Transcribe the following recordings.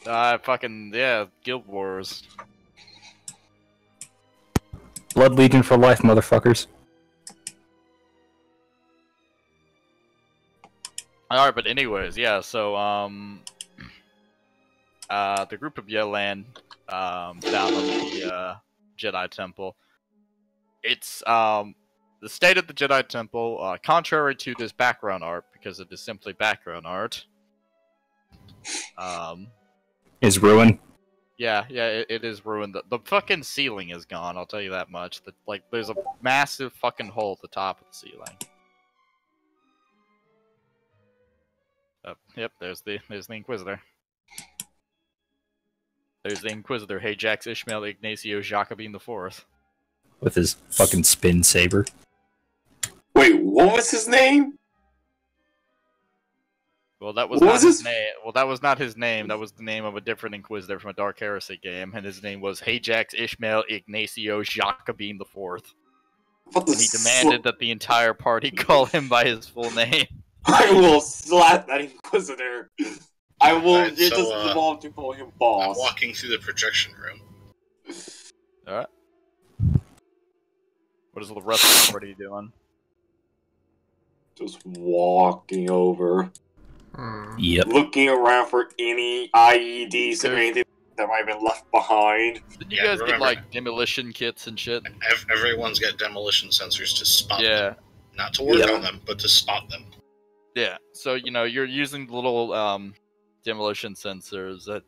Fucking, yeah, Guild Wars. Blood Legion for life, motherfuckers. Alright, but anyways, yeah, so, the group of Yelan, down on the, Jedi Temple. It's, the state of the Jedi Temple, contrary to this background art, because it is simply background art, is ruined. Yeah, it is ruined. The fucking ceiling is gone, I'll tell you that much. Like, there's a massive fucking hole at the top of the ceiling. Yep, there's the Inquisitor. There's the Inquisitor, Hajax Ishmael Ignacio Jacobin IV. With his fucking spin saber. Wait, what was his name? Well, that was not his name. Well, that was not his name. That was the name of a different Inquisitor from a Dark Heresy game, and his name was Hajax Ishmael Ignacio Jacobin IV. And he demanded that the entire party call him by his full name. I will slap that Inquisitor. I will. Right, it doesn't involve to call him boss. I'm walking through the projection room. Alright. What is the rest of the party doing? Just walking over. Yep. Looking around for any IEDs or anything that might have been left behind. Did you guys get, like, demolition kits and shit? Everyone's got demolition sensors to spot them. Not to work on them, but to spot them. Yeah, so, you know, you're using the little, demolition sensors that,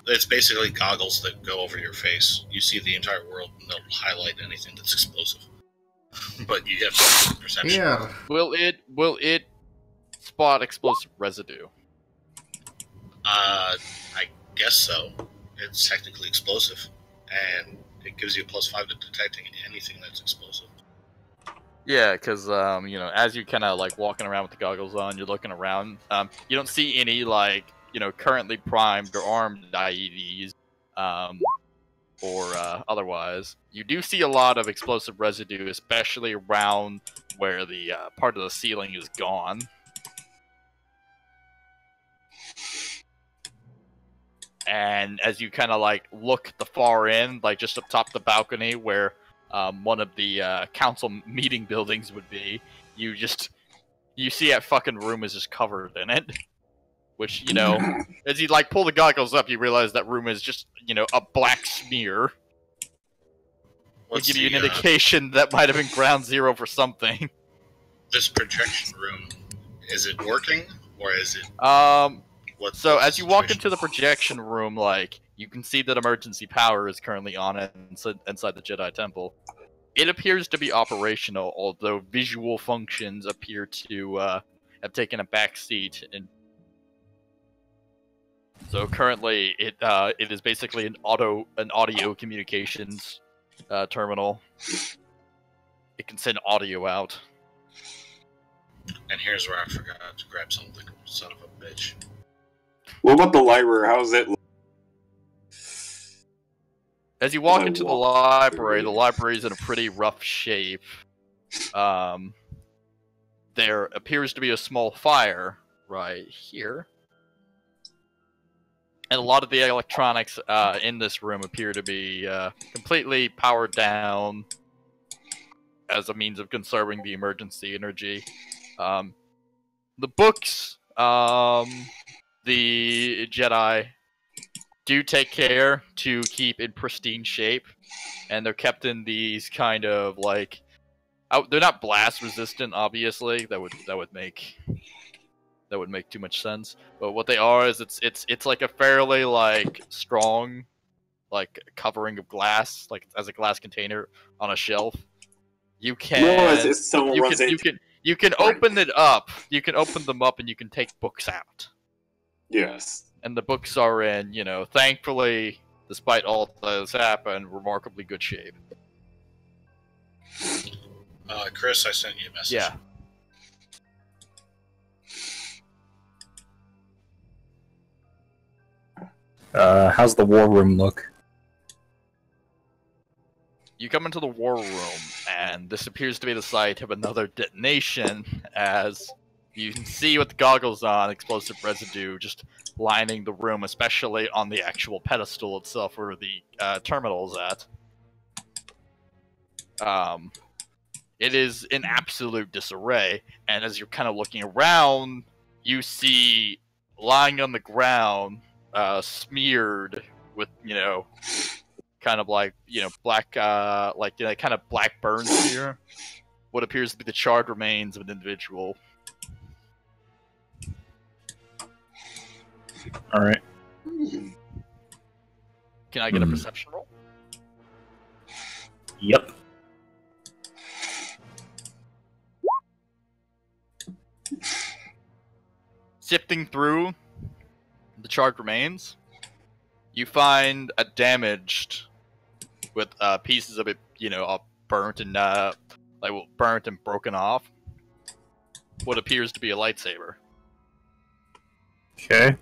It's basically goggles that go over your face. You see the entire world, and they'll highlight anything that's explosive. But you have perception. Yeah. Will it spot explosive residue? I guess so. It's technically explosive, and it gives you a +5 to detecting anything that's explosive. Yeah, because, you know, as you kind of, like, walking around with the goggles on, you're looking around, you don't see any, like, you know, currently primed or armed IEDs, or otherwise. You do see a lot of explosive residue, especially around where the part of the ceiling is gone. And as you kind of, like, look at the far end, like, just up top of the balcony where one of the council meeting buildings would be, you see that fucking room is just covered in it. Which, you know, as you, like, pull the goggles up, you realize that room is just, you know, a black smear. Will give you an indication that might have been ground zero for something. This projection room, is it working, or is it... So, as you walk into the projection room, like, you can see that emergency power is currently on it inside the Jedi Temple. It appears to be operational, although visual functions appear to have taken a back seat. So currently, it is basically an audio communications terminal. It can send audio out. And here's where I forgot to grab something, son of a bitch. What about the library? How's it look? As you walk into the library is in a pretty rough shape. There appears to be a small fire right here. And a lot of the electronics in this room appear to be completely powered down as a means of conserving the emergency energy. The books, the Jedi do take care to keep in pristine shape, and they're kept in these kind of, like, they're not blast resistant, obviously. That would make too much sense. But what they are is it's like a fairly, like, strong, like, covering of glass, like, as a glass container on a shelf. You can you can open it up. You can open them up and you can take books out. Yes. And the books are in, you know, thankfully, despite all that has happened, remarkably good shape. Chris, I sent you a message. Yeah. How's the war room look? You come into the war room, and this appears to be the site of another detonation, as you can see with the goggles on, explosive residue just lining the room, especially on the actual pedestal itself where the terminal is at. It is in absolute disarray, and as you're kind of looking around, you see lying on the ground, smeared with, kind of like, black, kind of black burns here, what appears to be the charred remains of an individual. Alright. Can I get a perception roll? Yep. Sifting through the charred remains, you find a damaged with pieces of it, all burnt and burnt and broken off. What appears to be a lightsaber. Okay.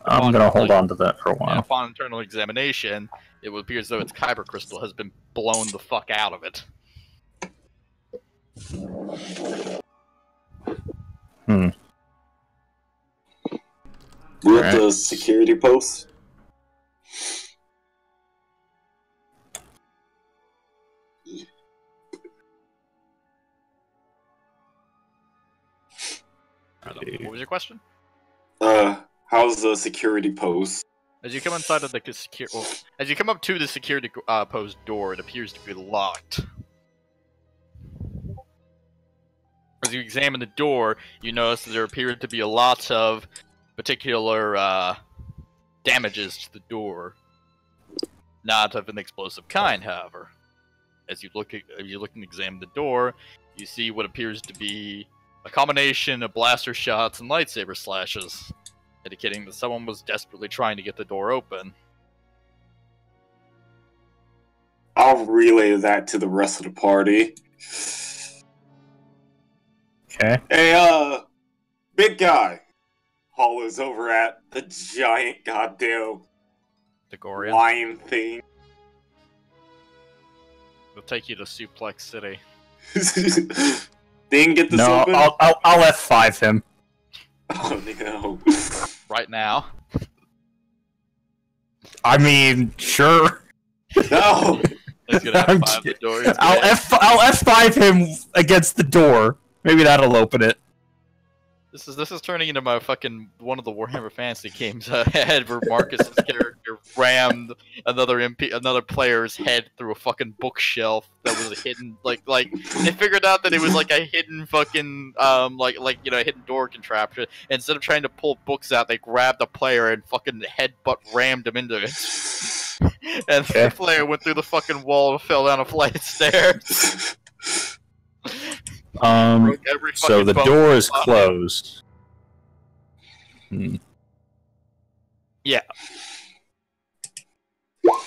I'm gonna hold on to that for a while. And upon internal examination, it would appear as though its kyber crystal has been blown the fuck out of it. We're at the security post. What was your question? How's the security post? As you come inside of the as you come up to the security post door, it appears to be locked. As you examine the door, you notice that there appear to be a lot of particular damages to the door, not of an explosive kind, however. As you look and examine the door, you see what appears to be a combination of blaster shots and lightsaber slashes, indicating that someone was desperately trying to get the door open. I'll relay that to the rest of the party. Okay. Hey, big guy. Hollow's over at the giant goddamn Degorian. lion thing. We'll take you to Suplex City. Didn't get this No, open? I'll F5 him. Oh no. Right now. I mean, sure. No! He's gonna I'm F5 the door. I'll F5 him against the door. Maybe that'll open it. This is turning into my fucking one of the Warhammer Fantasy games ahead, where Marcus's character rammed another player's head through a fucking bookshelf that was a hidden like they figured out that it was like a hidden fucking hidden door contraption. Instead of trying to pull books out, they grabbed the player and fucking headbutt rammed him into it. And the player went through the fucking wall and fell down a flight of stairs. So the door is closed. Yeah.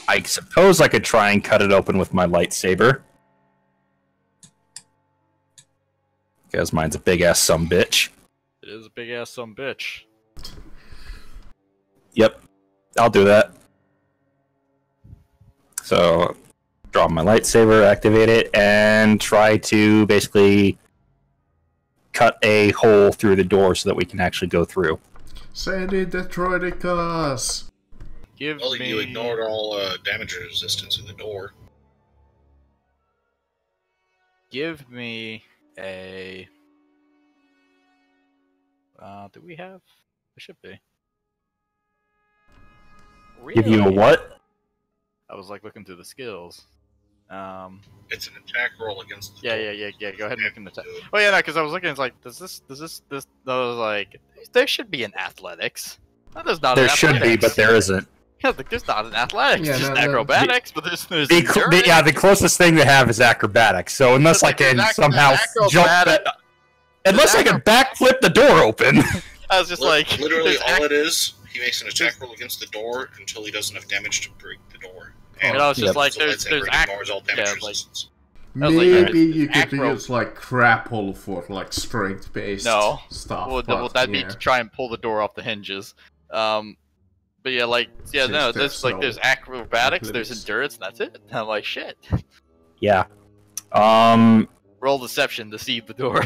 I suppose I could try and cut it open with my lightsaber. Because mine's a big-ass sumbitch. It is a big-ass sumbitch. Yep. I'll do that. So, draw my lightsaber, activate it, and try to basically cut a hole through the door so that we can actually go through. Sandy Detroiticus! Well, you ignored all damage resistance in the door. Give me a... do we have? It should be. Really? Give you a what? I was like looking through the skills. It's an attack roll against the yeah. Go ahead and make an attack. Oh yeah, no, because I was looking. It's like, does this? I was like, there should be an athletics. No, there's not. There an should be, but there isn't. Yeah, like, there's not an athletics. Yeah, just no, acrobatics, but there's The closest thing they have is acrobatics. So unless I can somehow jump, unless I can backflip the door open. I was just like, literally all it is. He makes an attack roll against the door until he does enough damage to break the door. And I was just like, there's all damage resistance. Maybe you could use like grapple for like strength-based stuff. Well, that'd be to try and pull the door off the hinges. But yeah, there's acrobatics, there's endurance, and that's it. And I'm like, shit. Yeah. Roll deception to see the door.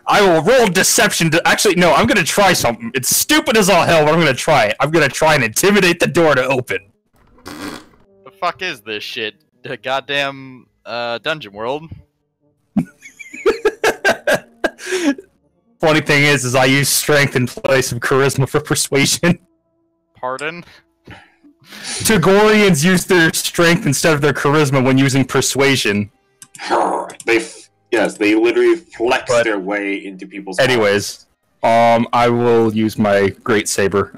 I will roll deception to... Actually, no, I'm gonna try something. It's stupid as all hell, but I'm gonna try it. I'm gonna try and intimidate the door to open. The fuck is this shit? The goddamn, Dungeon World? Funny thing is I use strength in place of charisma for persuasion. Pardon? Togorians use their strength instead of their charisma when using persuasion. They literally flex their way into people's Anyways, I will use my great saber.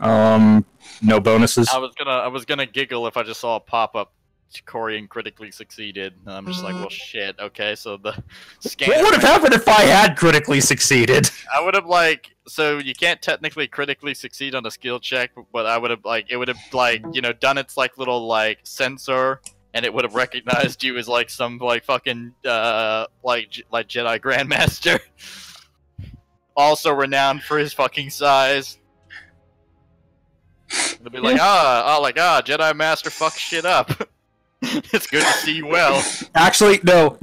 No bonuses. I was gonna giggle if I just saw a pop-up Corian critically succeeded. And I'm just like, well, shit. Okay, so the scan. What would have happened if I had critically succeeded? I would have so you can't technically critically succeed on a skill check, but I would have it would have done its little sensor, and it would have recognized you as some fucking Jedi Grandmaster, also renowned for his fucking size. They'll be like, Jedi Master fucks shit up. It's good to see you well. Actually, no.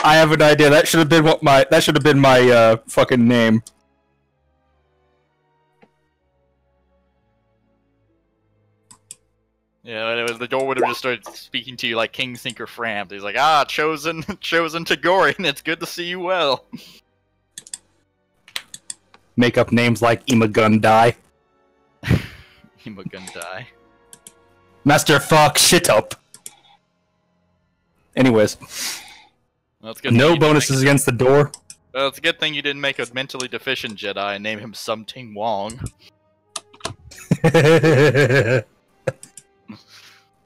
I have an idea. That should have been my fucking name. Yeah, the door would have just started speaking to you like King Sinker Fram. He's like, chosen Togorian. It's good to see you well. Make up names like Imagundai. Imagundai. Master fuck shit up. Anyways, well, it's good no bonuses against the door. Well, it's a good thing you didn't make a mentally deficient Jedi and name him Something Wong. Yeah,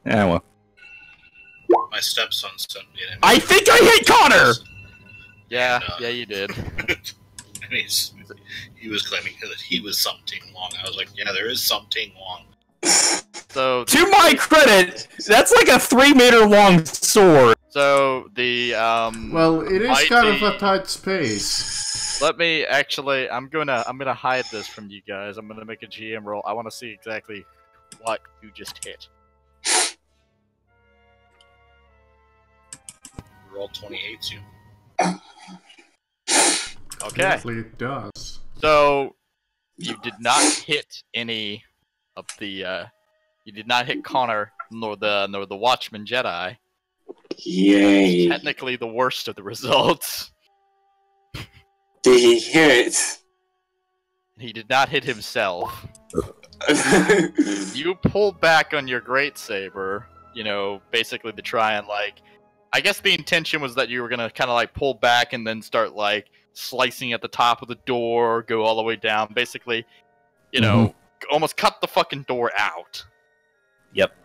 well. My stepson sent me an I think I hit Connor! Yeah, yeah, you did. And he was claiming that he was something long. I was like, yeah, there is something long. So, to my credit, that's like a 3-meter long sword. So the well, it is kind of a tight space. Let me actually. I'm gonna hide this from you guys. I'm gonna make a GM roll. I want to see exactly what you just hit. Roll 28, you. Okay. Definitely it does. So you did not hit any of the. You did not hit Connor nor the Watchman Jedi. Yay! Technically, the worst of the results. Did he hit? He did not hit himself. You pulled back on your great saber. Basically to try and I guess the intention was that you were gonna kind of pull back and then start slicing at the top of the door, go all the way down. Basically, almost cut the fucking door out. Yep.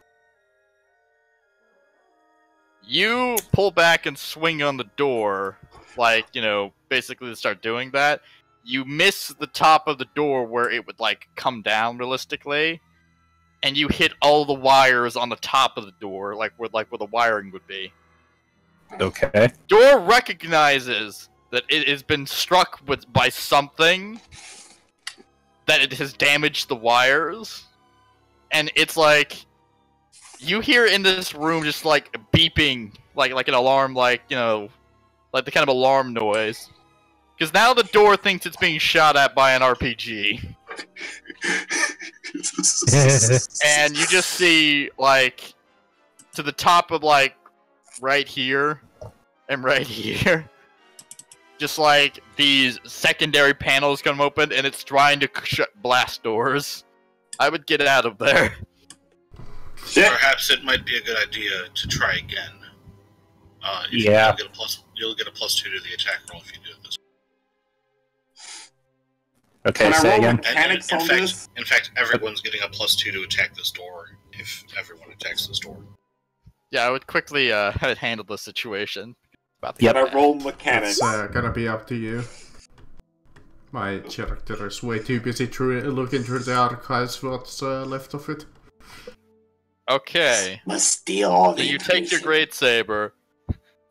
You pull back and swing on the door, basically to start doing that. You miss the top of the door where it would, come down realistically, and you hit all the wires on the top of the door, where the wiring would be. Okay. Door recognizes that it has been struck by something, that it has damaged the wires, and it's you hear in this room just beeping, like an alarm, the kind of alarm noise. Because now the door thinks it's being shot at by an RPG. And you just see, to the top of, right here, and right here, just, these secondary panels come open, and it's trying to shut blast doors. I would get out of there. Perhaps it might be a good idea to try again. Yeah. You'll get a +2 to the attack roll if you do this. Okay, say again. In fact, everyone's getting a +2 to attack this door if everyone attacks this door. Yeah, I would quickly handle the situation. Can I roll mechanics? It's gonna be up to you. My character is way too busy looking through the archives what's left of it. Okay. Must steal all the you take your great saber,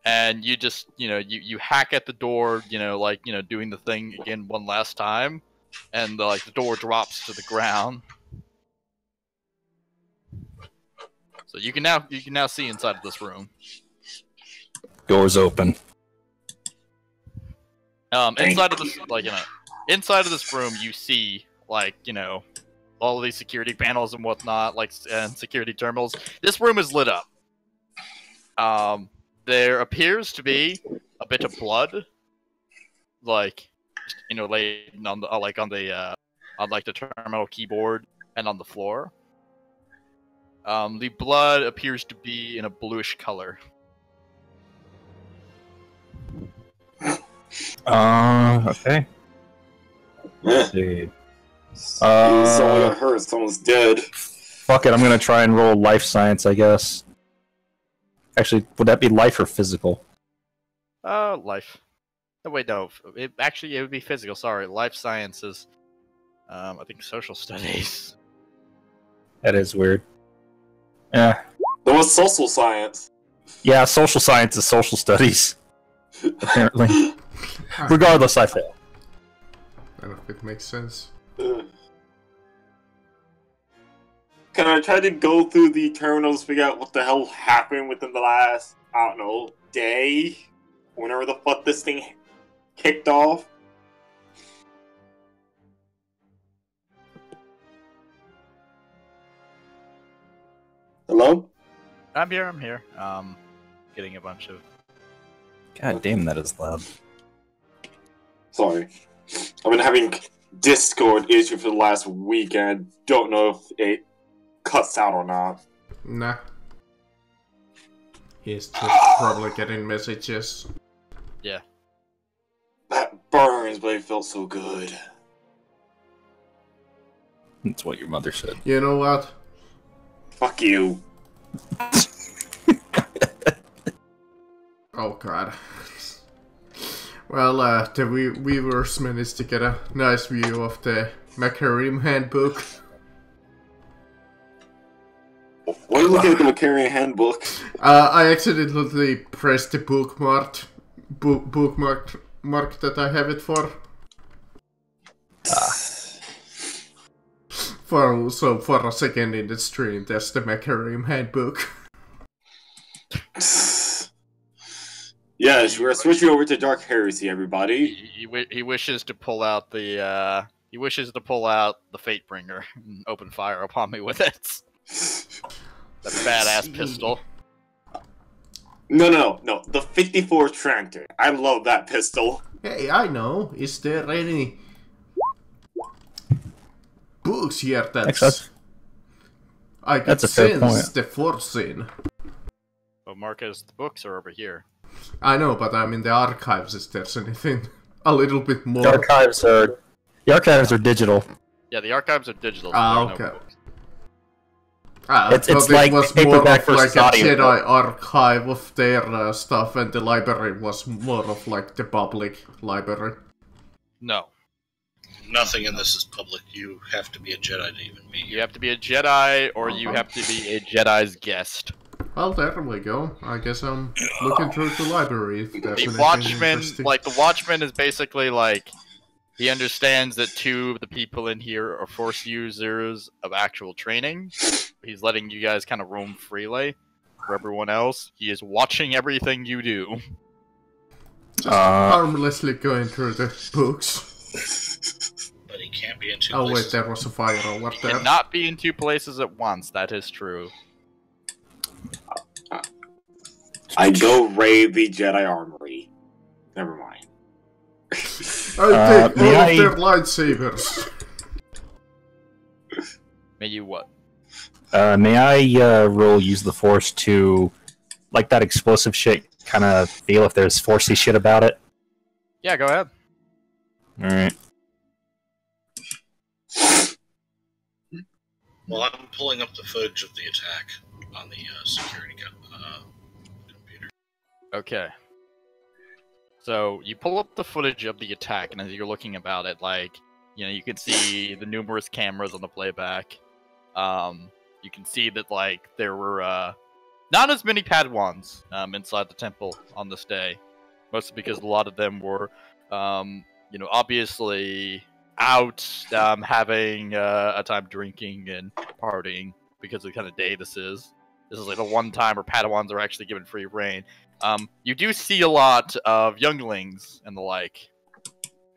and you just you hack at the door, doing the thing again one last time, and the door drops to the ground. So you can now see inside of this room. Doors open. Inside of this, inside of this room, you see, all of these security panels and whatnot, and security terminals. This room is lit up. There appears to be a bit of blood, laid on the the terminal keyboard and on the floor. The blood appears to be in a bluish color. Okay. Let's see. Someone got hurt, someone's dead. Fuck it, I'm gonna try and roll life science, I guess. Actually, would that be life or physical? Life. Oh, wait, no. It would be physical, sorry. Life sciences. I think social studies. That is weird. Yeah. That was social science. Yeah, social science is social studies. Apparently. Regardless, I fail. I don't know if it makes sense. Can I try to go through the terminals, figure out what the hell happened within the last, I don't know, day? Whenever the fuck this thing kicked off? Hello? I'm here. Getting a bunch of... God damn, that is loud. Sorry. I've been having Discord issue for the last week, and I don't know if it cuts out or not. Nah. He's just probably getting messages. Yeah. That burns, but it felt so good. That's what your mother said. You know what? Fuck you. Oh god. Well, the viewers managed to get a nice view of the Macarim handbook. Why are you looking at the Macarian handbook? I accidentally pressed the bookmark that I have it for. For a second in the stream, that's the Macarim handbook. Yes, we're switching over to Dark Heresy, everybody. He wishes to pull out the Fatebringer and open fire upon me with it. That badass pistol. No. The 54 Trantor. I love that pistol. Hey, I know. Is there any books here that's I could sense the Force in? Well, Marcus, the books are over here. I know, but I'm in the archives. Is there anything a little bit more? The archives are digital. Yeah, the archives are digital. Ah, so okay. It's like it was paperback more of versus like a audio. Jedi archive of their stuff, and the library was more of like the public library. No. Nothing in this is public. You have to be a Jedi to even be here. You have to be a Jedi, or you have to be a Jedi's guest. Well, there we go. I guess I'm looking through the library. If there's The anything Watchman, interesting. the Watchman is basically he understands that two of the people in here are Force users of actual training. He's letting you guys kind of roam freely. For everyone else, he is watching everything you do. Just harmlessly going through the books. But he can't be in two Oh places. wait, there was a fire over He there. cannot be in two places at once. That is true. I go raid the Jedi Armory. Never mind. I take all of their lightsabers. May you what? May I roll use the Force to, like that explosive shit, kind of feel if there's Forcey shit about it? Yeah, go ahead. Alright. Well, I'm pulling up the footage of the attack on the security computer. Okay. So, you pull up the footage of the attack, and as you're looking about it, you can see the numerous cameras on the playback. You can see that, there were, not as many Padawans, inside the temple on this day. Mostly because a lot of them were, obviously out, having, a time drinking and partying, because of the kind of day this is. This is, the one time where Padawans are actually given free reign. You do see a lot of younglings and the like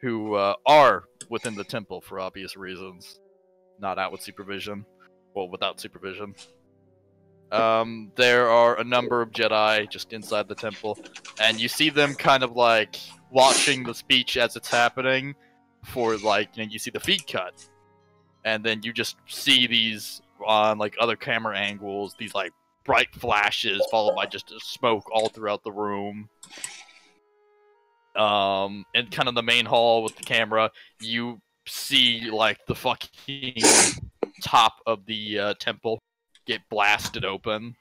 who are within the temple for obvious reasons, not out with supervision, well, without supervision. There are a number of Jedi just inside the temple, and you see them kind of like watching the speech as it's happening. For like, you see the feed cut, and then you just see these on like other camera angles, these like bright flashes followed by just smoke all throughout the room. In kind of the main hall with the camera, you see like the fucking top of the temple get blasted open,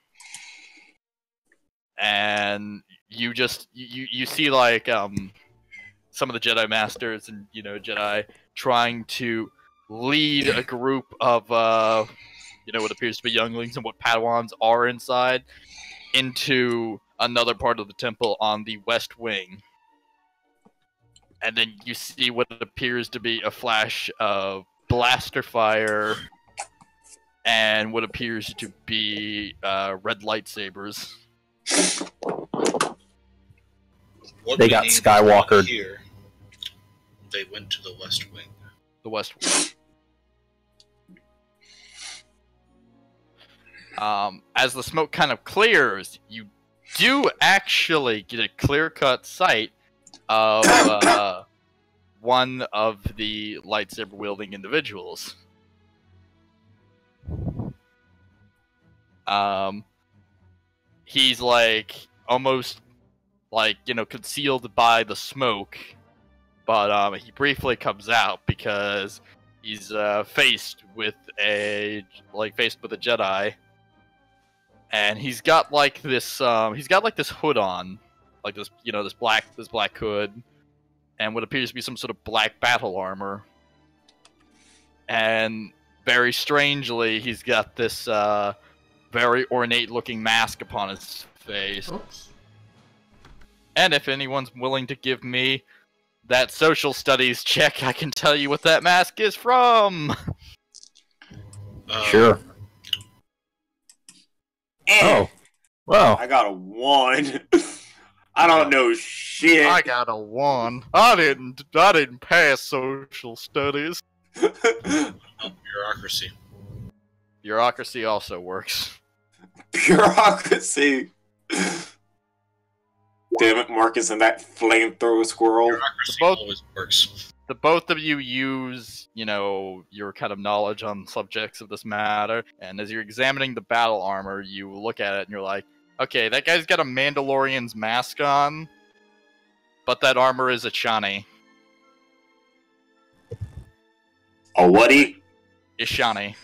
and you just you see like some of the Jedi Masters and Jedi trying to lead a group of what appears to be younglings and what Padawans are inside into another part of the temple on the west wing. And then you see what appears to be a flash of blaster fire and what appears to be red lightsabers. They got Skywalker. Here, they went to the West Wing. The West Wing. As the smoke kind of clears, you do actually get a clear-cut sight of one of the lightsaber-wielding individuals. He's like almost like concealed by the smoke, but he briefly comes out because he's faced with a Jedi, and he's got like this hood on, like this this black hood, and what appears to be some sort of black battle armor, and very strangely he's got this very ornate looking mask upon his face. Oops. And if anyone's willing to give me that social studies check, I can tell you what that mask is from. Sure. Oh. Wow. I got a 1. I don't know shit. I got a 1. I didn't pass social studies. Bureaucracy. Bureaucracy also works. Bureaucracy. Damn it, Marcus and that flamethrower squirrel. Bureaucracy always works. The both of you use, your kind of knowledge on subjects of this matter, and as you're examining the battle armor, you look at it and you're like, okay, that guy's got a Mandalorian's mask on, but that armor is a Chani. A whaty? Ishani.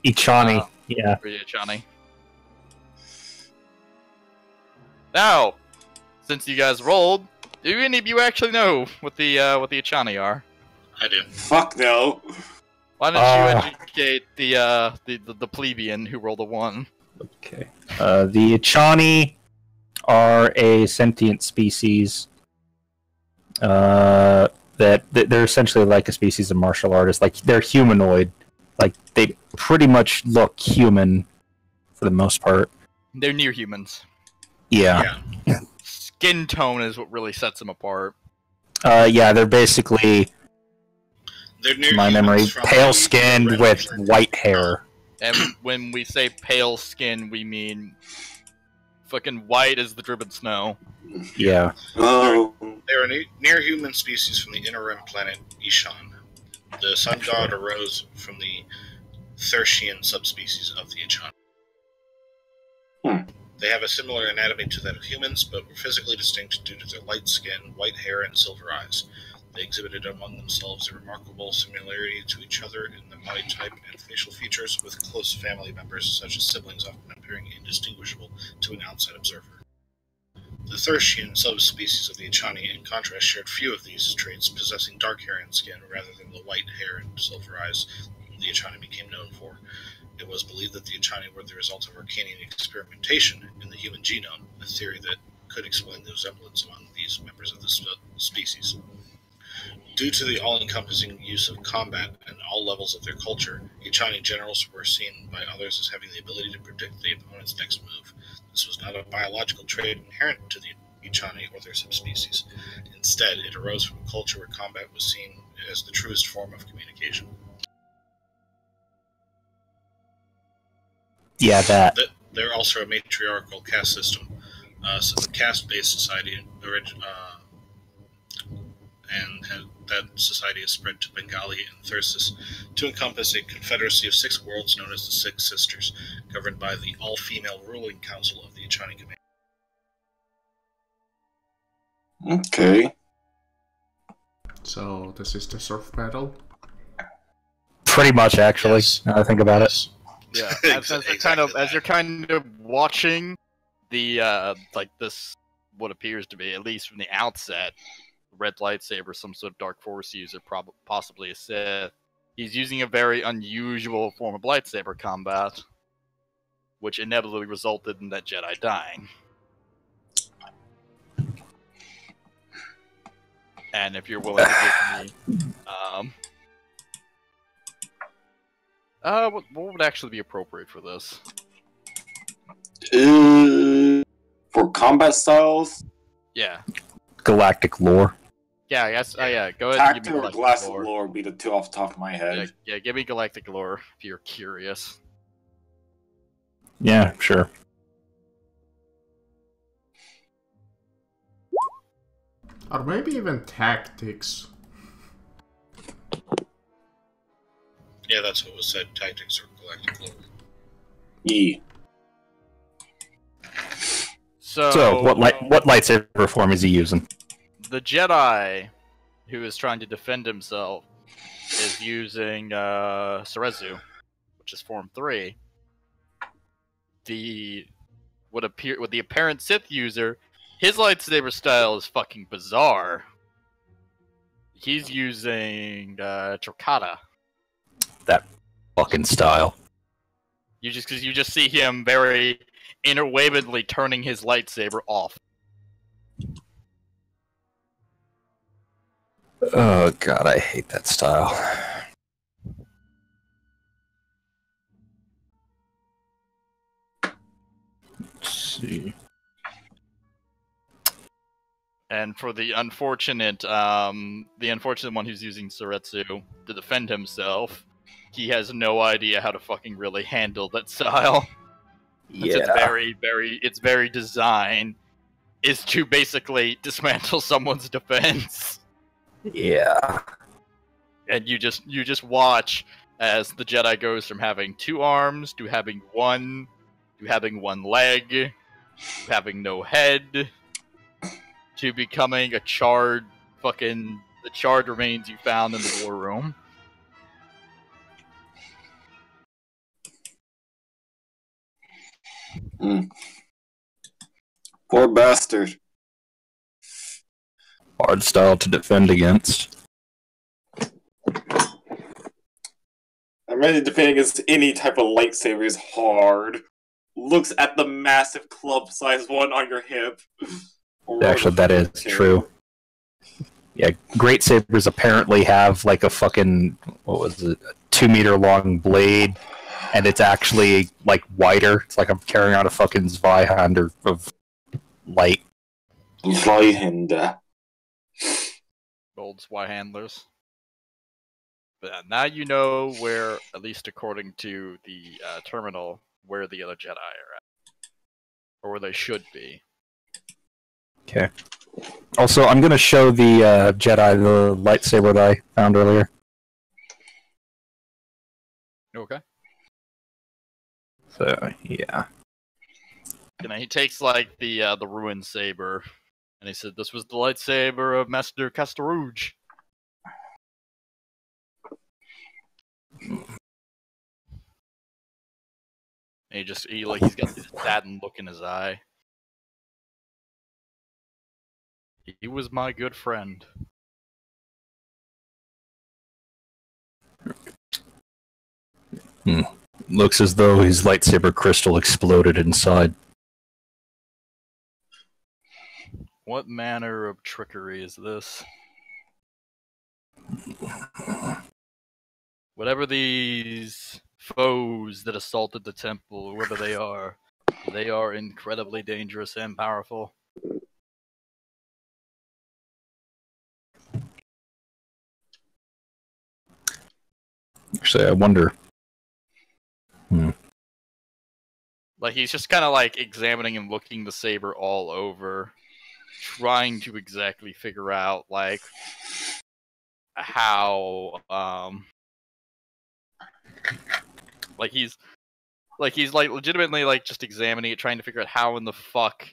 Ichani. Yeah. Ichani. Now, since you guys rolled, do any of you actually know what the Ichani are? I do. Fuck no. Why don't you educate the plebeian who rolled a 1? Okay. The Ichani are a sentient species. That they're essentially like a species of martial artists. Like, they're humanoid. Like, they pretty much look human for the most part. They're near humans. Yeah. Skin tone is what really sets them apart. Yeah, they're basically, They're my memory, pale-skinned with white hair. And when we say pale skin, we mean fucking white as the driven snow. Yeah. Oh. They're a near-human species from the inner rim planet Ishan. The sun god arose from the Thursian subspecies of the Ichani. They have a similar anatomy to that of humans, but were physically distinct due to their light skin, white hair, and silver eyes. They exhibited among themselves a remarkable similarity to each other in the body type and facial features, with close family members such as siblings often appearing indistinguishable to an outside observer. The Thursian subspecies of the Ichani, in contrast, shared few of these traits, possessing dark hair and skin rather than the white hair and silver eyes the Ichani became known for. It was believed that the Ichani were the result of Arcanian experimentation in the human genome, a theory that could explain the resemblance among these members of the species. Due to the all-encompassing use of combat at all levels of their culture, Ichani generals were seen by others as having the ability to predict the opponent's next move. This was not a biological trait inherent to the Echani or their subspecies. Instead, it arose from a culture where combat was seen as the truest form of communication. Yeah, that. They're also a matriarchal caste system. So the caste-based society, that society is spread to Bengali and Thyrsis to encompass a confederacy of 6 worlds known as the Six Sisters, governed by the all-female ruling council of the Echani Command. Okay. So this is the surf battle. Pretty much, actually. Yes. Now that I think about it. Yeah, Exactly as you're kind of watching the like this, what appears to be, at least from the outset, red lightsaber, some sort of dark force user, possibly a Sith. He's using a very unusual form of lightsaber combat, which inevitably resulted in that Jedi dying. And if you're willing to give me, what would actually be appropriate for this? For combat styles? Yeah. Galactic lore. Yeah, I guess. Yeah, go ahead and give Tactic me or Galactic Glass of Lore. Lore would be the two off the top of my head. Yeah, give me Galactic Lore if you're curious. Yeah, sure. Or maybe even tactics. Yeah, that's what was said. Tactics or galactic lore. Yeah. So, what lightsaber form is he using? The Jedi who is trying to defend himself is using Cerezu, which is Form 3. With the apparent Sith user, his lightsaber style is fucking bizarre. He's using Trokata. That fucking style. You just see him very interwavedly turning his lightsaber off. Oh god, I hate that style. Let's see. And for the unfortunate one who's using Suretsu to defend himself, he has no idea how to fucking really handle that style. Yeah. Its very design is to basically dismantle someone's defense. Yeah. And you just watch as the Jedi goes from having 2 arms to having one leg, to having no head, to becoming the charred remains you found in the war room. Poor bastard. Hard style to defend against. I'm ready to defend against any type of lightsaber is hard. Looks at the massive club-sized one on your hip. Actually, that is true. Yeah, great sabers apparently have like a fucking, what was it, a 2-meter long blade, and it's actually like wider. It's like I'm carrying out a fucking Zweihander of light. Zweihander. Old Spy handlers. But now you know where, at least according to the terminal, where the other Jedi are at. Or where they should be. Okay. Also, I'm going to show the Jedi the lightsaber that I found earlier. Okay. So, yeah. He takes like the ruined saber, and he said, "This was the lightsaber of Master Castarouge." And he's got this saddened look in his eye. He was my good friend. Looks as though his lightsaber crystal exploded inside. What manner of trickery is this? Whatever these foes that assaulted the temple, whoever they are incredibly dangerous and powerful. Actually, I wonder. Like, he's just kind of, like, examining and looking the saber all over, trying to exactly figure out, like, how, he's legitimately, like, just examining it, trying to figure out how in the fuck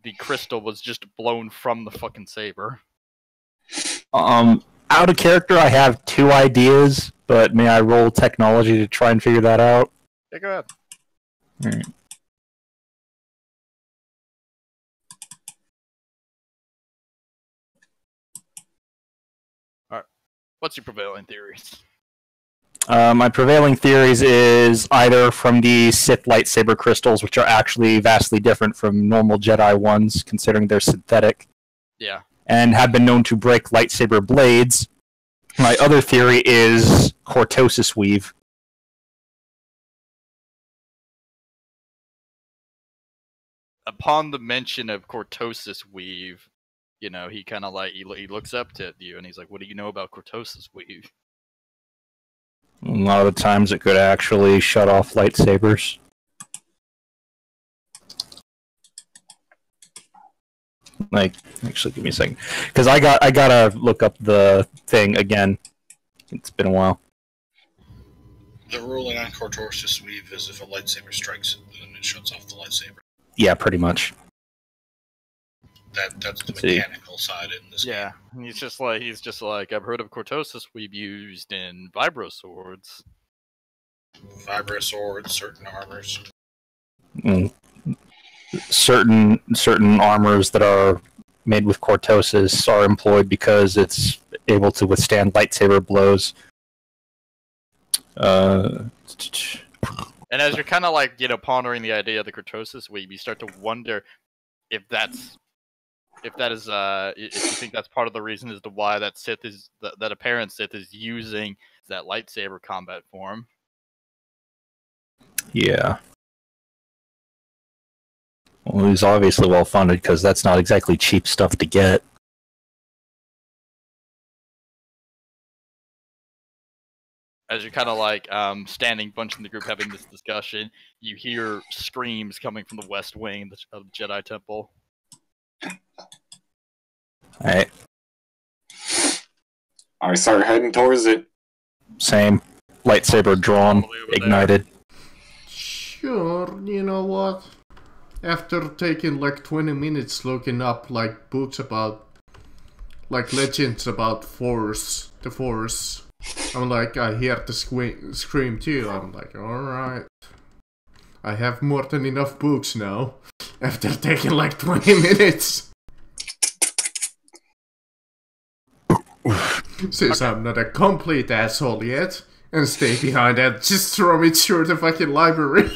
the crystal was just blown from the fucking saber. Out of character, I have 2 ideas, but may I roll technology to try and figure that out? Yeah, go ahead. Alright. Alright. What's your prevailing theories? My prevailing theories is either from the Sith lightsaber crystals, which are actually vastly different from normal Jedi ones, considering they're synthetic. Yeah. And have been known to break lightsaber blades. My other theory is cortosis weave. Upon the mention of cortosis weave, you know, he kind of like, he looks up to you and he's like, what do you know about cortosis weave? A lot of the times it could actually shut off lightsabers. Like, actually, give me a second, because I gotta look up the thing again. It's been a while. The ruling on cortosis weave is if a lightsaber strikes it, then it shuts off the lightsaber. Yeah, pretty much. That's the mechanical side in this game. Yeah, and he's just like, I've heard of cortosis weave used in vibro swords. Vibro swords, certain armors. Certain armors that are made with cortosis are employed because it's able to withstand lightsaber blows. And as you're kind of like, you know, pondering the idea of the cortosis weave, you start to wonder if you think that's part of the reason as to why that Sith is that apparent Sith is using that lightsaber combat form. Yeah. Well, he's obviously well funded because that's not exactly cheap stuff to get. As you're kind of like standing, bunching the group, having this discussion, you hear screams coming from the west wing of the Jedi Temple. Alright. I start heading towards it. Same. Lightsaber drawn, ignited. Sure, you know what? After taking like 20 minutes looking up like books about, like legends about the Force, I'm like, I hear the scream too. I'm like, alright. I have more than enough books now. After taking like 20 minutes. Since I'm not a complete asshole yet, and stay behind and just throw me through the fucking library.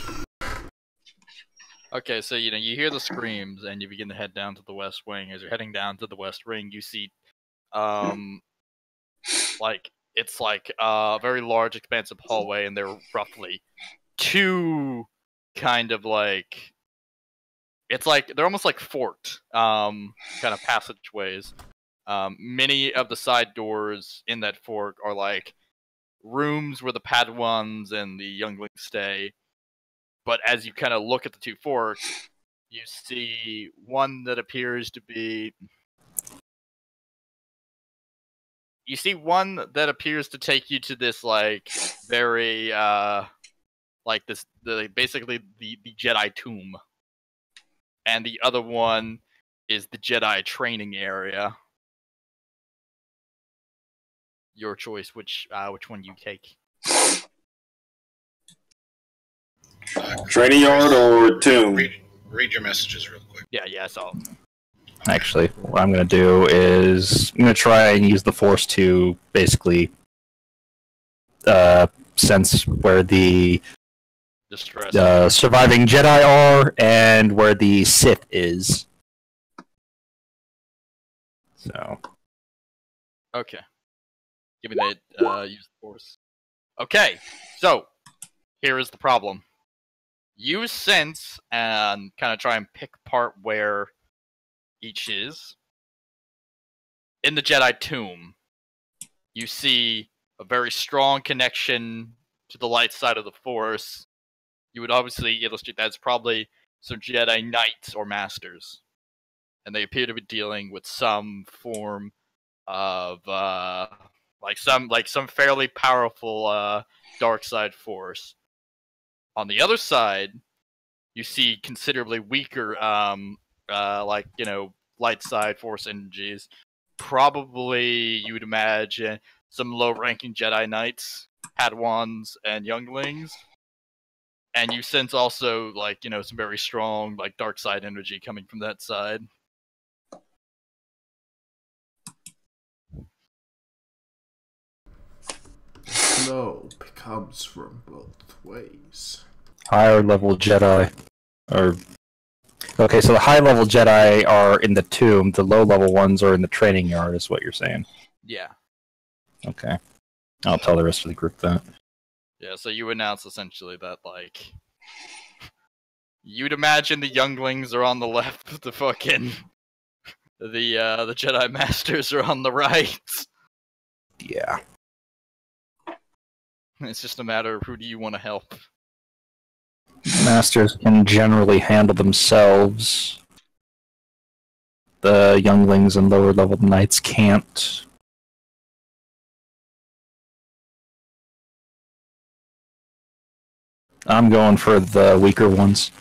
Okay, so you know you hear the screams and you begin to head down to the west wing. As you're heading down to the west wing, you see, like it's like a very large, expansive hallway, and there are roughly 2 kind of like it's like they're almost like forked, kind of passageways. Many of the side doors in that fork are like rooms where the Padawans and the younglings stay. But as you kind of look at the 2 forks, you see one that appears to be... You see one that appears to take you to this, like, very, like, basically the Jedi tomb. And the other one is the Jedi training area. Your choice, which one you take. Training yard or tomb? Read your messages real quick. Yeah, so... Actually, what I'm going to do is I'm going to try and use the Force to basically sense where the surviving Jedi are and where the Sith is. So. Okay. Give me that, use the Force. Okay, so, here is the problem. You sense and kind of try and pick apart where each is. In the Jedi tomb, you see a very strong connection to the light side of the Force, you would obviously illustrate that as probably some Jedi Knights or Masters. And they appear to be dealing with some form of some fairly powerful dark side force. On the other side, you see considerably weaker light side force energies. Probably you would imagine some low-ranking Jedi Knights, Padawans, and younglings. And you sense also some very strong dark side energy coming from that side. Flow comes from both ways. Higher level Jedi. Okay, so the high level Jedi are in the tomb, the low level ones are in the training yard, is what you're saying. Yeah. Okay. I'll tell the rest of the group that. Yeah, so you announce essentially that, you'd imagine the younglings are on the left, the Jedi Masters are on the right. Yeah. It's just a matter of who do you want to help. Masters can generally handle themselves. The younglings and lower level knights can't. I'm going for the weaker ones.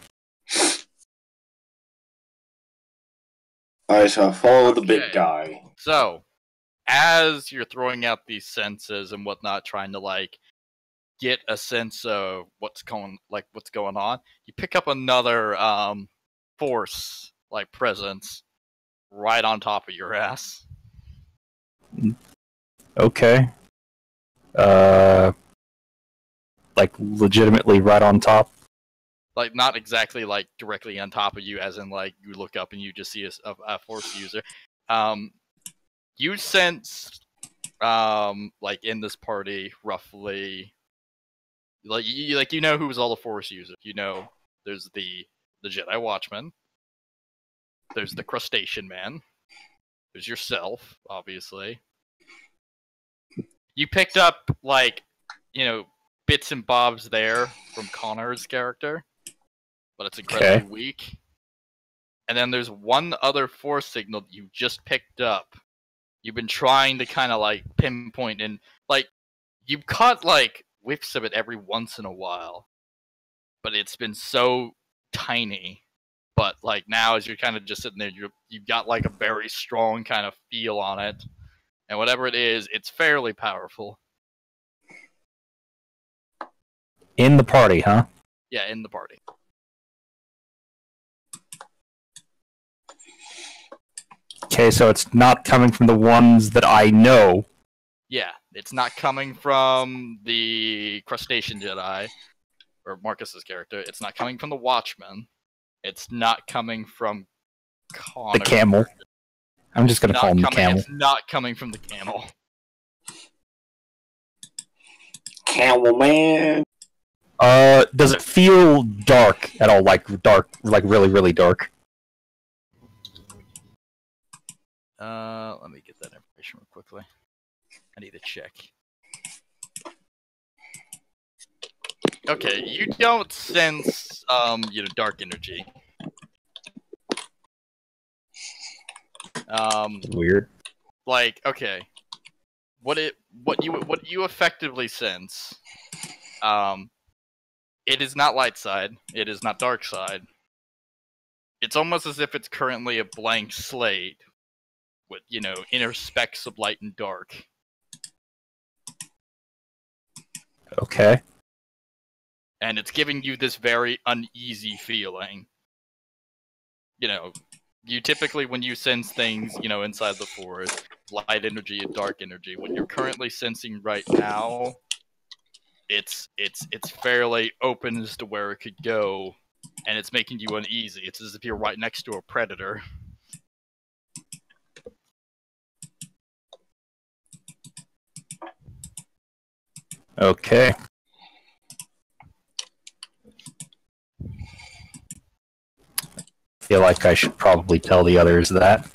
I shall follow the big guy. So, as you're throwing out these senses and whatnot, trying to get a sense of what's going on, you pick up another force presence right on top of your ass. Okay. Legitimately right on top. Not exactly directly on top of you, as in you look up and you just see a force user. You sense in this party roughly you know who's all the force users. You know there's the Jedi Watchman, there's the Crustacean Man, there's yourself, obviously. You picked up bits and bobs there from Connor's character, but it's incredibly weak. And then there's one other force signal that you just picked up. You've been trying to kind of pinpoint, and you've caught whiffs of it every once in a while, but it's been so tiny. But now, as you're kind of just sitting there, you've got a very strong kind of feel on it, and whatever it is, it's fairly powerful. In the party, huh? Yeah, in the party. Okay, so it's not coming from the ones that I know. Yeah, it's not coming from the Crustacean Jedi, or Marcus's character. It's not coming from the Watchman. It's not coming from Connor. The camel. I'm just gonna call him the camel. It's not coming from the camel. Camel man. Does it feel dark at all? Really, really dark? Let me get that information real quickly. I need to check. Okay, you don't sense, dark energy. Weird. Okay. What you effectively sense, it is not light side, it is not dark side. It's almost as if it's currently a blank slate with, inner specks of light and dark. Okay. And it's giving you this very uneasy feeling. You typically, when you sense things, inside the forest, light energy and dark energy, what you're currently sensing right now, it's fairly open as to where it could go, and it's making you uneasy. It's as if you're right next to a predator. Okay. Feel like I should probably tell the others that.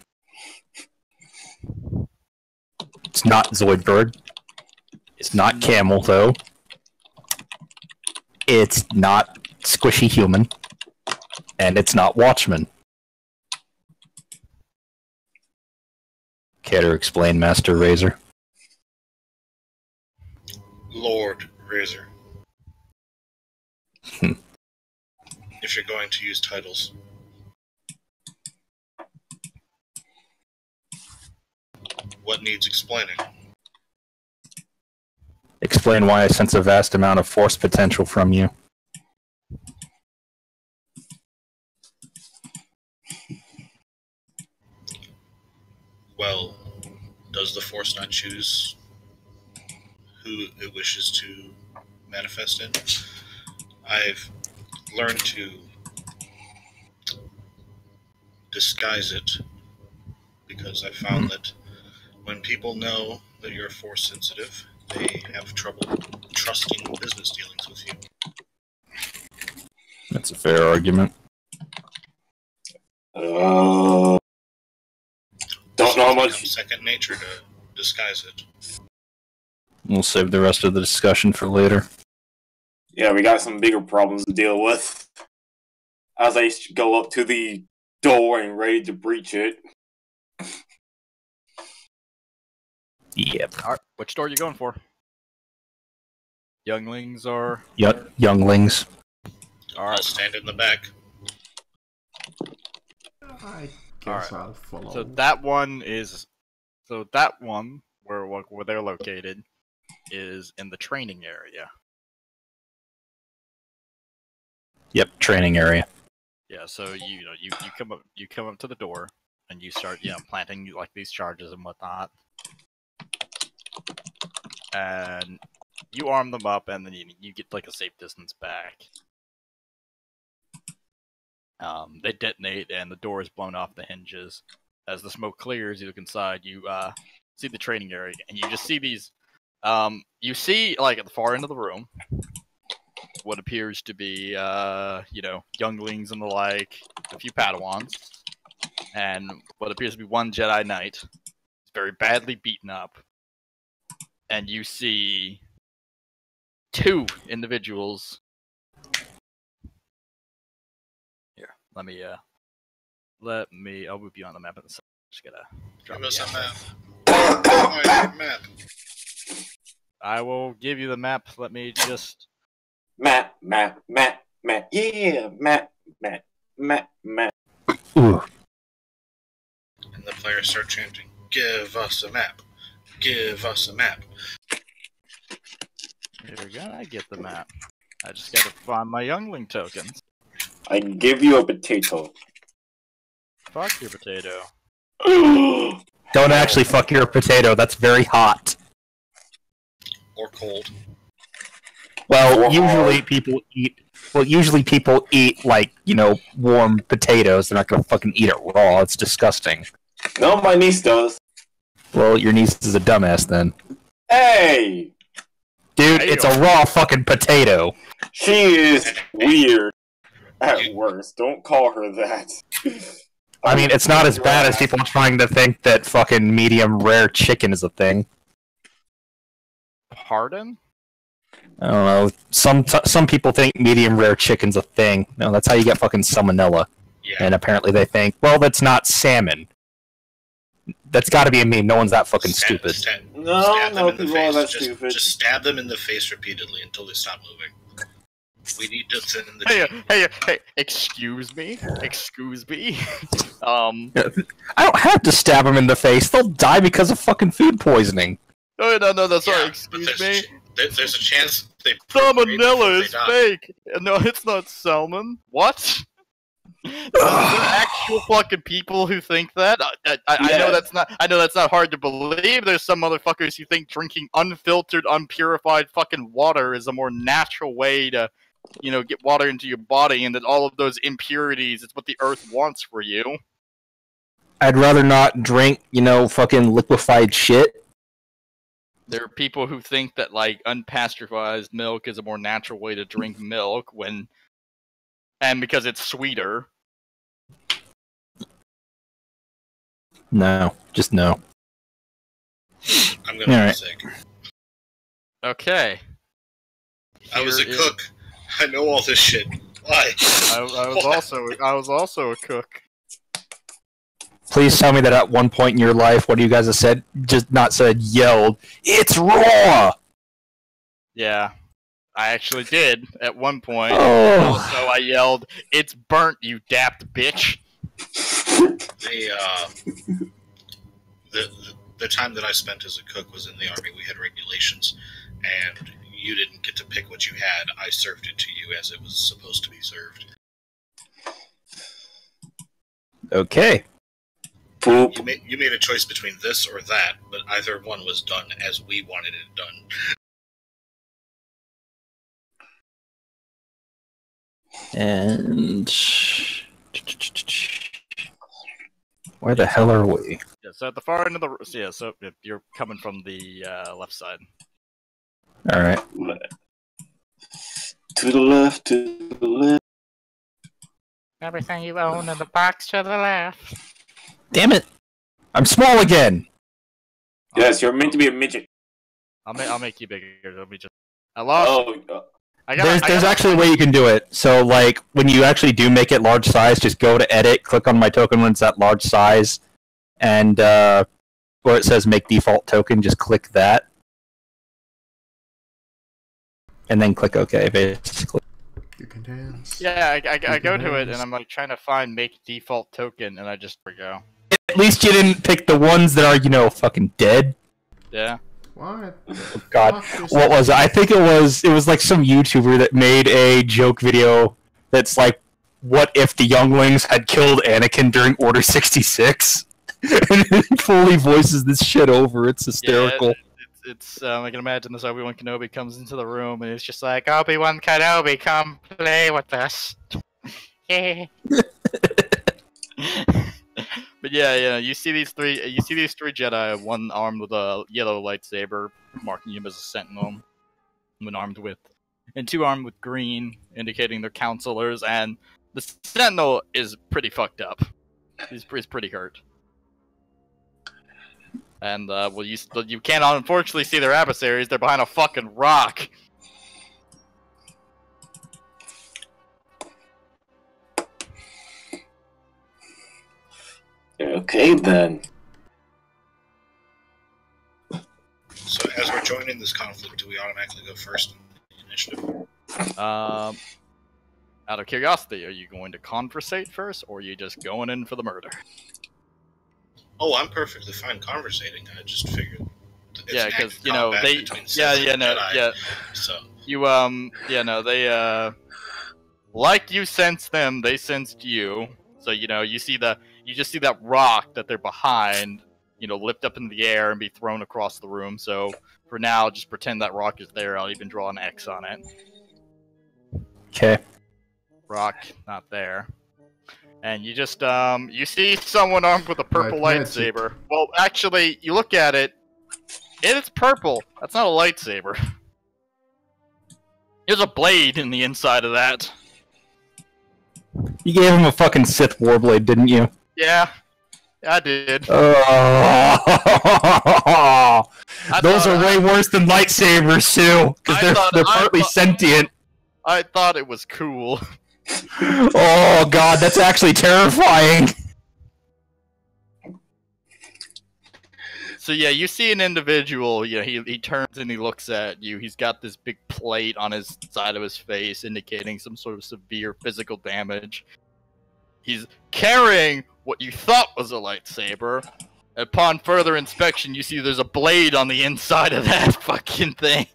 It's not Zoidberg. It's not camel, though. It's not squishy human. And it's not Watchman. Care to explain, Master Razor? Lord Razor. If you're going to use titles. What needs explaining? Explain why I sense a vast amount of force potential from you. Well, does the Force not choose who it wishes to manifest in? I've learned to disguise it because I found that when people know that you're Force sensitive, they have trouble trusting business dealings with you. That's a fair argument. Don't know how much. Second nature to disguise it. We'll save the rest of the discussion for later. Yeah, we got some bigger problems to deal with. As I go up to the door and ready to breach it. Yep. Alright, which door are you going for? Younglings or... Younglings. I'll Alright, stand in the back. I guess I'll follow. so that one is... So that one, where they're located, is in the training area. Yep, training area. Yeah, so you come up to the door and you start planting like these charges and whatnot, and you arm them up, and then you get like a safe distance back. They detonate, and the door is blown off the hinges. As the smoke clears, you look inside. You see the training area, and you just see these. You see like at the far end of the room what appears to be younglings and the like, a few Padawans, and what appears to be one Jedi Knight. It's very badly beaten up, and you see two individuals. Here, let me. I'll move you on the map in a second. Just gotta drop Give us the a map. Map. I will give you the map. Let me just. Map. Yeah, map. Ooh. And the players start chanting, "Give us a map. Give us a map." Here we go. I get the map. I just gotta find my youngling tokens. I give you a potato. Fuck your potato. Don't actually fuck your potato. That's very hot. Or cold. Well, usually people eat. Well, usually people eat like warm potatoes. They're not gonna fucking eat it raw. It's disgusting. No, my niece does. Well, your niece is a dumbass then. Hey, Dude, it's a raw fucking potato. she is weird. At worst, don't call her that. I mean, it's not as bad as people trying to think that fucking medium rare chicken is a thing. Pardon? I don't know. Some people think medium rare chicken's a thing. No, that's how you get fucking salmonella. Yeah. And apparently they think, well, that's not salmon. That's got to be a meme. No one's that fucking stupid. No, people are that stupid. Just stab them in the face repeatedly until they stop moving. We need to send in the Hey, excuse me? I don't have to stab them in the face. They'll die because of fucking food poisoning. No, that's right. Yeah, Excuse me? There's a chance they Salmonella is fake! No, it's not salmon. What? There are actual fucking people who think that. I know that's not. I know that's not hard to believe. There's some motherfuckers who think drinking unfiltered, unpurified fucking water is a more natural way to, get water into your body, and that all of those impurities is what the earth wants for you. I'd rather not drink, fucking liquefied shit. There are people who think that like unpasteurized milk is a more natural way to drink milk and because it's sweeter. No, just no. I'm gonna be sick. Okay. I was a Here is- cook. I know all this shit. Why? I was also a cook. Please tell me that at one point in your life, what you guys have said, just not said, yelled, "It's raw!" Yeah. I actually did at one point. Oh. Also, I yelled, "It's burnt, you dapped bitch!" The time that I spent as a cook was in the army. We had regulations, and you didn't get to pick what you had. I served it to you as it was supposed to be served. Okay. Poop. You made a choice between this or that, but either one was done as we wanted it done. And where the hell are we? Yeah, so at the far end of the so you're coming from the left side. All right. To the left, to the left. Everything you own in the box to the left. Damn it! I'm small again. Yes, you're meant to be a midget. I'll make you bigger. Let me just. I lost. Oh, There's actually a way you can do it. So, like, when you actually do make it large size, just go to edit, click on my token when it's that large size, and where it says make default token, just click that. And then click OK, basically. You can dance. Yeah, I go to it and I'm like trying to find make default token and I just forgo. At least you didn't pick the ones that are, you know, fucking dead. Yeah. What? Oh, God, what was it? I think it was like some YouTuber that made a joke video that's like, what if the younglings had killed Anakin during Order 66? And it fully voices this shit over. It's hysterical. Yeah, it's I can imagine this Obi-Wan Kenobi comes into the room and it's just like, Obi-Wan Kenobi, come play with us. Yeah. But yeah, you see these three Jedi, one armed with a yellow lightsaber, marking him as a sentinel, and two armed with green, indicating they're counselors, and the sentinel is pretty fucked up. He's pretty hurt. And you can't unfortunately see their adversaries. They're behind a fucking rock. okay then. So as we're joining this conflict, do we automatically go first in the initiative? Out of curiosity, are you going to conversate first, or are you just going in for the murder? Oh, I'm perfectly fine conversating. I just figured. It's Yeah, an act because of you know combat they. between Sith and Jedi, So You they like you sense them, they sensed you. So you just see that rock that they're behind, lift up in the air and be thrown across the room. So for now, just pretend that rock is there. I'll even draw an X on it. Okay. Rock not there. And you just you see someone armed with a purple lightsaber. Well, actually, you look at it, and it's purple. That's not a lightsaber. There's a blade in the inside of that. You gave him a fucking Sith Warblade, didn't you? Yeah, I did. Those are way worse than lightsabers, too, because they're partly sentient. I thought it was cool. Oh god, that's actually terrifying. So yeah, you see an individual, he turns and he looks at you. He's got this big plate on his side of his face indicating some sort of severe physical damage. He's carrying what you thought was a lightsaber. Upon further inspection, you see there's a blade on the inside of that fucking thing.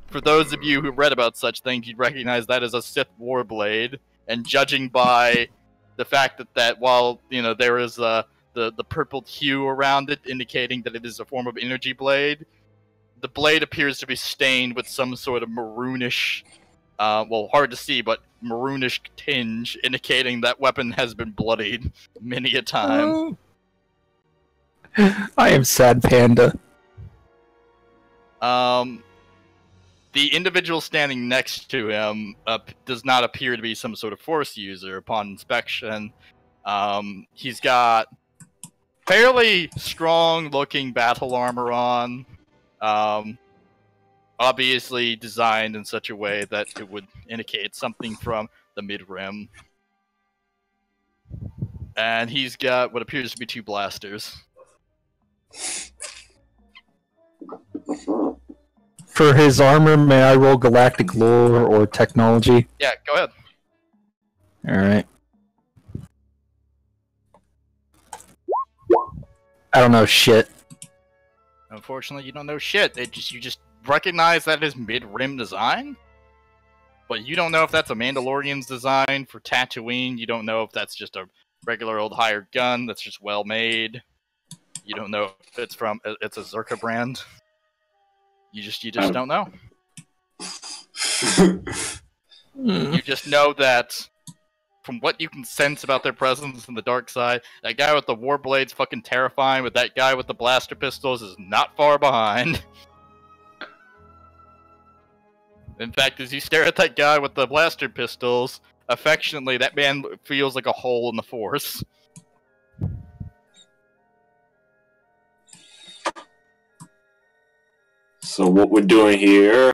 For those of you who read about such things, you'd recognize that as a Sith Warblade. And judging by the fact that while, there is the purple hue around it, indicating that it is a form of energy blade, the blade appears to be stained with some sort of maroonish, hard to see, but maroonish tinge, indicating that weapon has been bloodied many a time. I am sad, Panda. The individual standing next to him does not appear to be some sort of Force user upon inspection. He's got fairly strong-looking battle armor on. obviously designed in such a way that it would indicate something from the mid-rim. And he's got what appears to be 2 blasters. For his armor, may I roll galactic lore or technology? Yeah, go ahead. Alright. I don't know shit. Unfortunately, you don't know shit. You just recognize that is mid-rim design, but you don't know if that's a Mandalorian's design for Tatooine. You don't know if that's just a regular old hired gun that's just well made. You don't know if it's a Zerka brand. You just don't know. You just know that from what you can sense about their presence in the dark side, that guy with the war blade's fucking terrifying, but that guy with the blaster pistols is not far behind. In fact, as you stare at that guy with the blaster pistols, affectionately, that man feels like a hole in the Force. So what we're doing here...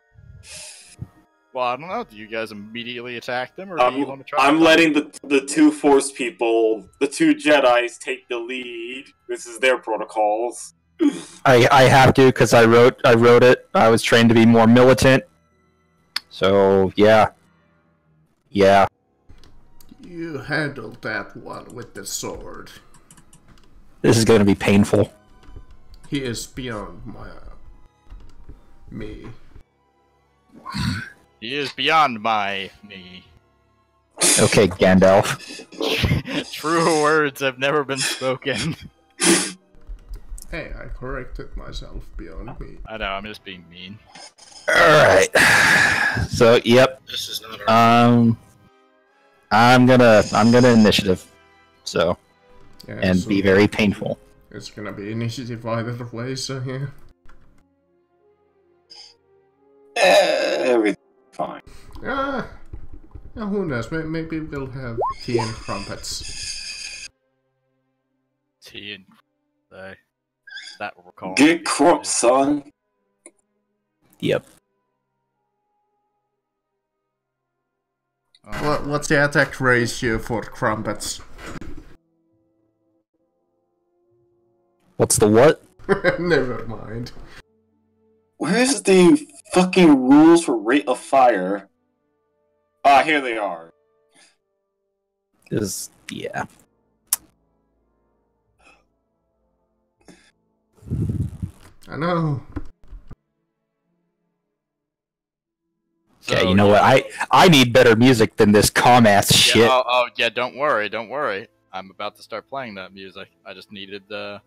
Well, I don't know. Do you guys immediately attack them, or do you want to try? I'm letting the 2 Force people, the 2 Jedis, take the lead. This is their protocols. I have to because I wrote it. I was trained to be more militant. So yeah. You handled that one with the sword. This is going to be painful. He is beyond me. He is beyond me. Okay, Gandalf. True words have never been spoken. Hey, I corrected myself, beyond me. I know, I'm just being mean. Alright. So, yep. This is not our... I'm gonna initiative. So, Yeah, and so be very painful. it's gonna be initiative either way, so yeah. Everything's fine. Yeah, who knows? Maybe we'll have tea and crumpets. Tea and that will recall. Get crump, son. Yep. What's the attack ratio for crumpets? What's the what? Never mind. Where's the fucking rules for rate of fire? Ah, here they are. Yeah. I know. So, Okay, you know what? I need better music than this comm-ass shit. Oh, yeah, don't worry. I'm about to start playing that music. I just needed the...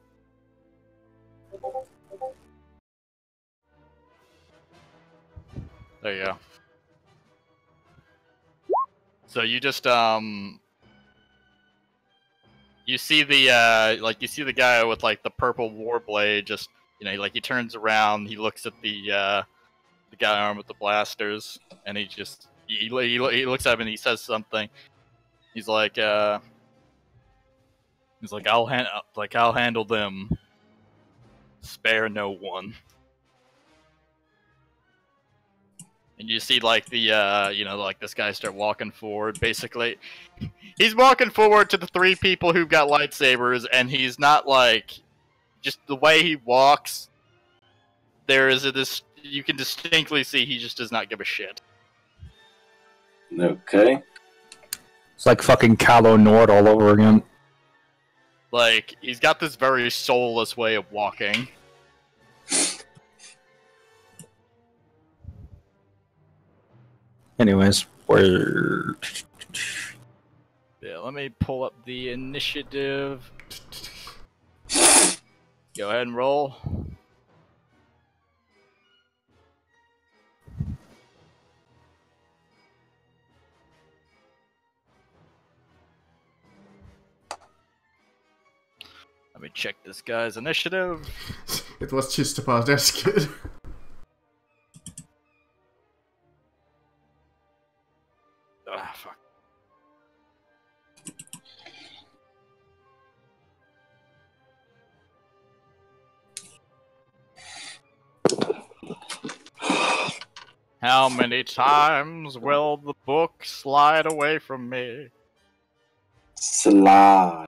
There you go. So you just, you see the guy with, like, the purple war blade just, you know, like, he turns around, he looks at the guy armed with the blasters, and he just, he looks at him and he says something. He's like, I'll handle them. Spare no one. And you see, like, the, you know, like, this guy start walking forward, basically. He's walking forward to the 3 people who've got lightsabers, and he's not, like, just the way he walks, there is you can distinctly see he just does not give a shit. Okay. It's like fucking Calo Nord all over again. Like, he's got this very soulless way of walking. Anyways, we're... Yeah, let me pull up the initiative. Go ahead and roll. Let me check this guy's initiative. It was just about as good. Ah, fuck. How many times will the book slide away from me? Slide.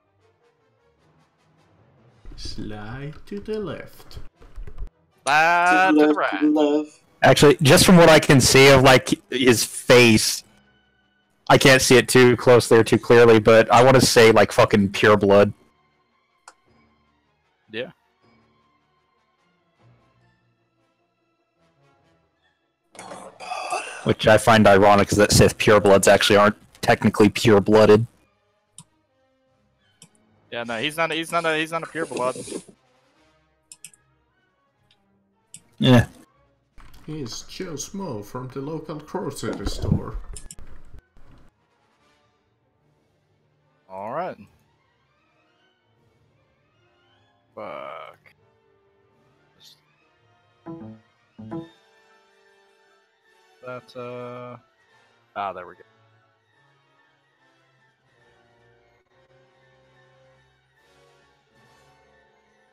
Slide to the left. Slide to the right. Left. Actually, just from what I can see of like his face, I can't see it too closely or too clearly, but I want to say like fucking pure blood. Yeah. Which I find ironic because that Sith purebloods actually aren't technically pure-blooded. Yeah, no, he's not a pure blood. Yeah. He's Joe Smo from the local grocery store. Alright. Fuck. That, ah, there we go.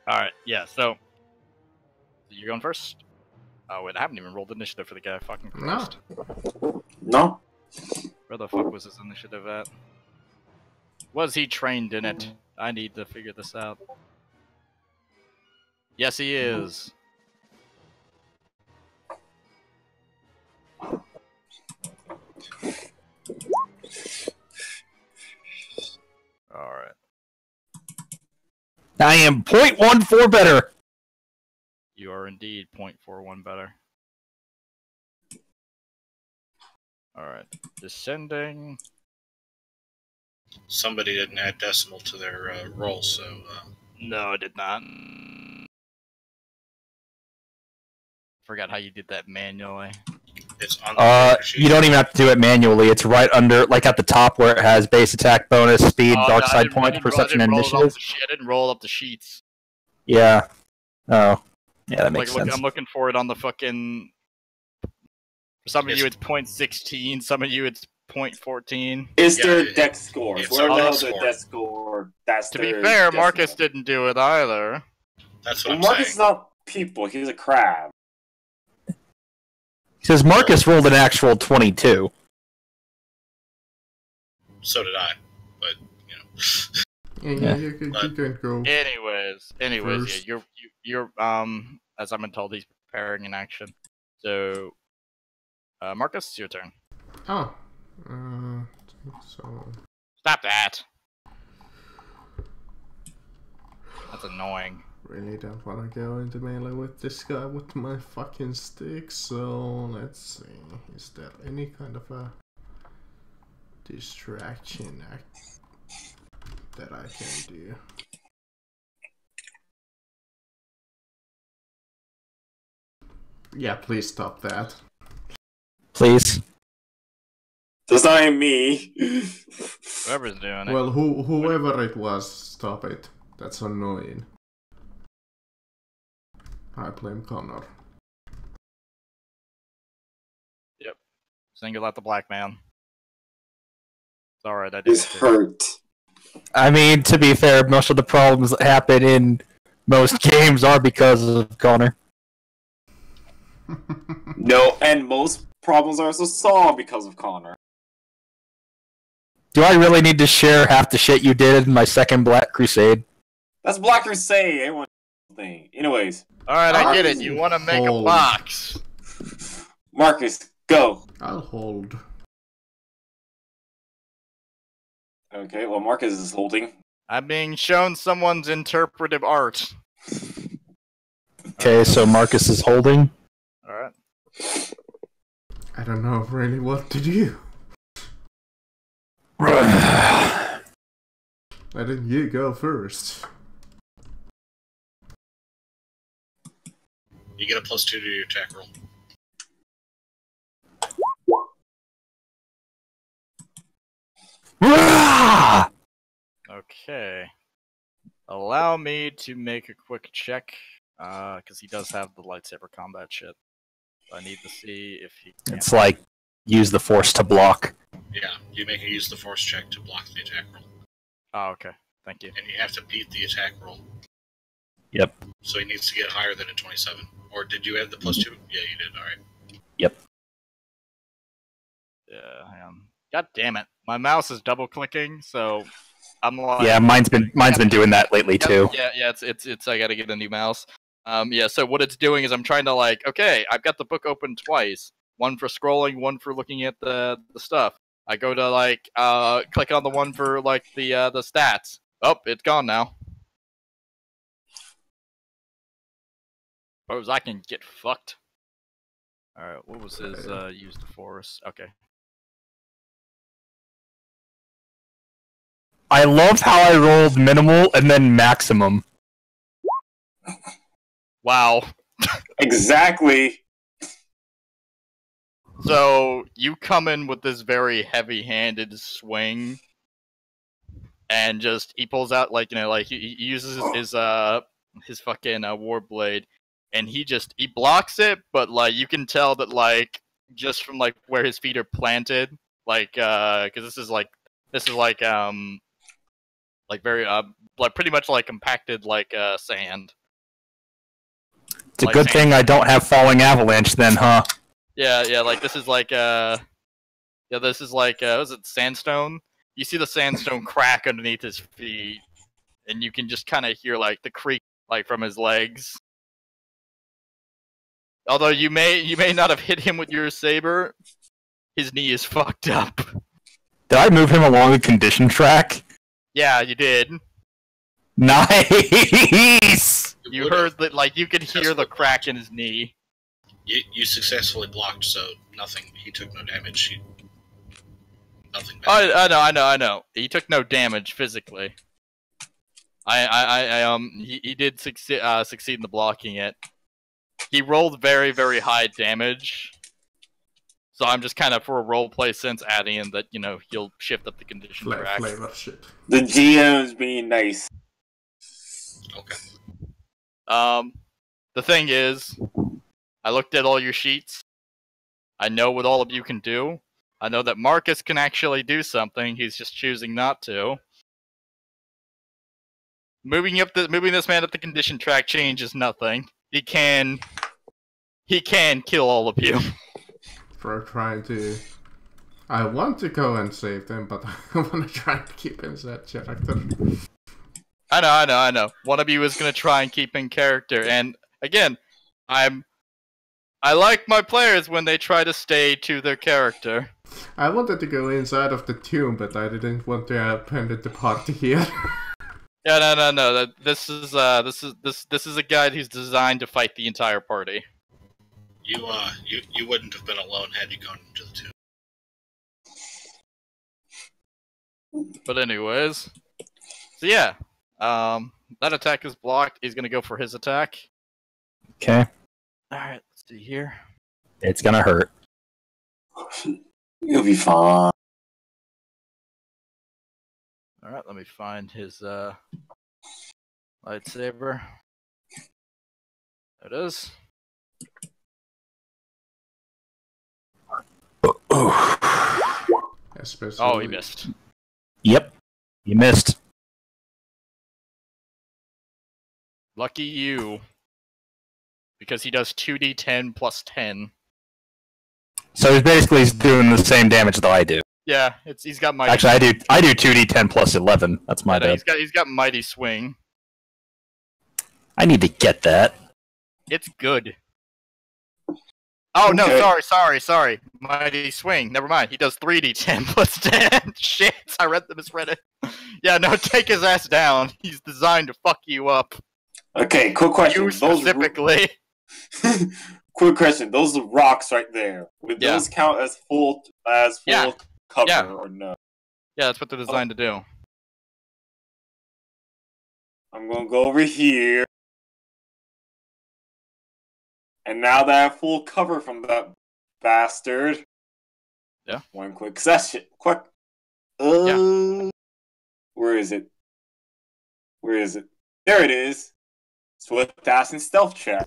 Alright, yeah, so... You're going first? Oh, wait, I haven't even rolled initiative for the guy. Fucking Christ. No. Where the fuck was his initiative at? Was he trained in it? I need to figure this out. Yes, he is. Alright. I am 0.14 better! You are indeed 0.41 better. Alright. Descending. Somebody didn't add decimal to their roll, so... No, I did not. Forgot how you did that manually. It's on the sheet. You don't even have to do it manually. It's right under, like at the top where it has base attack, bonus, speed, dark side points, perception, and initiative. I didn't roll up the sheets. Yeah. Oh. Yeah, that makes sense. I'm looking for it on the fucking... For some of you, it's 0.16. Some of you, it's 0.14. Is their dex score? It's Where our the dex their score. dex score? That's To be their fair, decimal. Marcus didn't do it either. That's what I'm Marcus saying. is not people. He's a crab. Says Marcus rolled an actual 22. So did I, but, you know. Yeah, you can go. Anyways, First. yeah, you're as I've been told, he's preparing an action. So, Marcus, it's your turn. Oh. So... Stop that. That's annoying. Really don't want to go into melee with this guy with my fucking stick, so let's see. Is there any kind of a distraction act that I can do? Yeah, please stop that. Please. That's not even me. Whoever's doing it. Well, whoever it was, stop it. That's annoying. I blame Connor. Yep. Single out the black man. It's alright, I did He's it too. hurt. I mean, to be fair, most of the problems that happen in most games are because of Connor. No, and most problems are also solved because of Connor. Do I really need to share half the shit you did in my second Black Crusade? That's Black Crusade. Everyone thing. Anyways, Alright, I get it. You want to make a Hold. box. Marcus, go. I'll hold. Okay, well, Marcus is holding. I'm being shown someone's interpretive art. Okay, so Marcus is holding. Alright. I don't know really what to do. Right. Why didn't you go first? You get a +2 to your attack roll. Okay. Allow me to make a quick check, because he does have the lightsaber combat shit. I need to see if he can. It's like, use the force to block. Yeah, you make a use the force check to block the attack roll. Oh, okay. Thank you. And you have to beat the attack roll. Yep. So he needs to get higher than a 27. Or did you add the +2? Yeah, you did, alright. Yep. Yeah, hang on. God damn it. My mouse is double clicking, so I'm like... Yeah, mine's been doing that lately too. Yeah, it's I gotta get a new mouse. Yeah, so what it's doing is I'm trying to like, okay, I've got the book open twice. One for scrolling, one for looking at the stuff. I go to like click on the one for like the stats. Oh, it's gone now. Suppose I can get fucked. Alright, what was his use the force? Okay. I love how I rolled minimal and then maximum. Wow. Exactly. So you come in with this very heavy-handed swing, and just he pulls out like like he uses his fucking war blade, and he blocks it, but like you can tell that like just from like where his feet are planted, like because this is like very like pretty much like compacted like sand. It's a like good sand. thing I don't have falling avalanche then, huh? Yeah, like this is like this is like was it sandstone? You see the sandstone crack underneath his feet, and you can just kind of hear like the creak like from his legs. Although you may not have hit him with your saber, his knee is fucked up. Did I move him along the condition track? Yeah, you did. Nice! You heard that, like, you could hear the crack in his knee. You successfully blocked, so nothing. He took no damage. Nothing bad. I know. He took no damage physically. He did succeed in the blocking it. He rolled very, very high damage. So I'm just kind of, for a roleplay sense, adding in that, he'll shift up the condition track. Flavor shit. The GM's being nice. Okay. The thing is, I looked at all your sheets. I know what all of you can do. I know that Marcus can actually do something. He's just choosing not to. Moving this man up the condition track changes nothing. He can kill all of you. For trying to... I want to go and save them, but I want to try to keep in that character. I know. One of you is going to try and keep in character, and again, I like my players when they try to stay to their character. I wanted to go inside of the tomb, but I didn't want to append the party here. Yeah, no. This is a guy who's designed to fight the entire party. You wouldn't have been alone had you gone into the tomb. But anyways, so yeah, that attack is blocked. He's gonna go for his attack. Okay. All right, let's see here. It's gonna hurt. You'll be fine. All right, let me find his lightsaber. There it is. Especially... Oh, he missed. Yep. You missed. Lucky you. Because he does 2d10 plus 10. So he's basically doing the same damage that I do. Yeah, he's got mighty. Actually, I do 2d10 plus 11. That's my bad. He's got mighty swing. I need to get that. It's good. Oh no, Okay. sorry. Mighty swing. Never mind. He does 3d10 plus 10. Shit, I misread it. Yeah, no, take his ass down. He's designed to fuck you up. Okay, quick question. You specifically. Quick question. Those rocks right there. Would those count as full cover or no? Yeah, that's what they're designed to do. I'm gonna go over here. And now that I have full cover from that bastard. Yeah. One quick session. Quick. Where is it? There it is. Swift ass and stealth check.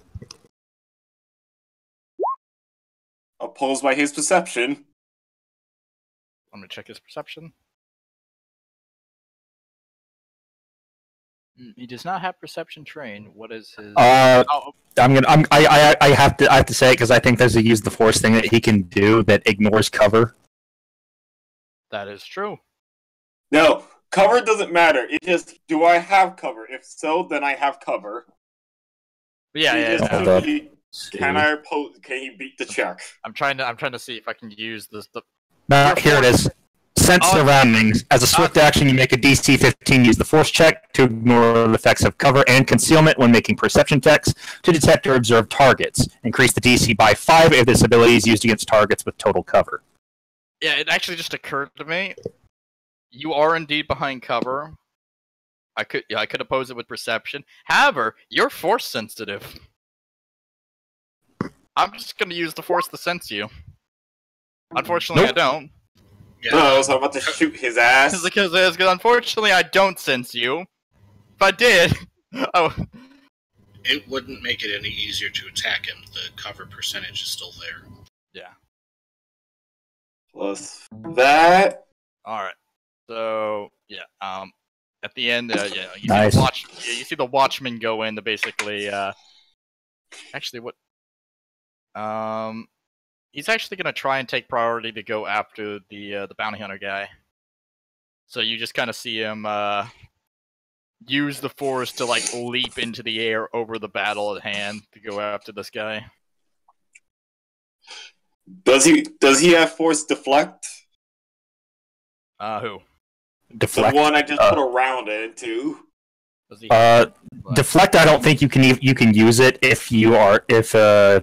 Opposed by his perception. Let me check his perception. He does not have perception trained. What is his? I have to say it because I think there's a use the force thing that he can do that ignores cover. That is true. No, cover doesn't matter. It's just, do I have cover? If so, then I have cover. But yeah, He yeah. just No. took the- Can he beat the check? I'm trying to see if I can use this. Here it is. Sense surroundings. As a swift action, you make a DC 15. Use the force check to ignore the effects of cover and concealment when making perception checks to detect or observe targets. Increase the DC by 5 if this ability is used against targets with total cover. Yeah, it actually just occurred to me. You are indeed behind cover. I could oppose it with perception. However, you're force sensitive. I'm just gonna use the force to sense you. Unfortunately, Nope. I don't. Yeah. No, so I'm about to shoot his ass. Because unfortunately, I don't sense you. If I did, oh, It wouldn't make it any easier to attack him. The cover percentage is still there. yeah. Plus that. All right. So yeah. At the end, yeah, you Nice. you see the watchman go in to basically. Actually, what? He's actually gonna try and take priority to go after the bounty hunter guy. So you just kind of see him use the force to like leap into the air over the battle at hand to go after this guy. Does he have force deflect? Who? Deflect. The one I just put a round into. Does he? Deflect. I don't think you can use it if they fail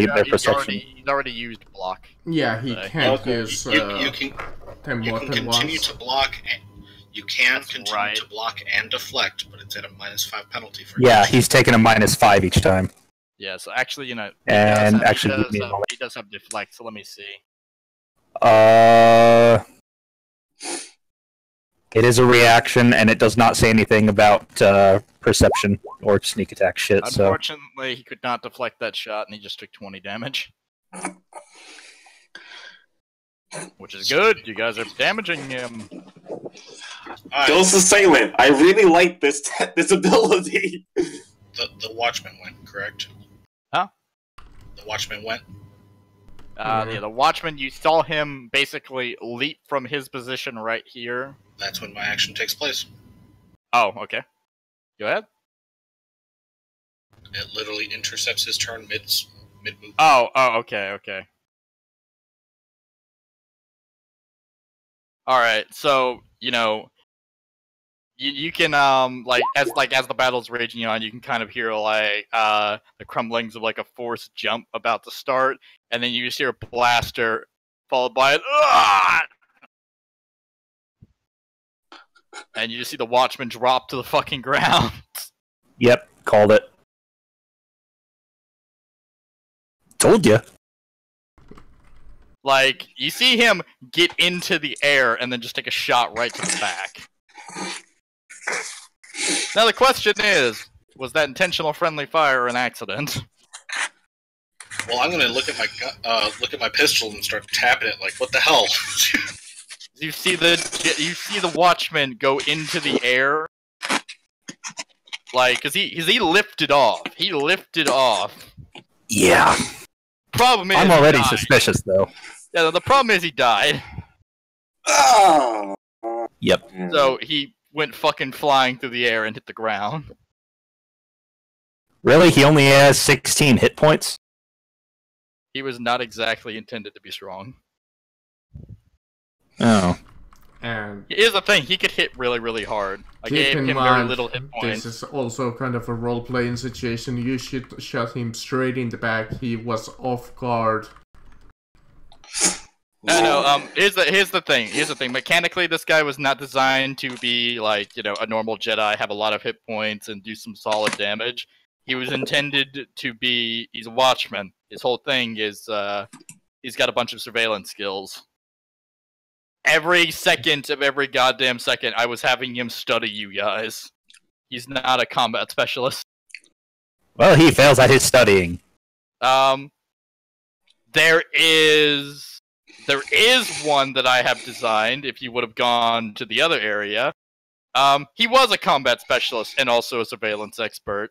their perception. He's already used block. Yeah, he Okay. can't use You can ten you more can than continue once. to block. You can That's continue right. to block and deflect, but it's at a -5 penalty for Yeah, each. he's taking a -5 each time. Yeah. So actually, he And does actually, have, give me a moment. he does have deflect. So let me see. It is a reaction, and it does not say anything about perception or sneak attack shit. So Unfortunately, he could not deflect that shot, and he just took 20 damage. Which is good. You guys are damaging him. Alright, Ghost Assailant. I really like this ability. the Watchman went, correct? Huh? The Watchman went? Yeah, the watchman. You saw him basically leap from his position right here. That's when my action takes place. Oh, okay. Go ahead. It literally intercepts his turn mid-move. Oh, okay. Alright, so, you can, as the battle's raging on, you can kind of hear, the crumblings of, a forced jump about to start, and then you just hear a blaster, followed by an, "Ugh!" And you just see the watchman drop to the fucking ground. yep, called it. Told you. You see him get into the air and then just take a shot right to the back. Now the question is, was that intentional friendly fire or an accident? Well, I'm gonna look at my pistol and start tapping it like, what the hell? You see the watchman go into the air, cause he lifted off. He lifted off. Yeah. Problem is, I'm already he died. suspicious, though. Yeah, the problem is he died. Oh. Yep. So he went fucking flying through the air and hit the ground. Really? He only has 16 hit points? He was not exactly intended to be strong. Oh. And Here's the thing, he could hit really, really hard. I keep gave in him very mind, little hit points. this is also kind of a role-playing situation. You should shot him straight in the back. He was off guard. No, here's the thing. Mechanically, this guy was not designed to be a normal Jedi, have a lot of hit points, and do some solid damage. He was intended to be, he's a watchman. His whole thing is, he's got a bunch of surveillance skills. Every second of every goddamn second, I was having him study you guys. He's not a combat specialist. Well, he fails at his studying. There is one that I have designed, if you would have gone to the other area. He was a combat specialist and also a surveillance expert.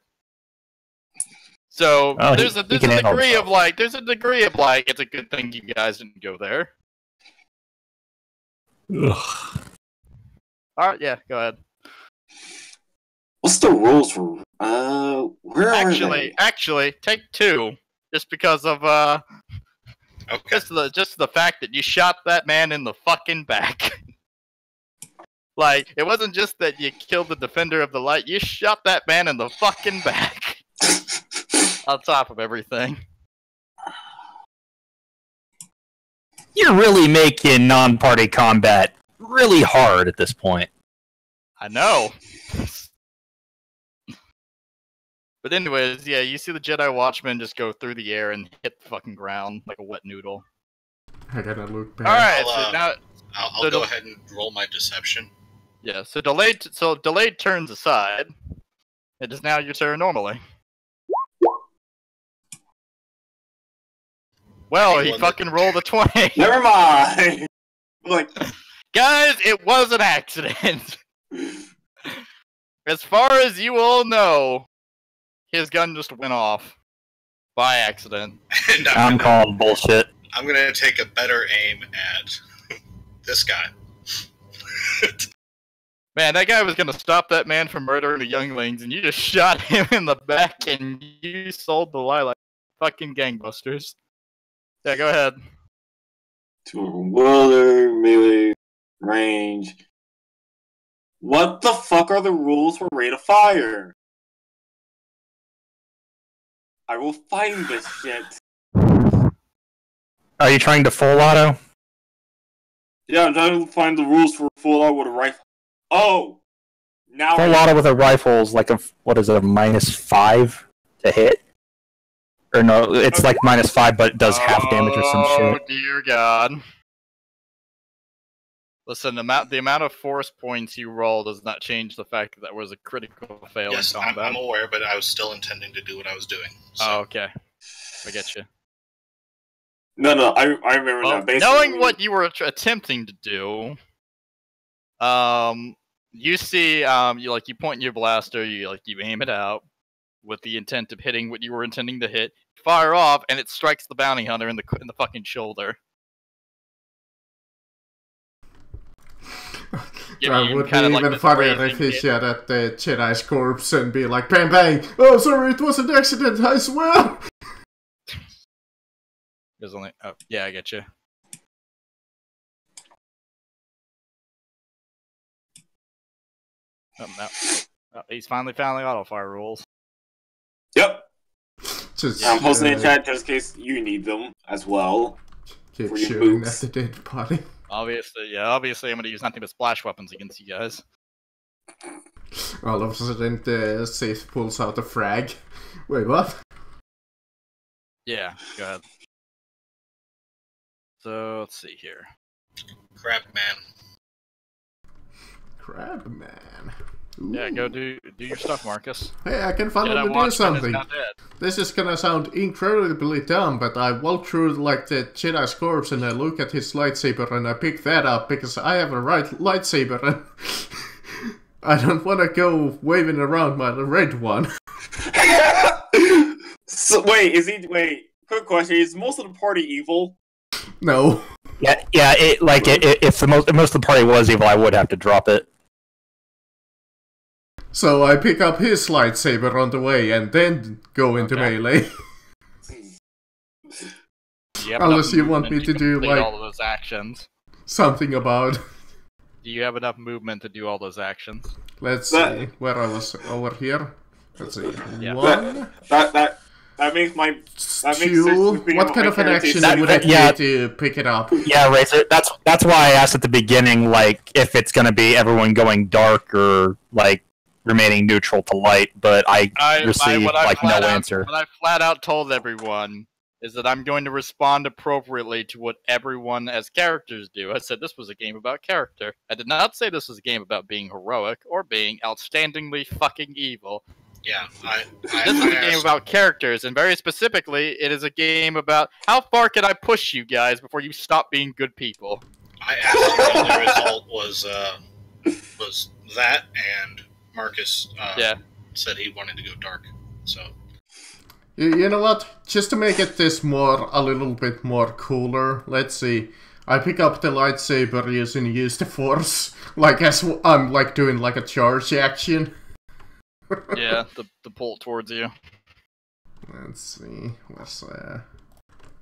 So there's a degree of it's a good thing you guys didn't go there. Ugh. Alright, yeah, go ahead. What's the rules for? Where are they? Actually, take 2. Just because of, Okay. just the fact that you shot that man in the fucking back. Like, it wasn't just that you killed the defender of the light, you shot that man in the fucking back. On top of everything. You're really making non-party combat really hard at this point. I know. But anyways, yeah, you see the Jedi Watchman just go through the air and hit the fucking ground like a wet noodle. I gotta look back. Alright, so now... I'll go ahead and roll my deception. Yeah, so delayed turns aside. It is now your turn normally. Well, he fucking rolled a 20. Never mind. Like, guys, it was an accident. As far as you all know, his gun just went off by accident. And I'm calling bullshit. I'm gonna take a better aim at this guy. Man, that guy was gonna stop that man from murdering the younglings, and you just shot him in the back, and you sold the lie like fucking gangbusters. Yeah, go ahead. to a welder, melee, range. What the fuck are the rules for rate of fire? I will find this shit. Are you trying to full auto? Yeah, I'm trying to find the rules for full auto with a rifle. Oh! Now Full auto with a rifle is like a, what is it, a -5 to hit? Or no, it's like -5, but it does half damage or some shit. Oh dear God! Listen, the amount of force points you roll does not change the fact that that was a critical fail Yes, in combat. I'm aware, but I was still intending to do what I was doing. So. Oh, okay. I get you. No, I remember Well, now. Basically, knowing what you were attempting to do, you see, you point your blaster, you aim it out with the intent of hitting what you were intending to hit. Fire off, and it strikes the bounty hunter in the fucking shoulder. That would be even funnier if he shot at the Jedi's corpse and be like, bang bang! Oh, sorry, it was an accident, I swear! There's only, oh, yeah, I get you. Oh, no. Oh, he's finally found the auto fire rules. Yep. Just, I'm posting in chat just in case you need them as well. Keep for your shooting boots. at the dead body. Obviously, I'm gonna use nothing but splash weapons against you guys. All of a sudden, the Sith pulls out a frag. Wait, what? Yeah, go ahead. So, let's see here. Crap, man. Crab man. Ooh. Yeah, go do your stuff, Marcus. Hey, I can finally Jedi do Watchman is something. not dead. This is gonna sound incredibly dumb, but I walk through like the Jedi's corpse and I look at his lightsaber and I pick that up because I have a right lightsaber and I don't want to go waving around my red one. So wait, quick question, is most of the party evil? No. Yeah. If most of the party was evil, I would have to drop it. So I pick up his lightsaber on the way and then go into melee. Unless you want me to do like all of those actions. Something about. Do you have enough movement to do all those actions? Let's see where I was over here. Let's see. Yeah. One, That makes my two. What kind of an action would it be to pick it up? Yeah, Razor. That's why I asked at the beginning, like, if it's gonna be everyone going dark or like remaining neutral to light, but I received no answer. What I flat out told everyone is that I'm going to respond appropriately to what everyone as characters do. I said this was a game about character. I did not say this was a game about being heroic or being outstandingly fucking evil. Yeah, This is a game about characters, and very specifically, it is a game about how far can I push you guys before you stop being good people. I asked him, and the result was that, and Marcus said he wanted to go dark. So You know what? Just to make it a little bit more cooler, let's see. I pick up the lightsaber using use the force, like as I'm like doing like a charge action. Yeah, the pull towards you. Let's see, what's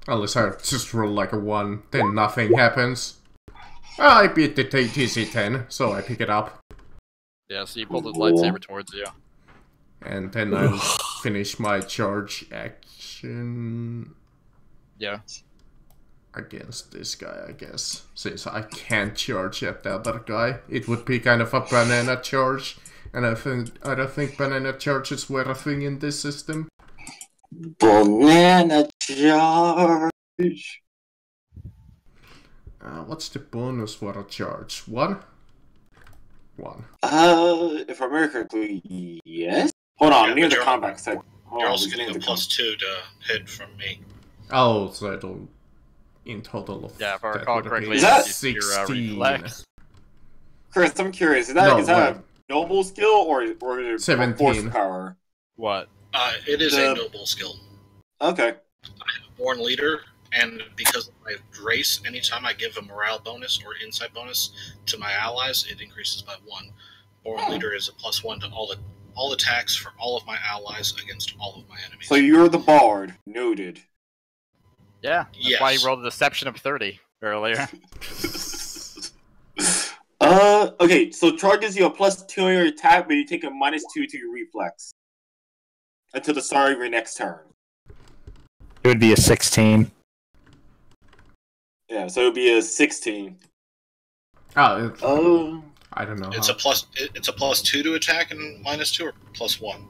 unless I just roll like a 1, then nothing happens. I beat the DC 10, so I pick it up. Yeah, so you pull the lightsaber towards you. And then I'll finish my charge action Yeah. against this guy, I guess. Since I can't charge at the other guy, it would be kind of a banana charge. And I don't think banana charges were a thing in this system. Banana charge. What's the bonus for a charge? 1? 1. If I remember correctly, yes. Hold on, Yeah, near but the you're- combat side. You're also getting a +2 to hit from me. Oh, so it'll in total of Yeah, if I that recall would correctly, be Is that it's your 16? reflex. Chris, I'm curious. Is No, that wait. a noble skill or is it 17. force power? What? It is The- a noble skill. Okay. Born leader, and because of my race, anytime I give a morale bonus or insight bonus to my allies, it increases by 1. Born leader is a +1 to all attacks for all of my allies against all of my enemies. So you're the bard. Noted. Yeah, that's why Yes. you rolled a deception of 30 earlier. Okay, so charge gives you a +2 on your attack, but you take a -2 to your reflex. Until the start of your next turn. It would be a 16. Yeah, so it would be a 16. Oh, Oh. I don't know. It's a +2 to attack and -2 or +1.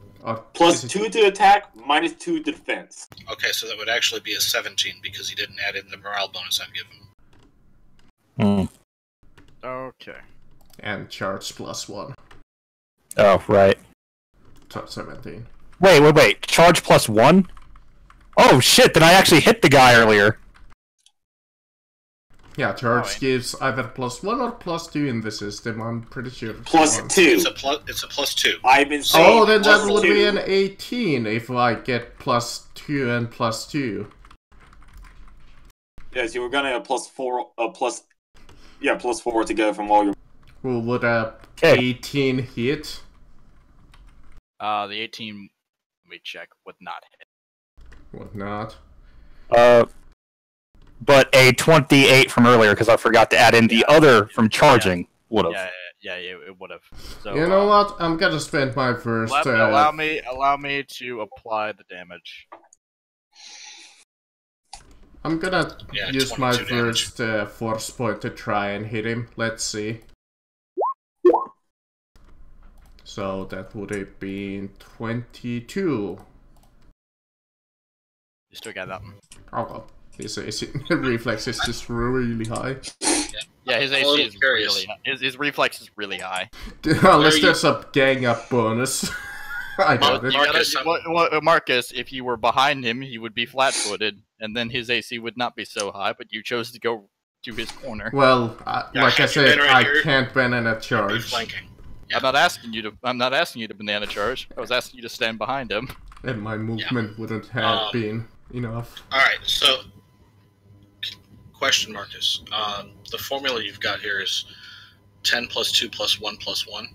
+2 to attack, -2 to defense. Okay, so that would actually be a 17 because he didn't add in the morale bonus I'd give him. Hmm. Okay. And charge +1. Oh, right. So 17. Wait. Charge +1? Oh, shit, then I actually hit the guy earlier. Yeah, charge Fine. gives either +1 or +2 in the system, I'm pretty sure. it's one. +2. It's a +2. I've been saying Oh, then that would be +2. an 18 if I get +2 and +2. Yes, you were gonna have +4 to go from all your. Well, would a Okay. 18 hit? The 18, let me check, would not hit. Would not. But a 28 from earlier, because I forgot to add in the other from charging, would have. Yeah, it would have. So, You know what? I'm gonna spend my first. allow me to apply the damage. I'm gonna Yeah, use my 22 damage. first force point to try and hit him. Let's see. So that would have been 22. You still got that one. Oh well, his reflex is just really high. Yeah, his I'm a AC little is curious. really his reflex is really high. Unless you- there's a gang up bonus. I doubt it. Marcus, Marcus, if you were behind him, he would be flat-footed, and then his AC would not be so high. But you chose to go to his corner. Well, Yeah, like I had you said, been right I here, can't banana Be charge, flanking. Yeah. I'm not asking you to banana charge. I was asking you to stand behind him. and my movement wouldn't have been enough. Alright, so question, Marcus. The formula you've got here is 10 + 2 + 1 + 1.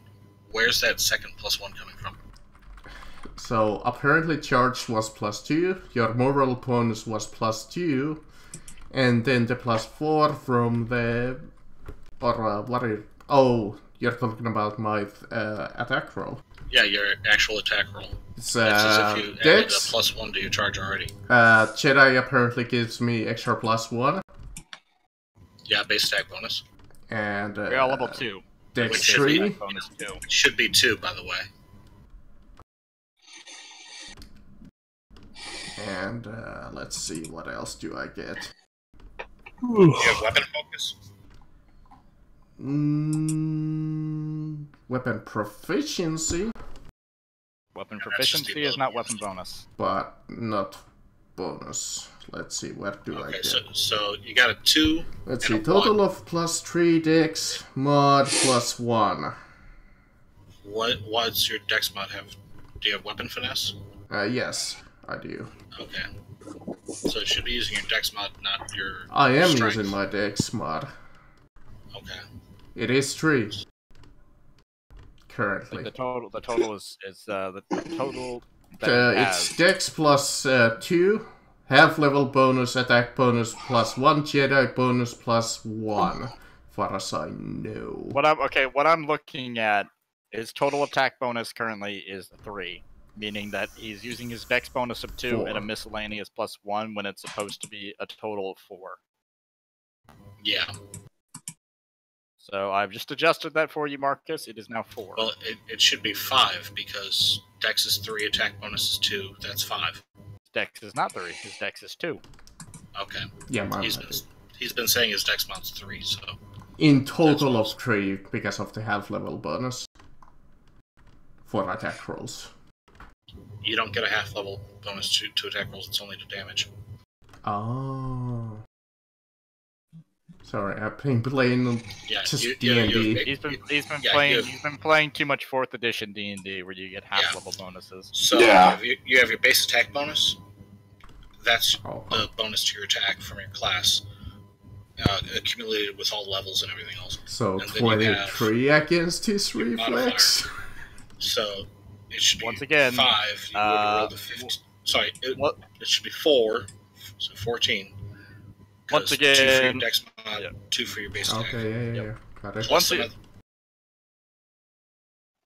Where's that second +1 coming from? So apparently charge was +2, your moral bonus was +2, and then the +4 from the you're talking about my attack roll. Yeah, your actual attack roll. It's It's as if you added a Dex. +1 to your charge already. Jedi apparently gives me extra +1, Yeah, base attack bonus. and We're all level 2. Dex Which should be 3. Bonus 2. It should be 2, by the way. And let's see, what else do I get? You have weapon focus. Weapon proficiency, Weapon that's just proficiency the is not ability. weapon bonus. but not bonus. Let's see, where do I Okay, get? so you got a 2. Let's and see, a total 1. of +3 dex, mod +1. What's your dex mod have? Do you have weapon finesse? Yes, I do. Okay. So it should be using your dex mod, not your I am strength. using my dex mod. Okay. It is 3. I Currently. think the total is the total that it It's has. dex plus 2, half level bonus, attack bonus plus 1, Jedi bonus plus 1. Far as I know. What I'm looking at is total attack bonus currently is 3, meaning that he's using his dex bonus of 2 and a 4. miscellaneous plus 1 when it's supposed to be a total of 4. Yeah. So I've just adjusted that for you, Marcus. It is now 4. Well, it should be 5 because dex is 3, attack bonus is 2. That's 5. His dex is not 3. His dex is 2. Okay. Yeah, man. He's been saying his dex mod's 3, so. In total of 3 because of the half level bonus for attack rolls. You don't get a half level bonus to attack rolls, it's only to damage. Oh. Sorry, I've been playing Yeah, just you- D&D. He's been Yeah, playing you- he's been playing too much 4th edition D&D where you get half level bonuses. So Yeah. you have your base attack bonus. That's Oh. the bonus to your attack from your class, accumulated with all levels and everything else. So And then you have 23 against his your reflex. So it should be Once again, 5. You would roll the 15. Sorry, it should be 4. So 14. Once 'Cause 2 for your again, dex mod, yeah. 2 for your base attack. Okay, yeah. Got it. Once Plus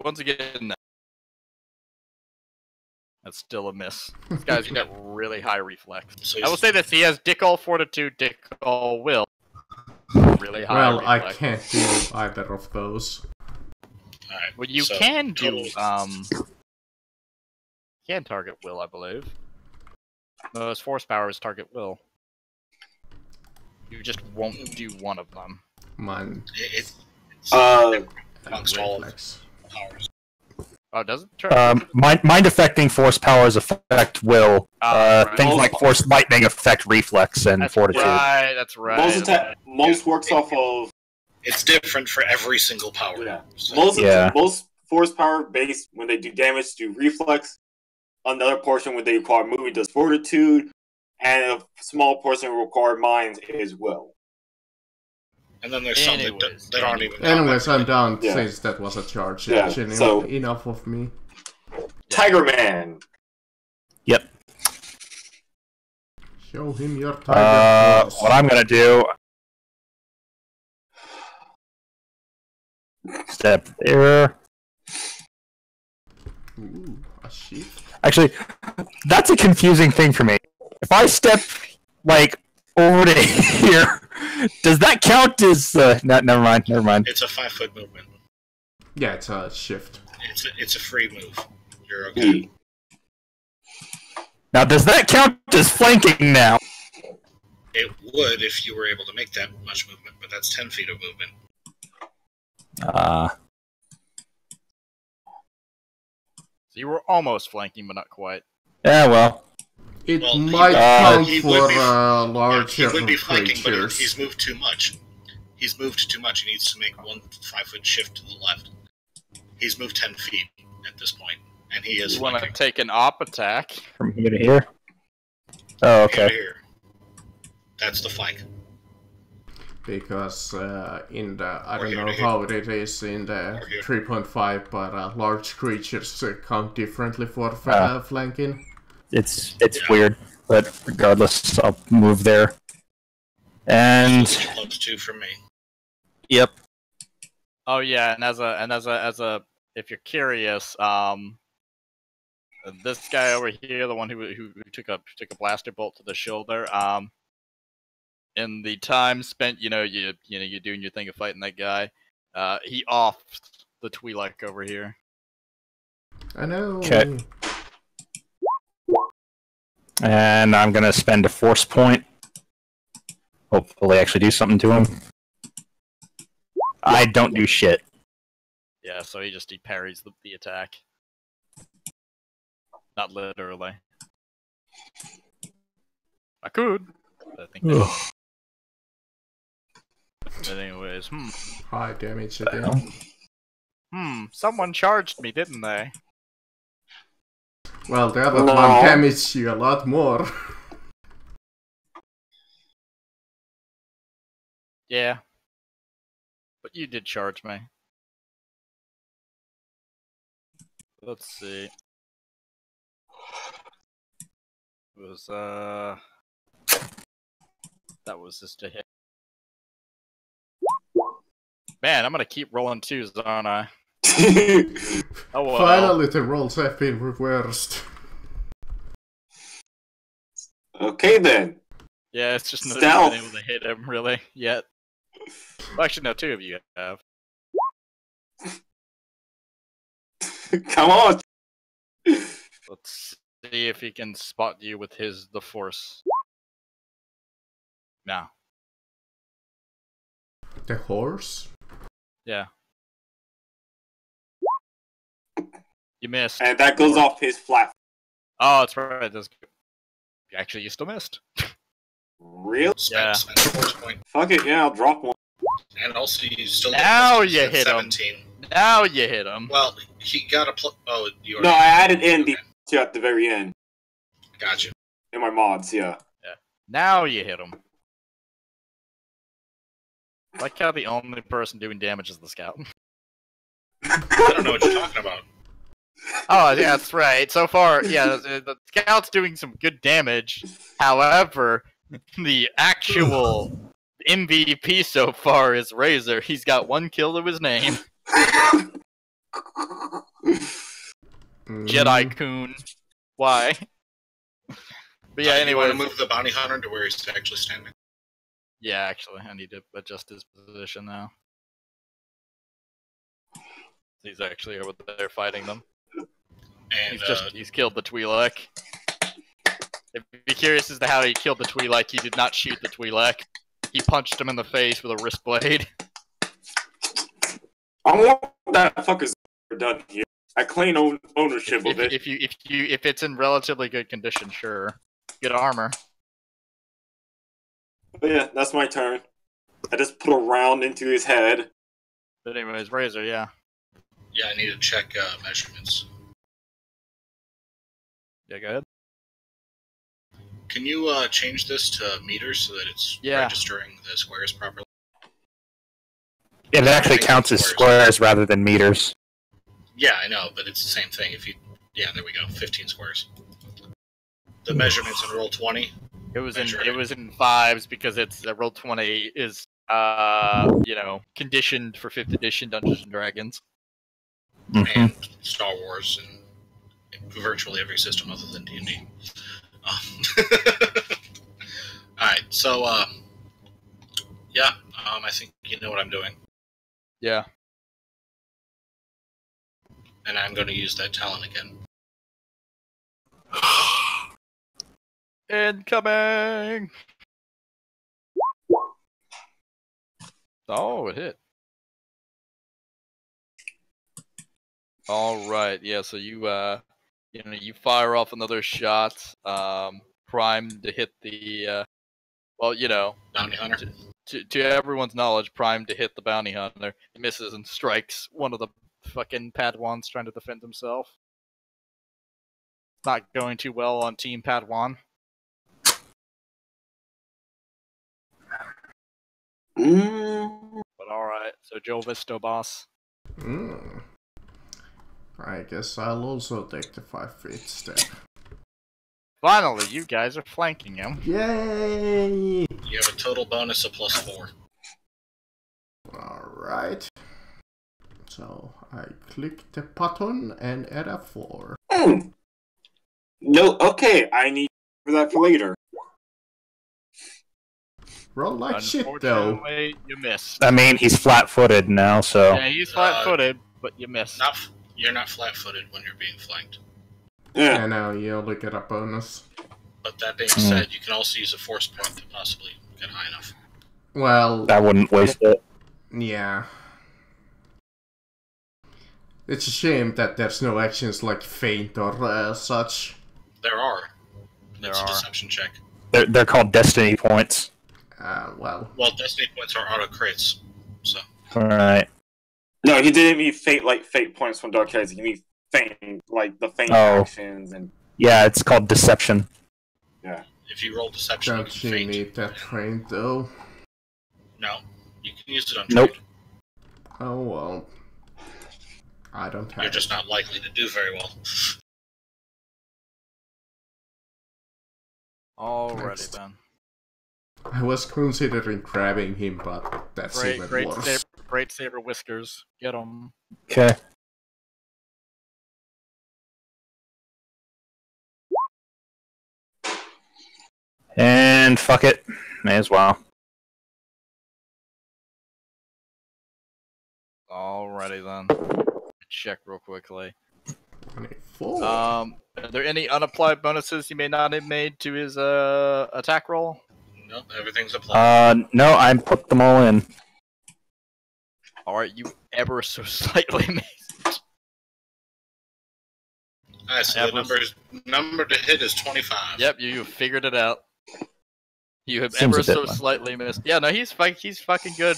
Once again, that's still a miss. This guy's got really high reflex. So I will say this: he has Dick all fortitude, Dick all will. Really high. Well, I reflex. can't do either of those. Alright. Well, you so can do total- can target will, I believe. No, his force power is target will. You just won't do one of them. Mine. It's Uh, amongst all of reflex. powers. Oh, does it? Mind affecting force powers affect will. Right. Things like force lightning affect reflex and That's fortitude. right. That's right. most works off of It's different for every single power. yeah. So, Most force power based when they do damage do reflex. Another portion when they require movement does fortitude, and a small portion required minds is will. and then there's some Anyways. that aren't even. Anyways, I'm down Yeah. since that was a charge. Yeah, Actually, so- enough of me. Tiger Man. Yep. Show him your tiger force. What I'm gonna do. Step there. Ooh, a sheep. Actually, that's a confusing thing for me. If I step like over to here, does that count as? Never mind. It's a 5-foot movement. Yeah, it's a shift. It's a free move. You're okay. Now, does that count as flanking now? It would if you were able to make that much movement, but that's 10 feet of movement. So you were almost flanking, but not quite. Yeah, well. It Well, might he count he for would be- larger he would be flanking, but creatures. he's moved too much. He's moved too much. He needs to make one 5-foot shift to the left. He's moved 10 feet at this point, and he is You want to flanking. take an op attack? From here to here? Oh, okay. Here. That's the flank. Because in the, I Or don't here know to here. how it is in the Or here. 3.5, but large creatures count differently for flanking. It's weird, but regardless, I'll move there. And Plus 2 from me. yep. Oh yeah, and as a if you're curious, this guy over here, the one who took a blaster bolt to the shoulder, in the time spent, you're doing your thing of fighting that guy, he offed the Twi'lek over here. I know. Okay. And I'm gonna spend a force point. Hopefully, actually do something to him. I don't do shit. Yeah, so he parries the attack. Not literally. I could. But I think that, but anyways, High damage again. someone charged me, didn't they? Well, the other No. one damaged you a lot more. Yeah. But you did charge me. Let's see. It was, that was just a hit. Man, I'm gonna keep rolling twos, aren't I? Oh well. Finally, the rolls have been reversed. Okay then. Yeah, it's just not Stealth. been able to hit him, really, yet. Well, actually, no, two of you have. Come on. Let's see if he can spot you with the force. No. The horse? Yeah. You missed. And that goes off his flat. Oh, that's right. Actually, you still missed. Real? Yeah. Spend force point. Fuck it, yeah, I'll drop one. And also, you still Now get you hit 17. him. Now you hit him. Well, he got a oh, you No, I added in okay. the two at the very end. Gotcha. In my mods, yeah. Now you hit him. Like how the only person doing damage is the scout. I don't know what you're talking about. Oh, yeah, that's right. So far, yeah, the scout's doing some good damage. However, the actual MVP so far is Razor. He's got 1 kill to his name. Jedi Coon. Why? But yeah, You anyway. want to move the bounty hunter to where he's actually standing? Yeah, actually, I need to adjust his position now. He's actually over there fighting them. And He's killed the Twi'lek. If you're curious as to how he killed the Twi'lek, he did not shoot the Twi'lek. He punched him in the face with a wrist blade. I want that fucker's done here. I claim ownership of it. If it's in relatively good condition, sure. Good armor. But yeah, that's my turn. I just put a round into his head. But anyways, Razor, yeah. yeah, I need to check measurements. Yeah, go ahead. Can you change this to meters so that it's registering the squares properly? It actually counts as squares rather than meters. Yeah, I know, but it's the same thing. If you, yeah, there we go, 15 squares. The measurements in roll 20. It was in 5s because it's roll 20 is conditioned for 5th edition Dungeons and Dragons. And Star Wars and virtually every system other than D&D. Alright, so I think you know what I'm doing. Yeah. And I'm going to use that talent again. Incoming! Oh, it hit. Alright, yeah, so you fire off another shot, primed to hit the, Bounty hunter? To everyone's knowledge, primed to hit the bounty hunter. He misses and strikes one of the fucking Padawans trying to defend himself. Not going too well on Team Padawan. But alright, so Joe Visto, boss. I guess I'll also take the 5 feet step. Finally, you guys are flanking him. Yay! You have a total bonus of +4. Alright. So I click the button and add a 4. No, okay, I need that for later. Roll like shit though. Unfortunately, you missed. I mean, he's flat-footed now, so... Yeah, he's flat-footed, but you missed. You're not flat-footed when you're being flanked. Yeah. And now you only get a bonus. But that being said, you can also use a force point to possibly get high enough. Well... I wouldn't waste it. Yeah. It's a shame that there's no actions like feint or such. There are. There It's a are. deception check. They're called destiny points. Well... Well, destiny points are auto crits, so... Alright. No, he didn't mean fate points from Dark Heads. He mean feint, like the feint actions and... Yeah, it's called deception. Yeah. If you roll deception, Don't you feint. need that feint though? No. You can use it on Nope. trade. Oh well. I don't have You're just not likely to do very well. Alrighty Next. then. I was considering grabbing him, but that's even worse. Great saber whiskers. Get him. Okay. And fuck it. May as well. Alrighty then. Check real quickly. 24. Are there any unapplied bonuses he may not have made to his attack roll? Nope, everything's applied. No, I put them all in. Alright, you ever so slightly missed. Alright, so the number to hit is 25. Yep, you figured it out. You have Seems ever a bit so low. slightly missed. Yeah, no, he's fucking good.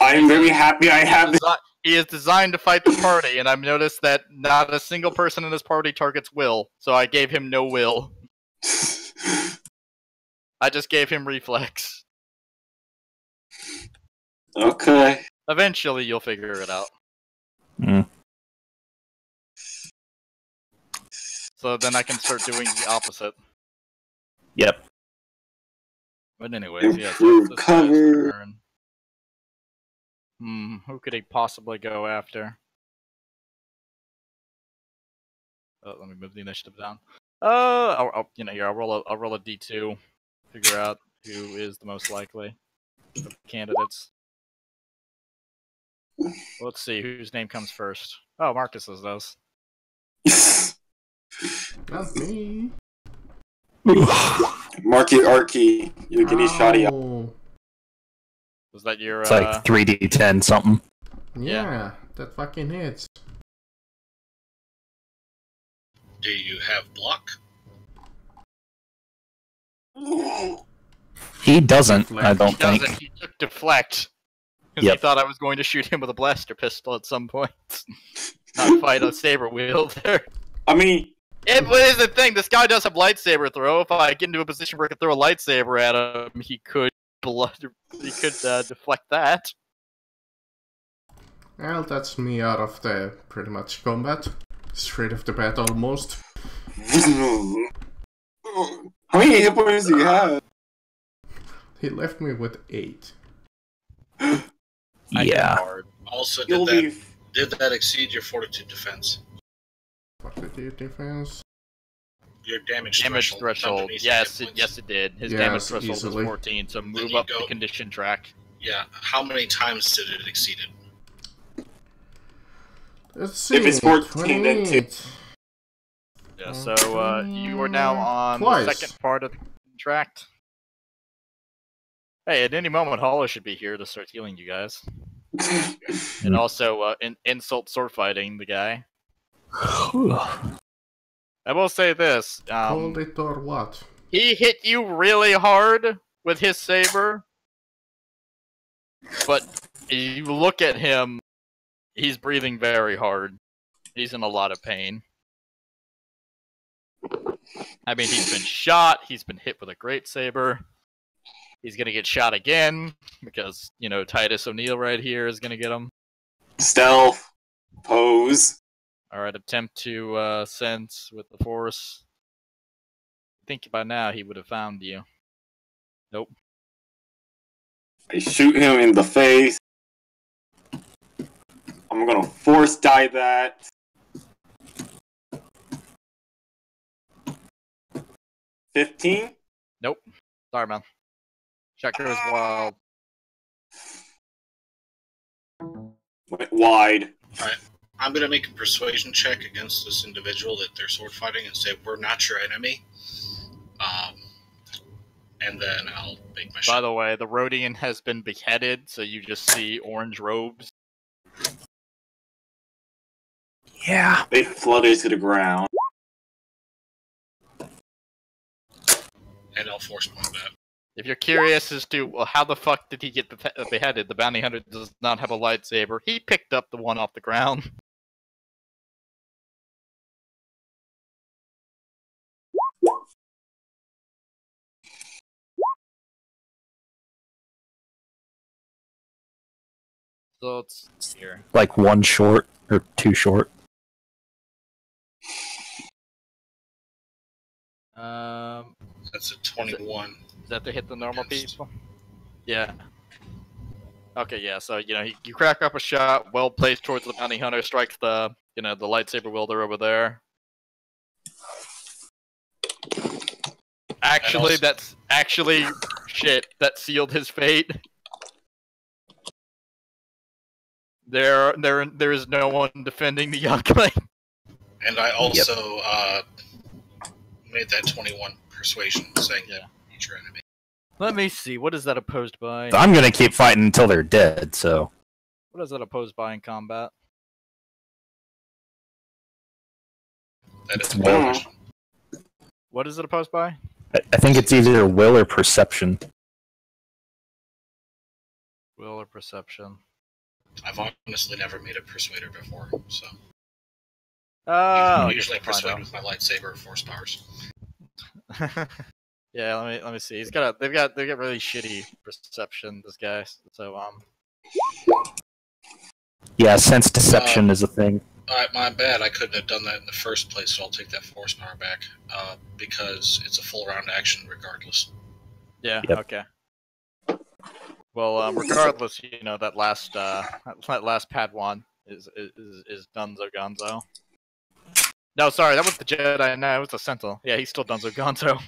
I'm very happy I have this. He is designed to fight the party, and I've noticed that not a single person in this party targets Will, so I gave him no Will. I just gave him reflex. Okay. Eventually, you'll figure it out. Mm. So then I can start doing the opposite. Yep. But anyways, yeah. Improve So this guy's cover. turn. Who could he possibly go after? Oh, let me move the initiative down. I'll roll a d2, figure out who is the most likely of the candidates. Let's see whose name comes first. Oh, Marcus's does. Not me. Marky Arky, you're getting shoddy up. Oh. Was that your? It's like 3d10 something. Yeah, that fucking hits. Do you have block? He doesn't, I don't He think. doesn't. He took deflect because Yep. he thought I was going to shoot him with a blaster pistol at some point, not fight a saber wielder. I mean, What is the thing? This guy does have lightsaber throw. If I get into a position where I can throw a lightsaber at him, he could deflect that. Well, that's me out of the pretty much combat. Straight off the bat almost. how many hit points do you have? He left me with 8. I hit Yeah. hard. Also, You'll be. did that exceed your fortitude defense? Fortitude defense. Your damage Threshold. underneath Yes, your hit yes, it did. His Yes, damage threshold easily. was 14, so move you up go- the condition track. Yeah, how many times did it exceed it? Let's see. If it's 14, then 2. 28. Yeah, so you are now on Twice. the second part of the contract. Hey, at any moment, Hollow should be here to start healing you guys. And also, insult sword fighting the guy. I will say this. Hold it or what? He hit you really hard with his saber, but you look at him, he's breathing very hard. He's in a lot of pain. I mean, he's been shot, he's been hit with a great saber. He's gonna get shot again, because, you know, Titus O'Neil right here is gonna get him. Stealth. Pose. Alright, attempt to sense with the force. I think by now he would have found you. Nope. I shoot him in the face. I'm gonna force die that. 15? Nope. Sorry, man. Shot goes wild. Went wide. Alright, I'm gonna make a persuasion check against this individual that they're sword fighting and say, we're not your enemy. And then I'll make my By shot. the way, the Rhodian has been beheaded, so you just see orange robes. Yeah. They flooded to the ground. And I'll force point that. If you're curious as to well, how the fuck did he get beheaded, the bounty hunter does not have a lightsaber. He picked up the one off the ground. So it's here. Like 1 short or 2 short. That's a 21. Is that to hit the normal Against. people? Yeah. Okay, yeah. So you crack up a shot, well placed towards the bounty hunter, strikes the the lightsaber wielder over there. Actually, that's shit. That sealed his fate. There is no one defending the youngling. And I also made that 21 persuasion, saying that he's your enemy. Let me see. What is that opposed by? I'm gonna keep fighting until they're dead, so... What is that opposed by in combat? That is will. What is it opposed by? I think it's either will or perception. Will or perception? I've honestly never made a persuader before, so... Oh, usually persuade with my lightsaber force powers. Yeah, let me see. They've got really shitty perception, this guy. So Yeah, sense deception is a thing. Alright, my bad. I couldn't have done that in the first place, so I'll take that force power back. Because it's a full round action regardless. yeah, Yep. okay. Well, regardless, that last Padawan is Dunzo Gonzo. No, sorry, that was the Jedi. No, it was the Sentinel. Yeah, he's still Dunzo Gonzo.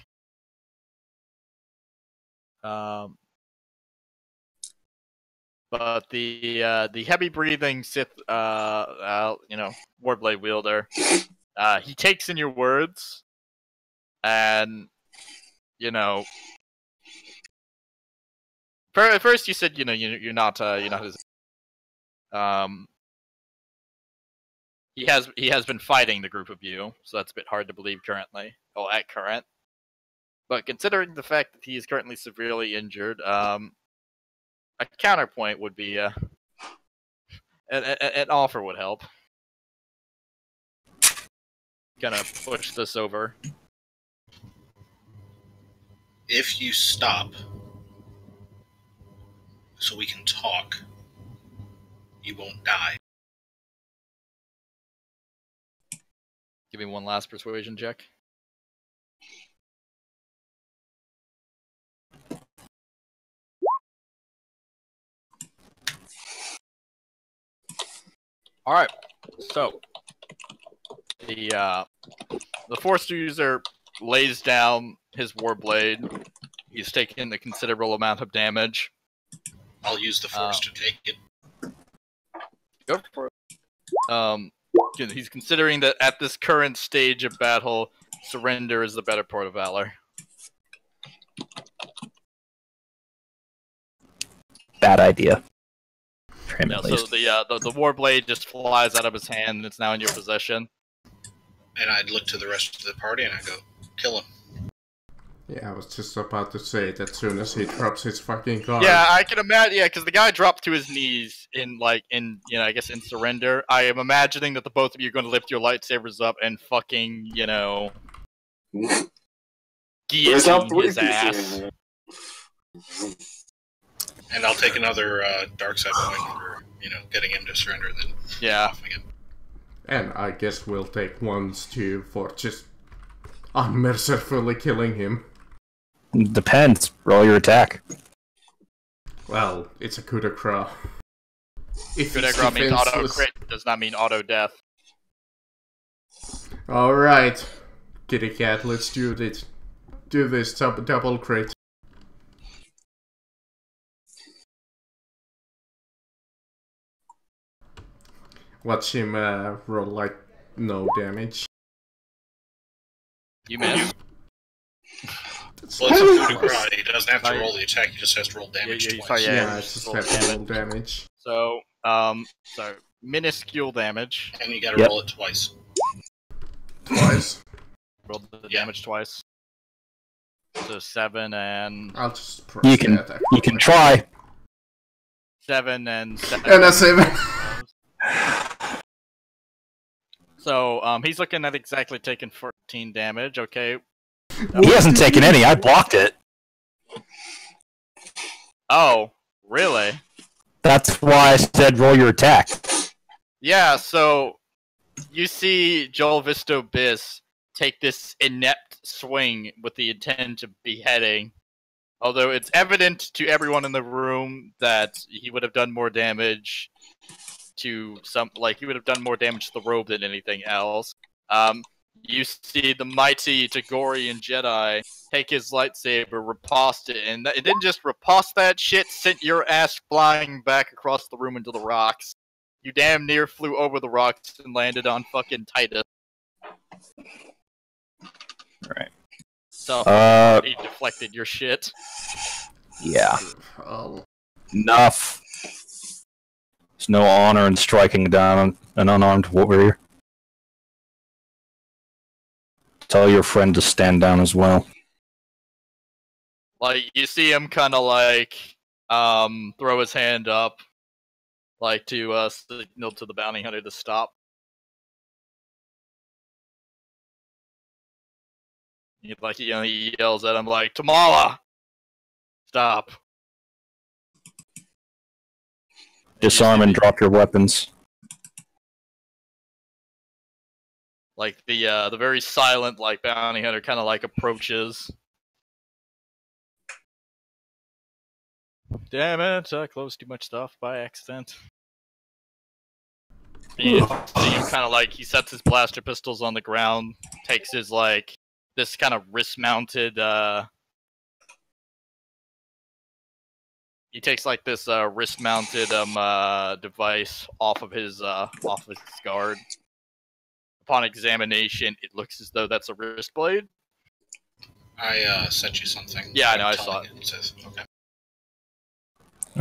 But the heavy breathing Sith, Warblade wielder, he takes in your words, and at first you said you're not his. He has been fighting the group of you, so that's a bit hard to believe currently. Oh, at current. But considering the fact that he is currently severely injured, a counterpoint would be an offer would help. Gonna push this over. If you stop, so we can talk, you won't die. Give me one last persuasion check. All right, so the Force user lays down his warblade. He's taken a considerable amount of damage. I'll use the force to take it. Go for it. He's considering that at this current stage of battle, surrender is the better part of valor. Bad idea. Yeah, so the warblade just flies out of his hand, and it's now in your possession. And I'd look to the rest of the party and I go, kill him. Yeah, I was just about to say that as soon as he drops his fucking card. Yeah, I can imagine. Yeah, because the guy dropped to his knees in I guess in surrender. I am imagining that the both of you are going to lift your lightsabers up and fucking guillotine his ass. And I'll take another dark side point for getting him to surrender. Then off again. And I guess we'll take 1s for just unmercifully killing him. Depends. Roll your attack. Well, it's a coup de grace. Coup de grace means auto crit, does not mean auto death. Alright, kitty cat, let's do this. Do this double crit. Watch him roll like no damage. You missed. Well, it's a coup de grace. He doesn't have to roll the attack, he just has to roll damage twice. Yeah, it's just have to roll damage. So, minuscule damage. And you gotta roll it twice. Twice? Roll the damage twice. So 7 and... I'll just press You can try. 7 and 7. And a 7. So, he's looking at exactly taking 14 damage, okay. He hasn't taken any, I blocked it. Oh, really? That's why I said roll your attack. Yeah, so you see Joel Visto Biss take this inept swing with the intent of beheading. Although it's evident to everyone in the room that he would have done more damage to he would have done more damage to the robe than anything else. You see the mighty Tagorian Jedi take his lightsaber, riposte it, and it didn't just riposte that shit, sent your ass flying back across the room into the rocks. You damn near flew over the rocks and landed on fucking Titus. Right. So, he deflected your shit. Yeah. Oh. Enough. There's no honor in striking down an unarmed warrior. Tell your friend to stand down as well. Like, you see him kind of like, throw his hand up, like to signal to the bounty hunter to stop. He yells at him like, Tamala! Stop. Disarm and drop your weapons. Like, the very silent, like, bounty hunter kind of, like, approaches. Damn it, I closed too much stuff by accident. You see him kind of, like, he sets his blaster pistols on the ground, takes his, like, this kind of wrist-mounted, he takes, like, this, wrist-mounted, device off of his guard. Upon examination, it looks as though that's a wrist blade. I sent you something. Yeah, I know, I saw it. It says, okay.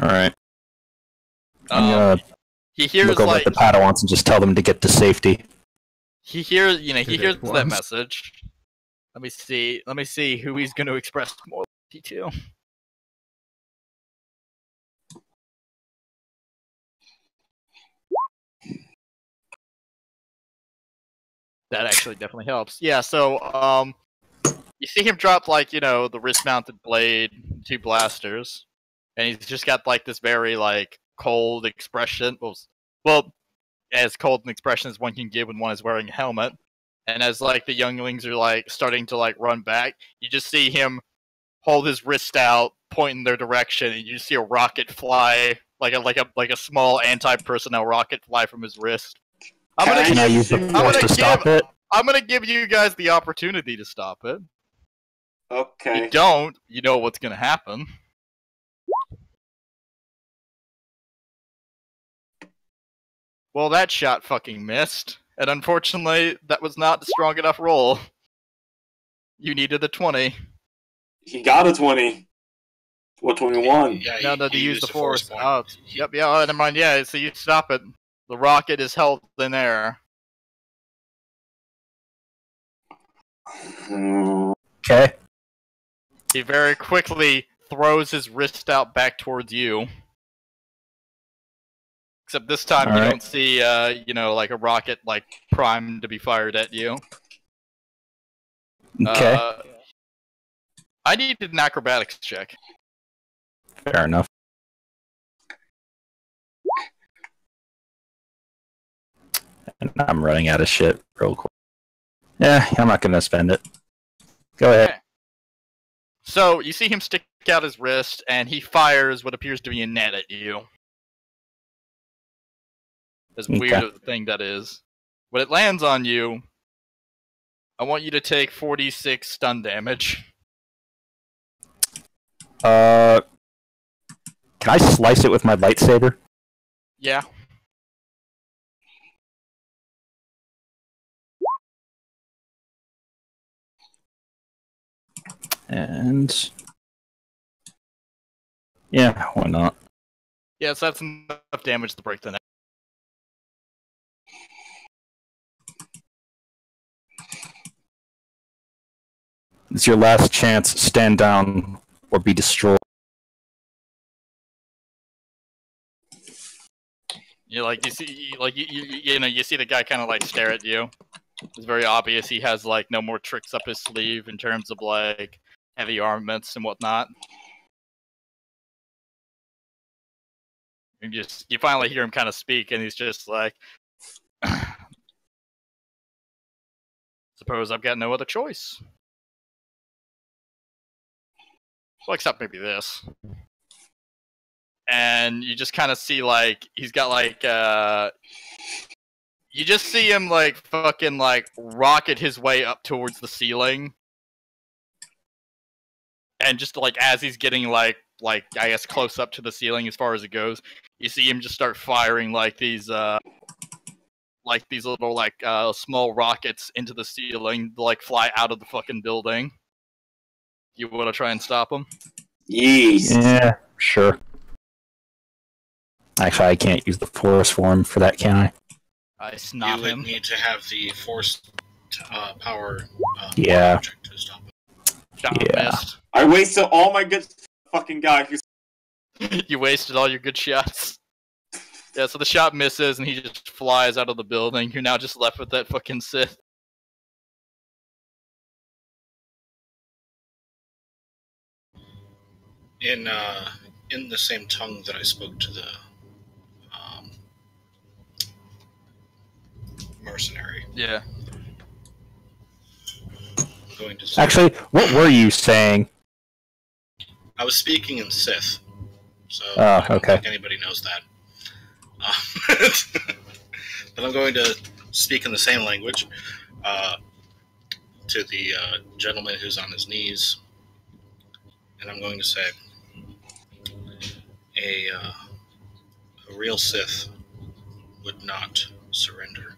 Alright. I'm gonna he hears, look over like, at the Padawans and just tell them to get to safety. he hears, he hears that once. message. Let me see who he's going to express more loyalty to. That actually definitely helps. Yeah, so, you see him drop, like, the wrist-mounted blade, 2 blasters, and he's just got, like, this very, like, cold expression. Well, as cold an expression as one can give when one is wearing a helmet. And as, like, the younglings are, like, starting to, like, run back, you just see him hold his wrist out, point in their direction, and you just see a rocket fly, like a small anti-personnel rocket fly from his wrist. Can I use the force to stop it? I'm gonna give you guys the opportunity to stop it. Okay. If you don't, you know what's gonna happen. Well, that shot fucking missed. And unfortunately, that was not a strong enough roll. You needed a 20. He got a 20. What, 21? Yeah, No, to use the force. point. Oh, yep, yeah, oh, never mind. Yeah, so you stop it. The rocket is held in air. Okay. He very quickly throws his wrist out back towards you. Except this time you don't see, like a rocket, like, primed to be fired at you. Okay. I needed an acrobatics check. Fair enough. And I'm running out of shit real quick. Yeah, I'm not gonna spend it. Go ahead. Okay. So, you see him stick out his wrist, and he fires what appears to be a net at you. As weird of a thing that is. When it lands on you, I want you to take 46 stun damage. Can I slice it with my lightsaber? Yeah. And yeah, why not? Yeah, so that's enough damage to break the net. It's your last chance. Stand down or be destroyed. You see the guy kind of like stare at you. It's very obvious he has like no more tricks up his sleeve in terms of like heavy armaments and whatnot. You finally hear him kind of speak, and he's just like, "Suppose I've got no other choice." Well, except maybe this. And you just kind of see, like, he's got, like, you just see him, like, fucking, like, rocket his way up towards the ceiling. And just, like, as he's getting, like, I guess, close up to the ceiling as far as it goes, you see him just start firing, like, these little, like, small rockets into the ceiling to, like, fly out of the fucking building. You want to try and stop him? Yes. Yeah, sure. Actually, I can't use the force form for that, can I? I snap You would him. need to have the force power Yeah. object to stop it. Shot Yeah. missed. I wasted all my good fucking guys. You wasted all your good shots. Yeah, so the shot misses and he just flies out of the building. You're now just left with that fucking Sith. In the same tongue that I spoke to the mercenary. Yeah. I'm going to say, Actually, what were you saying? I was speaking in Sith, so Oh, I don't okay. think anybody knows that. But I'm going to speak in the same language to the gentleman who's on his knees, and I'm going to say, a real Sith would not surrender.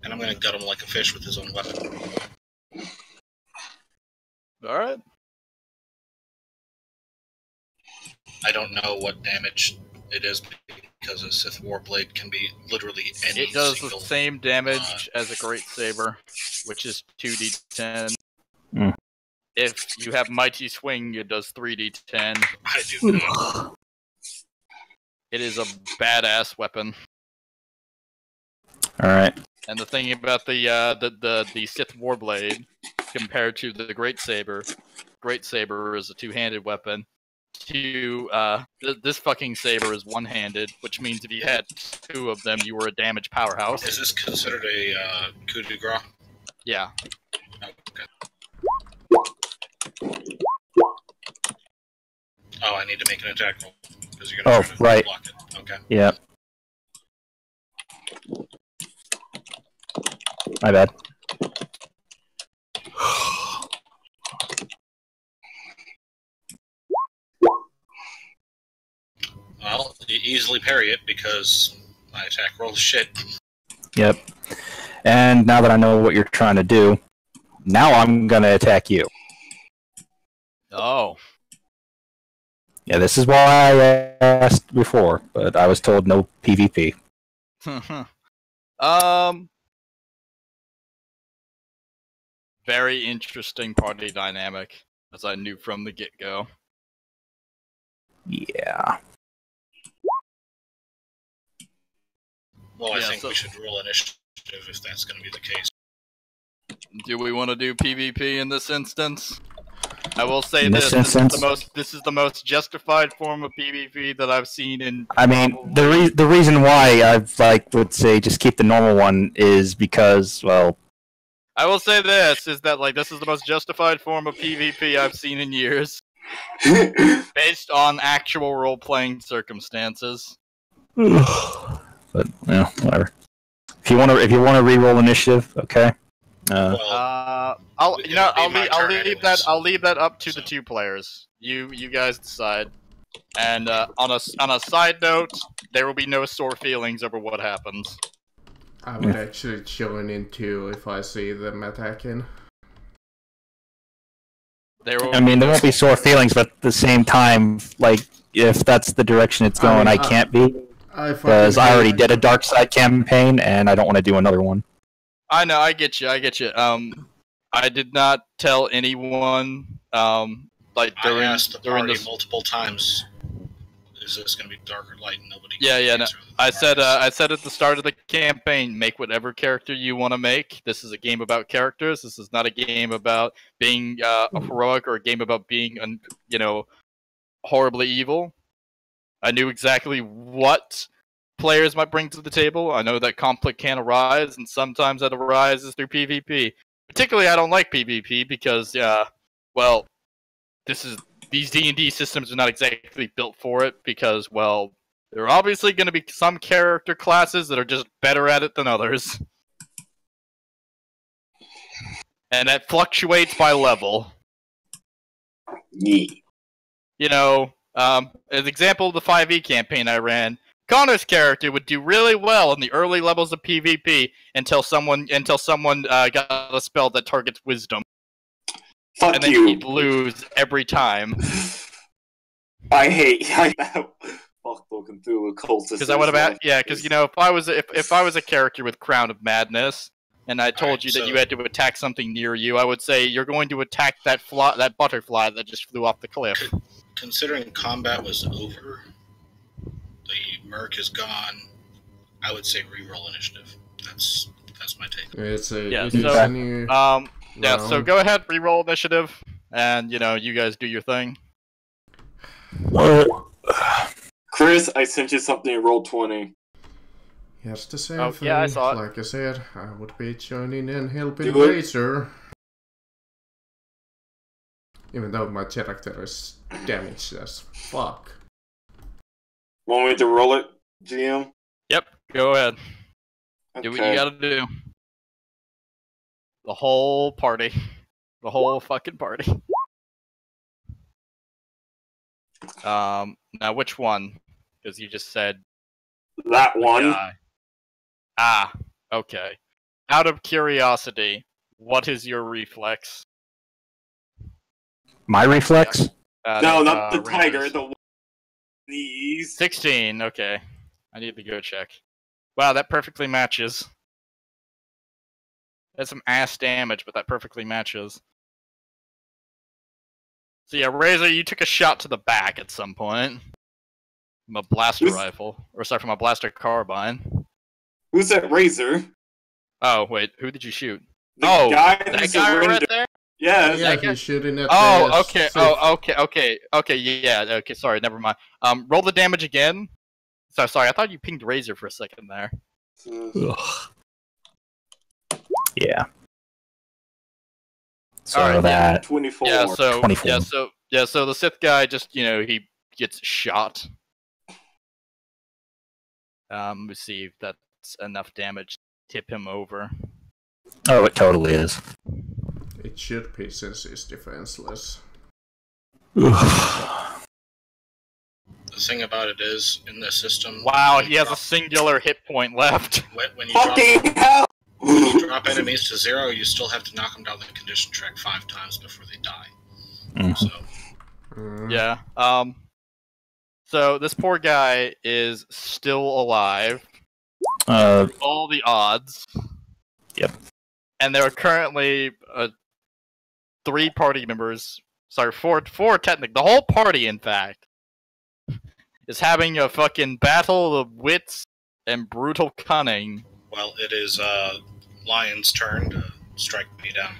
And I'm going to gut him like a fish with his own weapon. Alright. I don't know what damage it is because a Sith Warblade can be literally any It does single... the same damage as a Great Saber, which is 2d10. Mm. If you have Mighty Swing, it does 3d10. I do not. It is a badass weapon. Alright. And the thing about the Sith Warblade compared to the Great Saber is a two-handed weapon. This fucking saber is one-handed, which means if you had two of them, you were a damage powerhouse. Is this considered a coup de grace? Yeah. Okay. Oh, I need to make an attack roll because you're going to right. block it. Okay. Yeah. My bad. Well, you easily parry it because my attack roll is shit. Yep. And now that I know what you're trying to do, now I'm gonna attack you. Oh. Yeah, this is why I asked before, but I was told no PvP. Very interesting party dynamic, as I knew from the get-go. Yeah. Well, I Yeah, think so- we should roll initiative if that's going to be the case. Do we want to do PvP in this instance? I will say In this this is instance? this is the most justified form of PvP that I've seen in. I mean, the reason why I would say just keep the normal one is because, well, I will say this is that this is the most justified form of PvP I've seen in years, based on actual role-playing circumstances. but whatever. If you want to re-roll initiative, okay. Well, I'll It'll be my turn anyways. I'll leave that up to the two players. You guys decide. And on a side note, there will be no sore feelings over what happens. I would actually join in too if I see them attacking. There won't be sore feelings, but at the same time, if that's the direction it's going, I can't be. Because I already did a dark side campaign, and I don't want to do another one. I know, I get you. I did not tell anyone, during I asked the during party this. multiple times, is this going to be dark or light? And nobody Yeah, could yeah. No, answer the I said parties. at the start of the campaign, make whatever character you want to make. This is a game about characters. This is not a game about being a heroic or a game about being, horribly evil. I knew exactly what players might bring to the table. I know that conflict can arise, and sometimes that arises through PvP. Particularly, I don't like PvP because, well, these D&D systems are not exactly built for it because, well, there are obviously going to be some character classes that are just better at it than others. And that fluctuates by level. Yeah. You know, as an example of the 5e campaign I ran, Connor's character would do really well in the early levels of PvP until someone got a spell that targets wisdom. Fuck and then you. he'd lose every time. I hate that. Fuck looking through a cultist. Because I would have, because if I was a character with Crown of Madness, and I told you that you had to attack something near you, I would say you're going to attack that butterfly that just flew off the cliff. Considering combat was over, the merc is gone, I would say reroll initiative. That's my take. So go ahead, reroll initiative, and you guys do your thing. Chris, I sent you something in roll 20. Yes, the same thing. Yeah, I saw it. Like I said, I would be joining and helping Razor. Even though my character is damaged as fuck. Want me to roll it, GM? Yep, go ahead. Okay. Do what you gotta do. The whole party. The whole fucking party. Now which one? Because you just said... That one. Ah, okay. Out of curiosity, what is your reflex? My reflex? No, not the tiger. The these 16. Okay, I need to go check. Wow, that perfectly matches. That's some ass damage, but that perfectly matches. So yeah, Razor, you took a shot to the back at some point. From a blaster rifle, or sorry, from a blaster carbine. Who's that Razor? Oh wait, who did you shoot? The guy that guy right there. Yeah, he's shooting at okay. Okay. Yeah. Okay. Sorry. Never mind. Roll the damage again. So sorry. I thought you pinged Razor for a second there. Yeah. So right, that 24. Yeah. So 24. So the Sith guy just he gets shot. Let's see if that's enough damage to tip him over. Oh, it totally is. It should be since he's defenseless. The thing about it is, in this system... Wow, he has a singular hit point left. When you drop enemies to 0, you still have to knock them down the condition track 5 times before they die. Mm-hmm. So... Yeah. So this poor guy is still alive. All the odds. Yep. And there are currently 3 party members. Sorry, 4 technically. The whole party, in fact, is having a fucking battle of wits and brutal cunning. Well, it is Lion's turn to strike me down.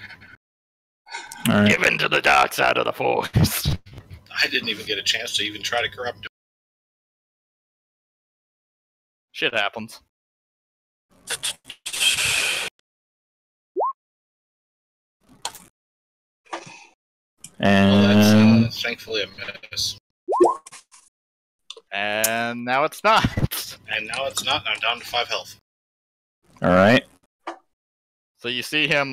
All right. Give in to the dark side of the force. I didn't even get a chance to even try to corrupt him. Shit happens. And well, that's thankfully a miss. And now it's not. And now it's not, and I'm down to 5 health. Alright. So you see him,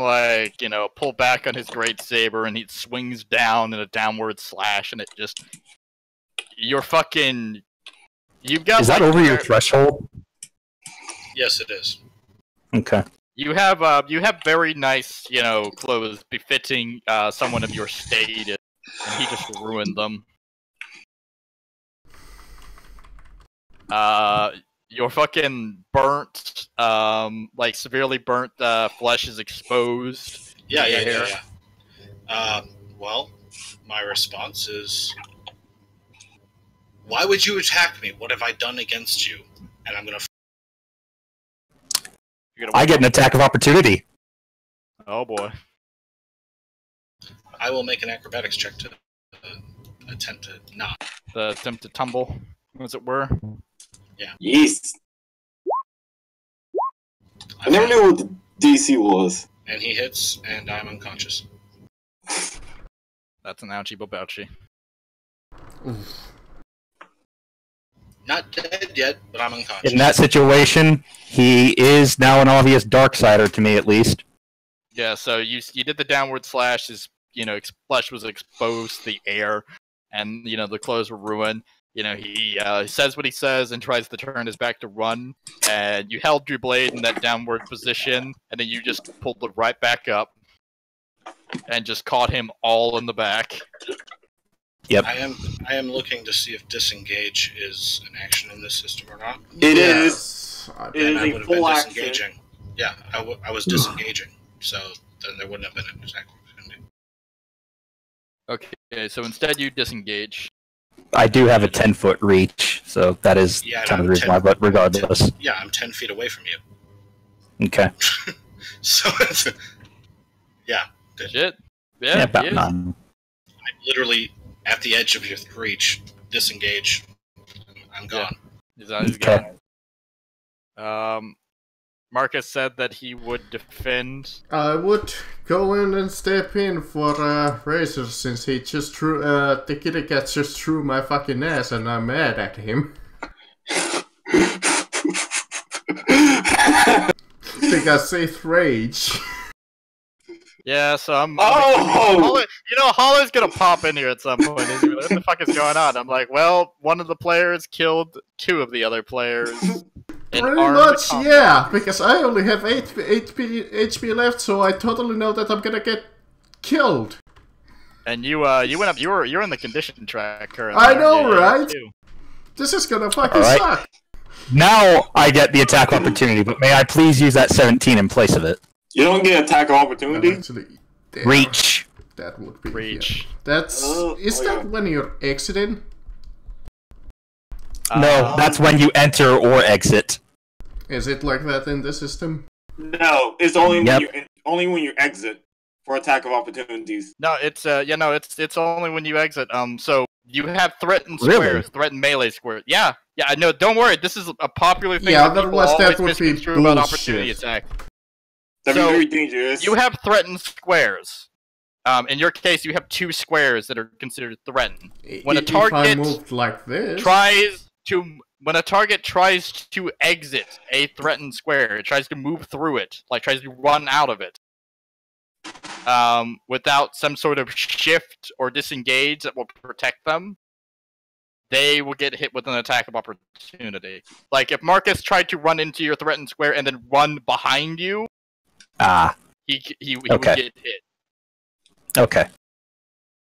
pull back on his great saber, and he swings down in a downward slash, and it just... You're fucking... You've got... Is that over your threshold? Yes, it is. Okay. You have very nice, clothes befitting someone of your state, and he just ruined them. Your fucking burnt, severely burnt flesh is exposed. Yeah. Well, my response is, why would you attack me? What have I done against you? And I'm gonna... I get an attack of opportunity. Oh boy. I will make an acrobatics check to attempt to not. The attempt to tumble, as it were. Yeah. Yes. I never knew what the DC was. And he hits, and I'm unconscious. That's an ouchie bobouchie. Not dead yet, but I'm unconscious. In that situation, he is now an obvious Darksider to me, at least. Yeah, so you did the downward slash. His flesh was exposed to the air, and the clothes were ruined. He says what he says and tries to turn his back to run. And you held your blade in that downward position, and then you just pulled it right back up, and just caught him all in the back. Yep. I am looking to see if disengage is an action in this system or not. It is. It is a full action. Yeah, I was disengaging, so then there wouldn't have been an attack opportunity. Okay, so instead you disengage. I do have a 10-foot reach, so that is kind of the reason why, but regardless. I'm 10 feet away from you. Okay. So, yeah. Shit. Yeah, about 9. I'm literally at the edge of your reach, disengage. I'm gone. Yeah. He's gone. Marcus said that he would defend. I would go in and step in for Razor since he just threw, the kitty cat just threw my fucking ass and I'm mad at him. Because Sith rage. Yeah, so I'm. Oh! Hollow's gonna pop in here at some point. He's gonna be like, what the fuck is going on? I'm like, well, one of the players killed 2 of the other players. Pretty much, yeah, because I only have 8 HP left, so I totally know that I'm gonna get killed. And you went up. You're in the condition track currently. I know, right? This is gonna fucking suck. Now I get the attack opportunity, but may I please use that 17 in place of it? You don't get attack opportunity? Actually, Reach. That would be reach. Yeah. That's is that when you're exiting? No, that's when you enter or exit. Is it like that in the system? No, it's only when you exit for attack of opportunities. No, it's only when you exit. So you have threatened squares, threatened melee squares. Yeah, no, don't worry. This is a popular thing. Yeah, that otherwise that would be bullshit about opportunity attack. That'd be very dangerous. You have threatened squares. In your case, you have 2 squares that are considered threatened. When a target moved like this, when a target tries to exit a threatened square, it tries to move through it, like tries to run out of it, without some sort of shift or disengage that will protect them, they will get hit with an attack of opportunity. Like if Marcus tried to run into your threatened square and then run behind you, he would get hit. Okay.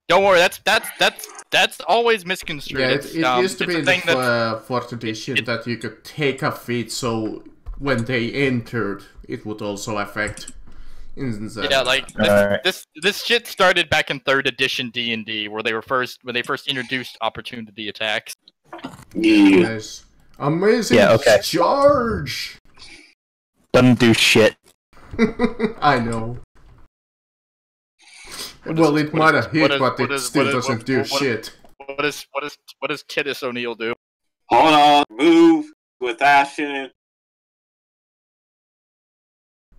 Don't worry, that's always misconstrued. Yeah, it used to be in the 4th edition that you could take a feat, so when they entered, it would also affect. Yeah, like this shit started back in 3rd edition D&D, where when they first introduced opportunity attacks. Yes. Amazing charge. Doesn't do shit. I know. Well, it might have hit, but it still doesn't do shit. What does Titus O'Neill do? Hold on, move with action.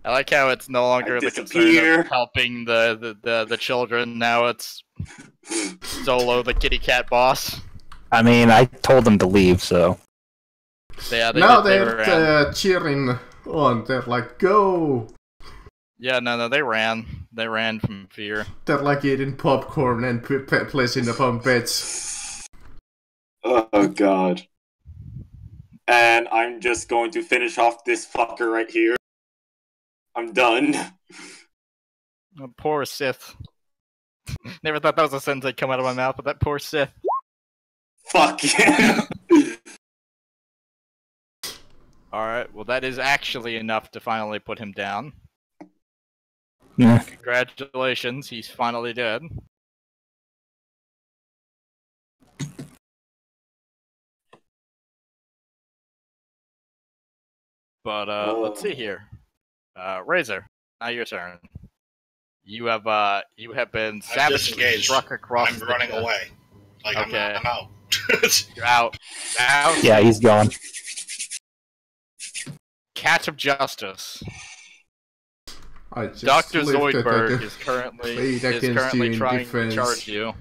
I like how it's no longer the concern of helping the children. Now it's Solo, the kitty cat boss. I mean, I told them to leave, so. Yeah, they're cheering on. They're like, go! Yeah, no, they ran. They ran from fear. They're like eating popcorn and placing upon beds. Oh god. And I'm just going to finish off this fucker right here. I'm done. Oh, poor Sith. Never thought that was a sentence that'd come out of my mouth, but that poor Sith. Fuck yeah. Alright, well that is actually enough to finally put him down. Yeah. Congratulations, he's finally dead. But let's see here. Razor, now your turn. You have been savagely struck across. I'm running away. Like, Okay. I'm out. You're out. Out. Yeah, he's gone. Cat of Justice. I just Dr. lifted Zoidberg the is currently blade against you in trying defense. to charge you.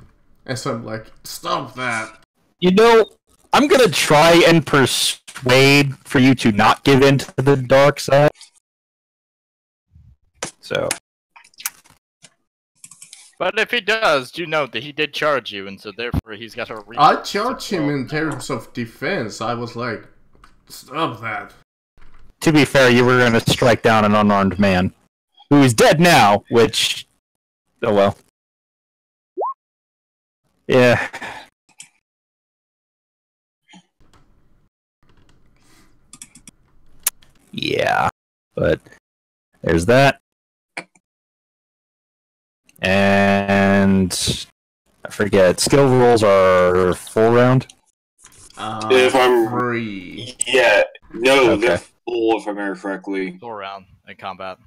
As I'm like, stop that. You know, I'm gonna try and persuade for you to not give in to the dark side. So. But if he does, do note that he did charge you, and so therefore he's got a reason. I charged him in terms of defense. I was like, stop that. To be fair, you were gonna strike down an unarmed man. Who is dead now, which... Oh well. Yeah. Yeah. But... There's that. And... I forget, skill rolls are full round? If I'm... free. Yeah, no, Okay. they're full if I remember correctly. Full round in combat.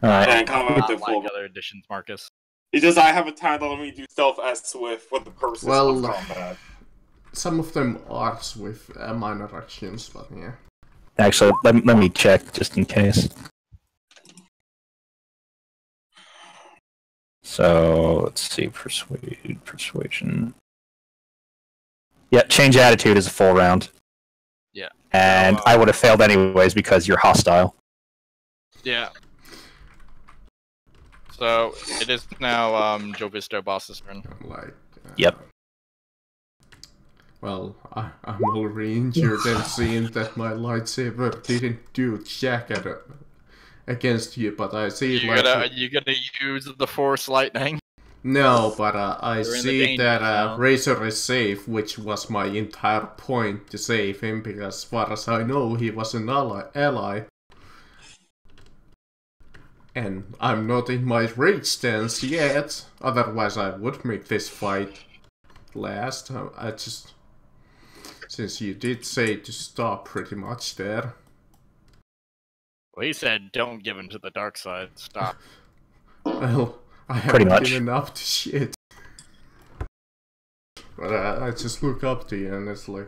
Alright. Yeah, in combat Not they're like full. other editions, Marcus. It's just I have a time that let me do stealth as Swift for the purposes Well, of combat. Some of them are with minor actions, but yeah. Actually, let me check, just in case. So, let's see, persuasion. Yeah, change attitude is a full round. Yeah. And I would have failed anyways because you're hostile. Yeah. So it is now Joe Visto boss's turn. Like. Yep. Well, I'm already injured and seeing that my lightsaber didn't do jack against you, but I see it You gonna use the Force Lightning? No, but I You're in the see danger that zone. Razor is safe, which was my entire point to save him, because as far as I know, he was an ally. And I'm not in my rage stance yet, otherwise I would make this fight last. I just... Since you did say to stop pretty much there. Well, he said, "Don't give him to the dark side. Stop." Well, I Pretty haven't much. given up to shit. But I just look up to you and it's like...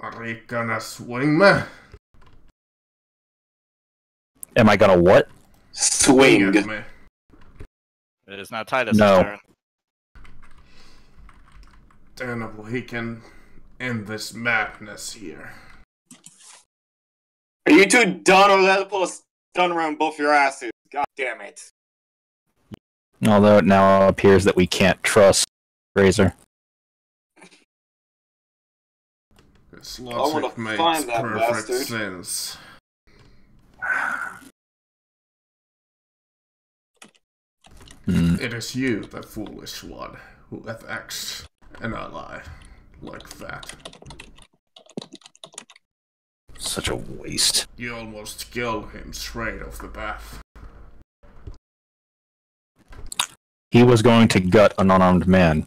Are you gonna swing me? Am I gonna what? Swing. At me. It is now Titus' No. turn. Then we can end this madness here. Are you two done or let pull a stun around both your asses? God damn it. Although it now appears that we can't trust Razor. This wanna logic makes find that perfect bastard. sense. It is you, the foolish one, who attacks an ally like that. Such a waste. You almost killed him straight off the bat. He was going to gut an unarmed man.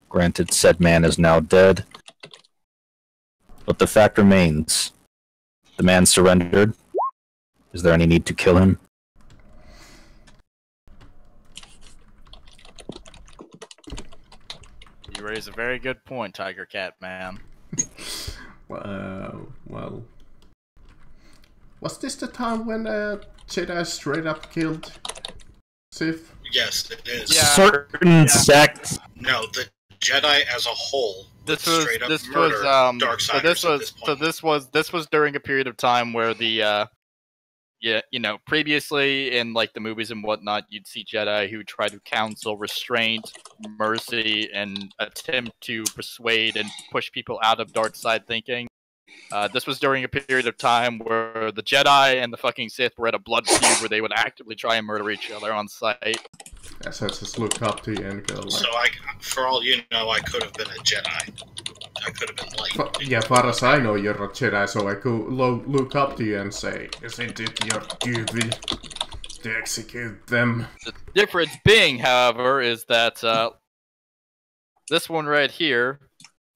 Granted, said man is now dead. But the fact remains. The man surrendered. Is there any need to kill him? You raise a very good point, Tiger Cat Man. Well... Was this the time when Jedi straight up killed Sith? Yes, it is. Yeah. Certain sects. No, the Jedi as a whole would This was straight up this murder was Darksiders this was during a period of time where the yeah, you know, previously in like the movies and whatnot, you'd see Jedi who try to counsel restraint, mercy, and attempt to persuade and push people out of dark side thinking. This was during a period of time where the Jedi and the fucking Sith were at a blood feud where they would actively try and murder each other on sight. Yes, I just look up to you and go like... So for all you know, I could have been a Jedi. I could have been light. Yeah, far as I know, you're a Jedi, so I could look up to you and say, isn't it your duty to execute them? The difference being, however, is that this one right here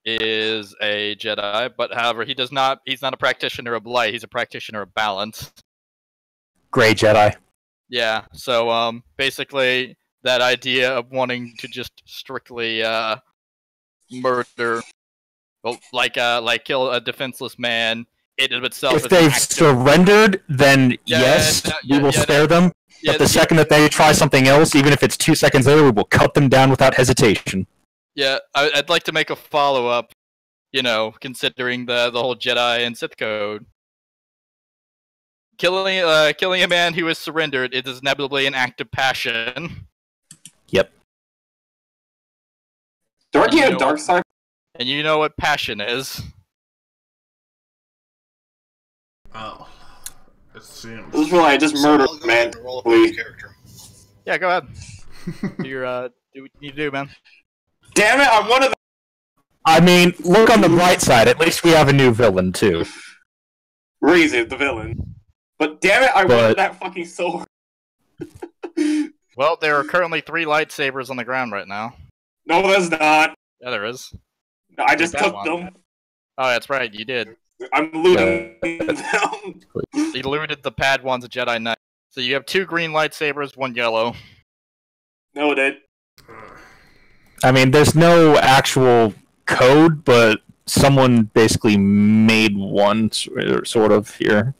is a Jedi, but however, he's not a practitioner of light, he's a practitioner of balance. Grey Jedi. Yeah, so basically that idea of wanting to just strictly murder, well, like kill a defenseless man. It of itself. If they've surrendered, then we will spare them. But the second that they try something else, even if it's 2 seconds later, we will cut them down without hesitation. Yeah, I'd like to make a follow-up, considering the whole Jedi and Sith code. Killing a man who has surrendered is inevitably an act of passion. Yep. Don't you have dark side? And you know what passion is. Oh. It seems. This is really, I just murdered a man. Yeah, go ahead. Do what you need to do, man. Damn it, I'm one of the... I mean, look on the bright side. At least we have a new villain, too. Reason, the villain. But damn it, I wanted that fucking sword. Well, there are currently 3 lightsabers on the ground right now. No, there's not. Yeah, there is. No, I just took them. Oh, that's right, you did. I'm looting them. You looted the Padawans of Jedi Knight. So you have 2 green lightsabers, 1 yellow. No, dude. I mean, there's no actual code, but someone basically made one, sort of, here.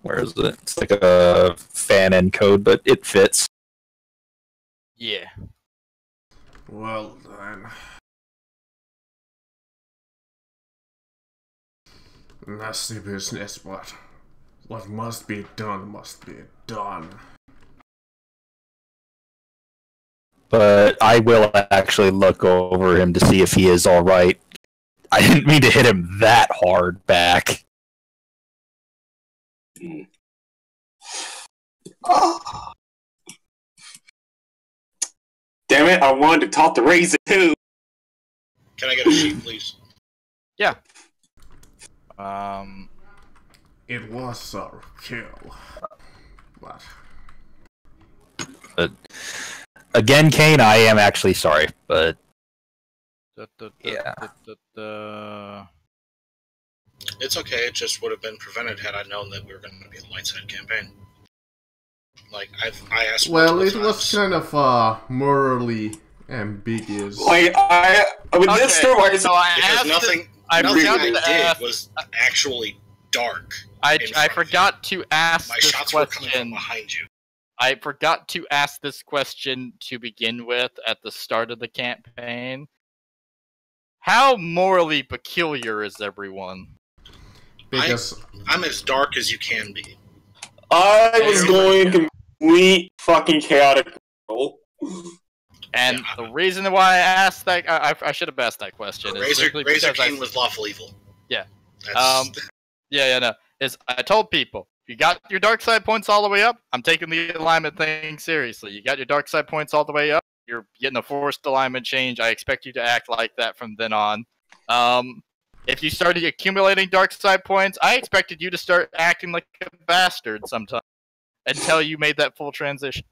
Where is it? It's like a fan-end code, but it fits. Yeah. Well, then. Nasty business, but what must be done must be done. But I will actually look over him to see if he is alright. I didn't mean to hit him that hard back. Oh. Damn it, I wanted to talk to Razor too. Can I get a sheet, please? Yeah. It was our kill. But again, Kane, I am actually sorry, but yeah. It's okay, it just would have been prevented had I known that we were going to be a light side campaign. Like, I asked. Well, it was kind of morally ambiguous. Like, with this story, so I asked nothing I did was actually dark. I forgot to ask My this shots were coming question. from behind you. I forgot to ask this question to begin with at the start of the campaign. How morally peculiar is everyone? Because I'm as dark as you can be. I was going complete fucking chaotic control. And the reason why I asked that, I should have asked that question. Razor King was lawful evil. Yeah. That's... Is I told people, you got your dark side points all the way up, I'm taking the alignment thing seriously. You got your dark side points all the way up, you're getting a forced alignment change, I expect you to act like that from then on. If you started accumulating dark side points, I expected you to start acting like a bastard sometime until you made that full transition.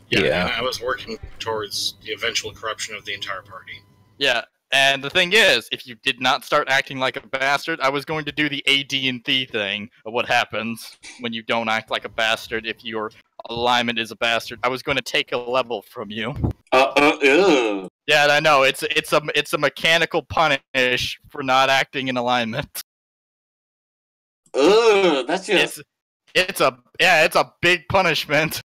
Yeah, and I was working towards the eventual corruption of the entire party. Yeah, and the thing is, if you did not start acting like a bastard, I was going to do the AD&D thing of what happens when you don't act like a bastard if your alignment is a bastard. I was going to take a level from you. Yeah, I know. It's a mechanical punish for not acting in alignment. That's just... It's a big punishment.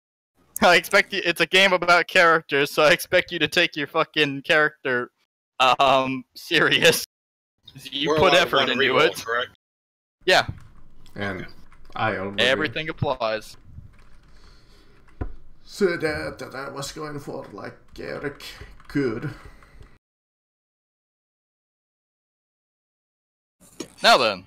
I expect you. It's a game about characters, so I expect you to take your fucking character, serious. You put effort into it. Correct? Yeah. And I already... Everything applies. So that I was going for, like, chaotic good. Now then,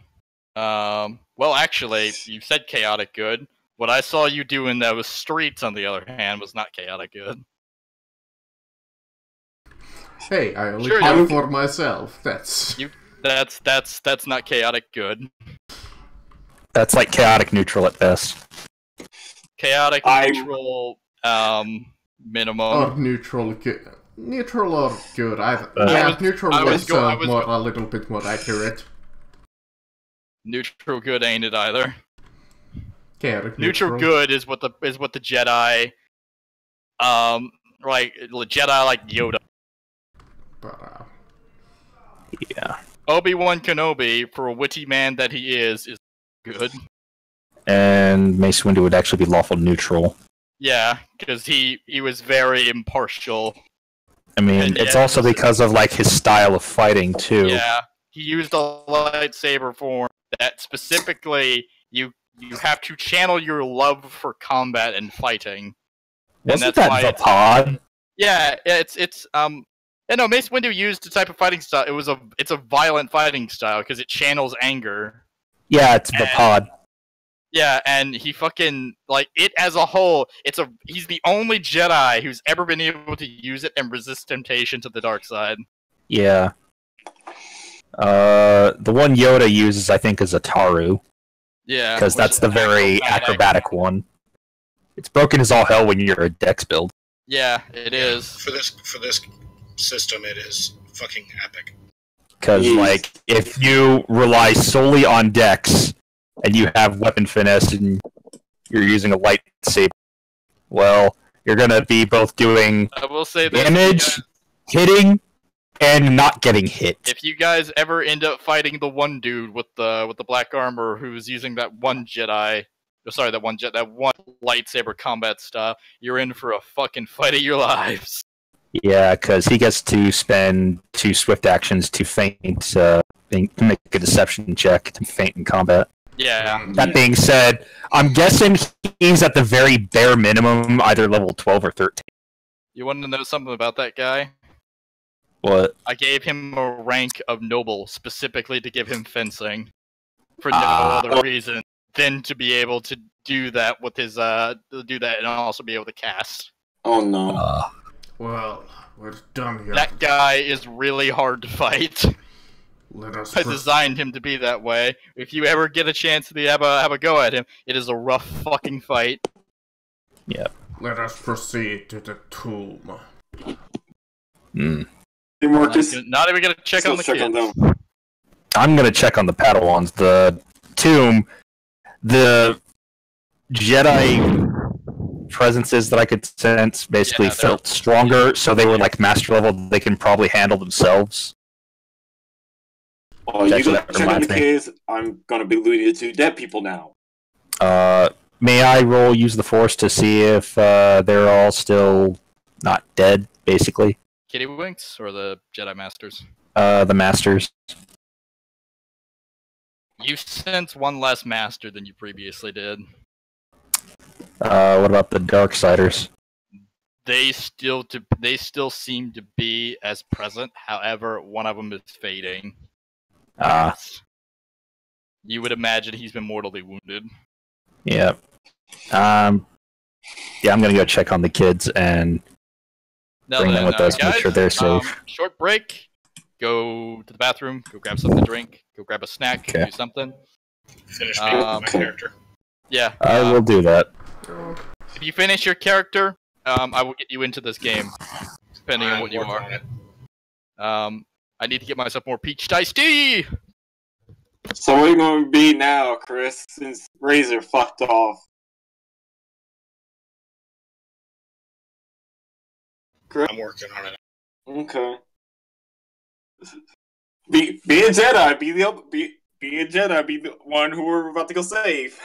well, actually, you said chaotic good. What I saw you do in those streets, on the other hand, was not chaotic good. Hey, I only care for myself. That's not chaotic good. That's like chaotic neutral at best. Chaotic neutral, minimum. Or neutral good. Neutral or good. Neutral was a little bit more accurate. Neutral good ain't it either. Chaotic neutral good is what the Jedi like Jedi like Yoda. But, Yeah. Obi-Wan Kenobi, for a witty man that he is good. And Mace Windu would actually be lawful neutral. Yeah, because he was very impartial. I mean, And it's yet- also because of like his style of fighting too. Yeah, he used a lightsaber form that specifically you have to channel your love for combat and fighting. Wasn't that's that why the it's- pod? Yeah, yeah, no, Mace Windu used a type of fighting style. It's a violent fighting style because it channels anger. Yeah, it's the And- pod. Yeah, and he fucking like it as a whole. He's the only Jedi who's ever been able to use it and resist temptation to the dark side. Yeah. The one Yoda uses, I think, is a Taru, Yeah, because which that's is the very acrobatic one. It's broken as all hell when you're a Dex build. Yeah, it is. For this system, it is fucking epic. Because, Jeez. like, if you rely solely on Dex, and you have weapon finesse, and you're using a lightsaber, well, you're gonna be both doing I will say this: damage, hitting, and not getting hit. if you guys ever end up fighting the one dude with the black armor who's using that one Jedi, that one lightsaber combat style, you're in for a fucking fight of your lives. Yeah, because he gets to spend 2 swift actions to feint, to make a deception check to feint in combat. Yeah, That being said, I'm guessing he's at the very bare minimum, either level 12 or 13. you want to know something about that guy? What? I gave him a rank of noble specifically to give him fencing, for no Ah. other reason than to be able to do that with his do that and also be able to cast. Oh no. well, we're done here. That guy is really hard to fight. Let us I pro- designed him to be that way. If you ever get a chance to have a go at him, it is a rough fucking fight. let us proceed to the tomb. Hmm. Hey, Marcus, Not even gonna check still on the check on kids. them. I'm gonna check on the Padawans. The tomb, the Jedi presences that I could sense basically Yeah, they're- felt stronger, so they were like master level. They can probably handle themselves. Oh, you Actually, go that check on the reminds me. kids. I'm gonna be looting to dead people now. May I roll use the Force to see if they're all still not dead? Basically, Kitty Winks or the Jedi Masters? the masters. You sense one less master than you previously did. What about the Darksiders? They still seem to be as present. However, one of them is fading. You would imagine he's been mortally wounded. Yeah. Yeah, I'm gonna go check on the kids and Now bring them with us, guys, make sure they're safe. Short break. Go to the bathroom. Go grab something to drink. Go grab a snack. Okay. Do something. Finish me with my Okay. character. Yeah. I will do that. If you finish your character, I will get you into this game, depending on I'm what you working are. on it. I need to get myself more peach iced tea. So what are you gonna be now, Chris? Since Razor fucked off. I'm working on it. Okay. Be a Jedi. Be a Jedi. Be the one who we're about to go save.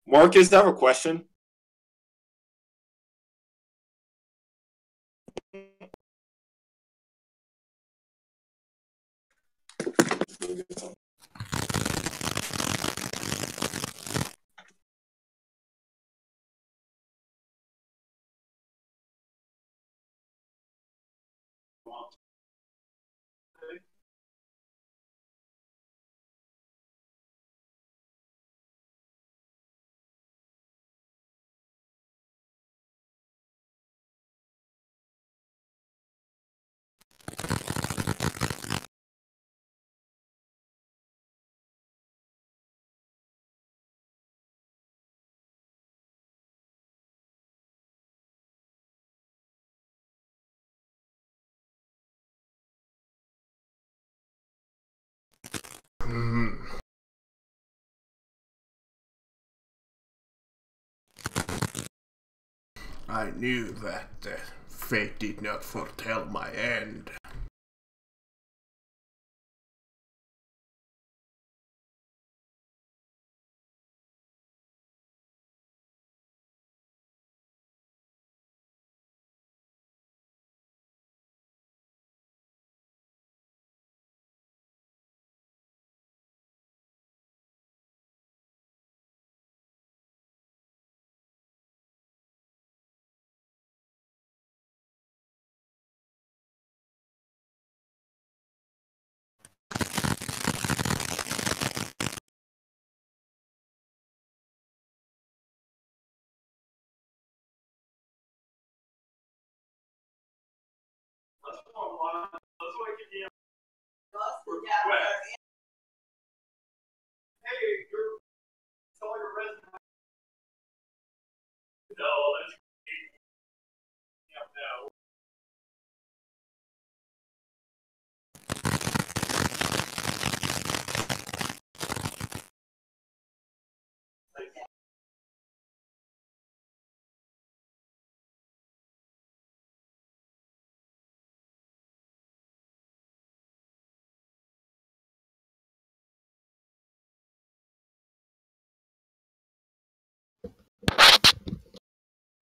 Marcus, I have a question. I knew that fate did not foretell my end.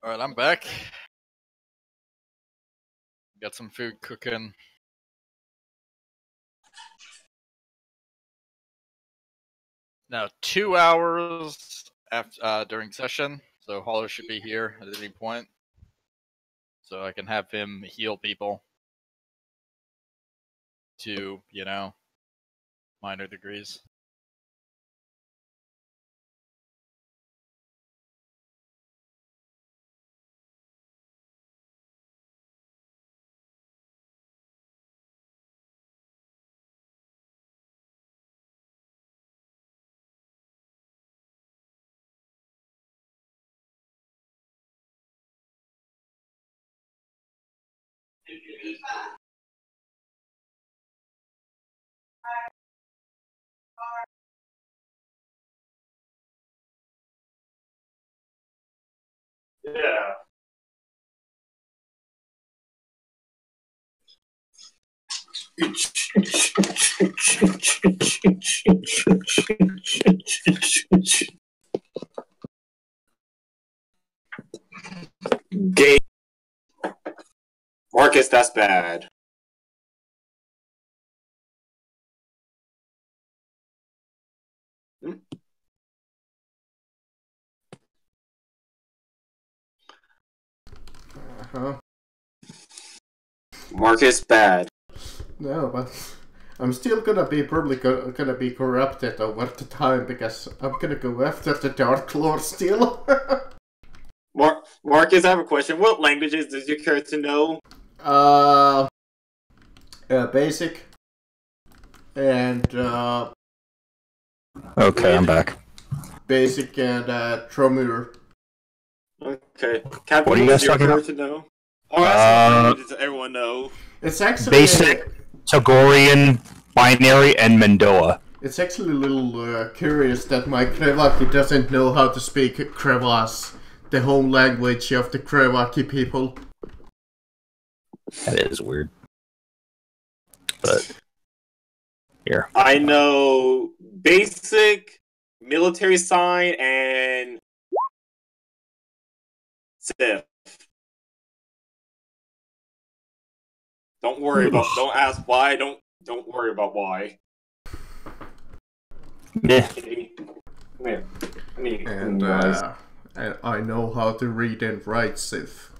Alright, I'm back. Got some food cooking. Now, 2 hours after during session, so Haller should be here at any point. So I can have him heal people to, you know, minor degrees. Yeah. Gay. Marcus, that's bad. Huh? Marcus, bad. No, but I'm still gonna be probably gonna be corrupted over the time because I'm gonna go after the Dark Lord still. Marcus, I have a question. What languages does you care to know? Basic. And, Okay, I'm back. Basic and, Tromure. Okay. Captain, What are you guys talking about? To know? Oh, that's what does everyone know. It's actually... Basic, Togorian, Binary, and Mendoa. It's actually a little curious that my Krevaki doesn't know how to speak Krevas, the home language of the Krevaki people. That is weird. But here. I know basic, military sign, and Sith. Don't worry about. Don't ask why. Don't worry about why. Yeah. Come here. And I know how to read and write Sith.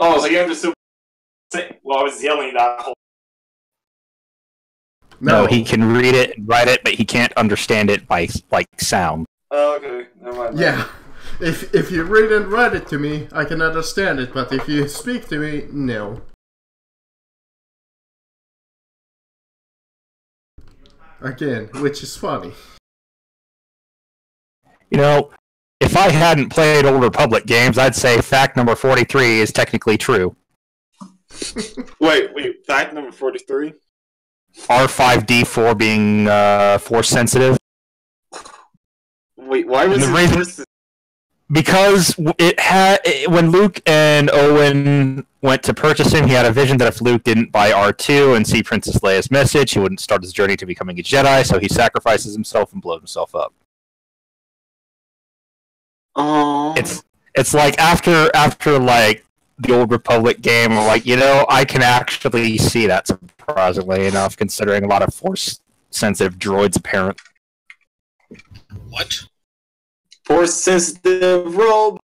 Oh, so you understood? Well, I was yelling that whole. No, he can read it and write it, but he can't understand it by sound. Oh, okay. Never mind. Yeah. If you read and write it to me, I can understand it, but if you speak to me, no. Again, which is funny. You know, if I hadn't played Old Republic games, I'd say fact number 43 is technically true. Wait, fact number 43? R5D4 being force sensitive. Wait, why was the it reason... force? because when Luke and Owen went to purchase him, he had a vision that if Luke didn't buy R2 and see Princess Leia's message, he wouldn't start his journey to becoming a Jedi, so he sacrifices himself and blows himself up. It's like after like the Old Republic game, like, I can actually see that, surprisingly enough, considering a lot of Force sensitive droids apparently. What? Force sensitive robot.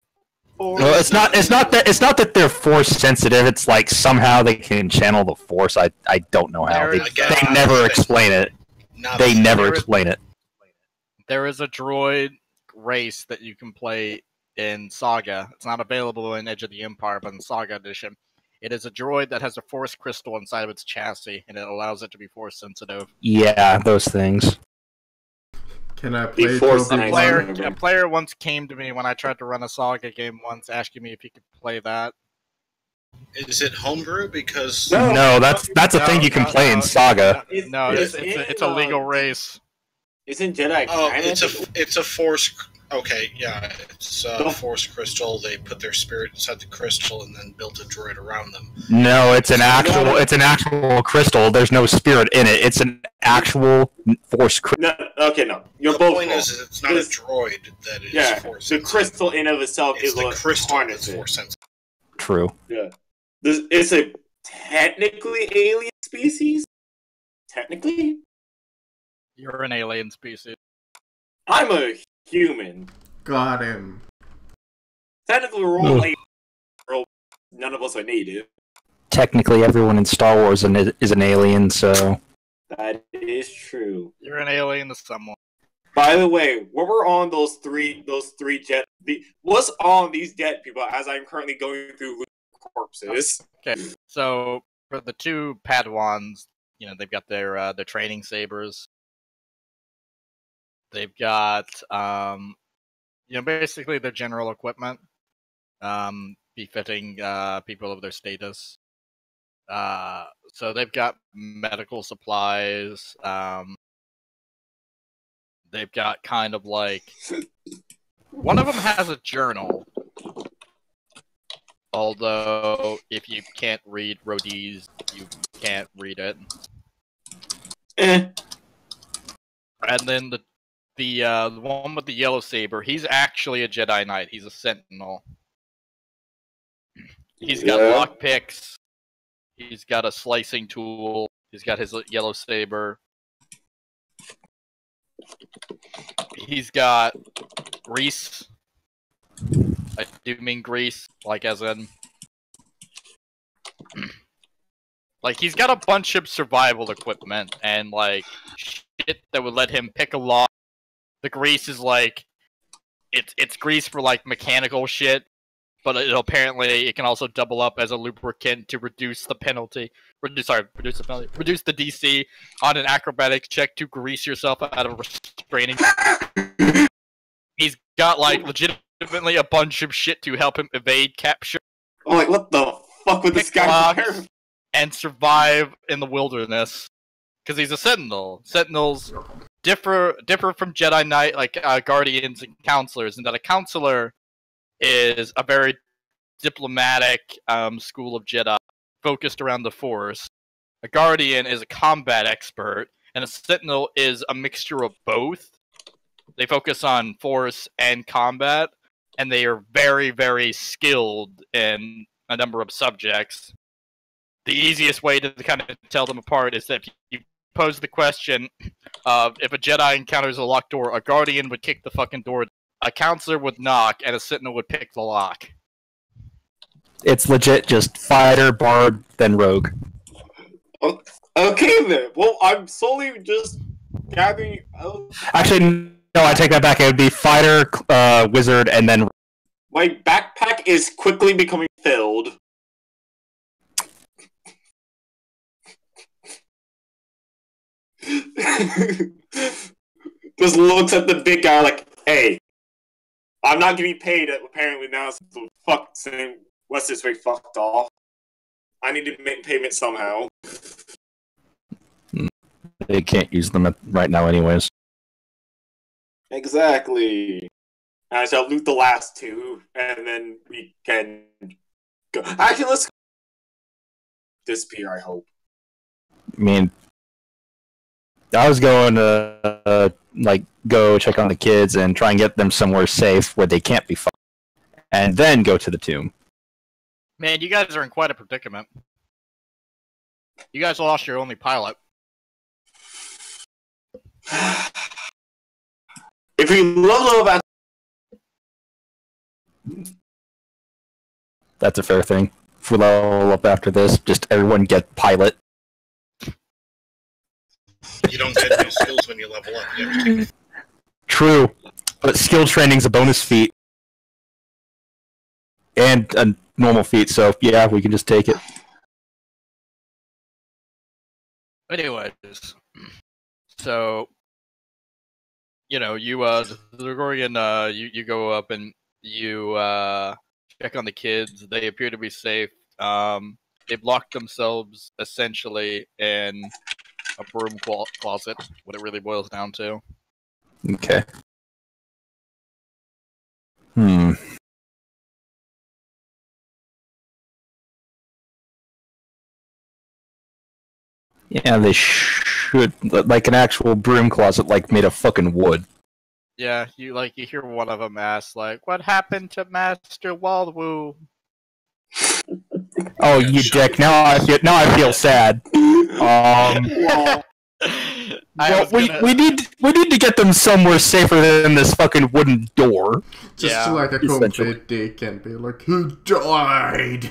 Well, it's not that they're Force sensitive. It's like somehow they can channel the Force. I don't know how. They never explain it. They never explain it. There is a droid race that you can play in Saga. It's not available in Edge of the Empire, but in Saga Edition, it is a droid that has a Force crystal inside of its chassis, and it allows it to be Force sensitive. Yeah, those things. Can I play a player once came to me when I tried to run a Saga game once, asking me if he could play that. Is it homebrew? Because no, that's a thing you can play in Saga. It's a legal race. Isn't Jedi? Oh, it's a Force. Okay, yeah, it's a Force crystal. They put their spirit inside the crystal and then built a droid around them. No, it's an actual crystal. There's no spirit in it. It's an actual Force crystal. No. You're the both point is it's not a droid that is Force sensitive. The crystal in of itself is the crystal that's Force sensitive. True. Yeah. It's a technically alien species? Technically? You're an alien species. I'm a human. Got him. Technically, we're all aliens. None of us are native. Technically, everyone in Star Wars is an alien, so... That is true. You're an alien to someone. By the way, what were on those three jet... What's on these dead people as I'm currently going through corpses? Okay, so for the two Padawans, they've got their training sabers. They've got, basically their general equipment, befitting people of their status. So they've got medical supplies. They've got kind of like... One of them has a journal. Although, if you can't read Rhodese, you can't read it. And then the one with the yellow saber, he's actually a Jedi Knight. He's a Sentinel. He's got lockpicks. He's got a slicing tool. He's got his yellow saber. He's got grease. I do mean grease, like as in... Like, he's got a bunch of survival equipment and, like, shit that would let him pick a lock. The grease is like, it's grease for like mechanical shit, but apparently it can also double up as a lubricant to reduce the penalty. Reduce the DC on an acrobatics check to grease yourself out of restraining. He's got like legitimately a bunch of shit to help him evade capture. Oh, like what the fuck would this guy do? And survive in the wilderness. Because he's a Sentinel. Sentinels differ from Jedi Knight, like Guardians and Counselors, in that a Counselor is a very diplomatic school of Jedi focused around the Force. A Guardian is a combat expert, and a Sentinel is a mixture of both. They focus on Force and combat, and they are very, very skilled in a number of subjects. The easiest way to kind of tell them apart is that if you pose the question of if a Jedi encounters a locked door, a Guardian would kick the fucking door, a Counselor would knock, and a Sentinel would pick the lock. It's legit just fighter, bard, then rogue. Okay then. Well, I'm slowly just gathering... Actually, no, I take that back. It would be fighter, wizard, and then... My backpack is quickly becoming filled. Just looks at the big guy like, hey, I'm not getting paid apparently now, so what's this way fucked off. I need to make payment somehow. They can't use them right now anyways. Exactly. And I shall loot the last two, and then we can go. Actually, let's disappear, I hope. I mean, I was going to like go check on the kids and try and get them somewhere safe where they can't be fucked, and then go to the tomb. Man, you guys are in quite a predicament. You guys lost your only pilot. If we level up at... That's a fair thing. If we level up after this, just everyone get pilot. You don't get new skills when you level up. You have to take... True, but skill training's a bonus feat. And a normal feat, so yeah, we can just take it. Anyways, so you know, the Gregorian, you go up and you check on the kids. They appear to be safe. They've locked themselves essentially in a broom closet. What it really boils down to. Okay. Yeah, they should, like an actual broom closet, like made of fucking wood. Yeah, you hear one of them ask, like, "What happened to Master Waldwoo?" Oh, you dick! Now I feel sad. Well, we need to get them somewhere safer than this fucking wooden door. Just like a complete dick can be like, who died?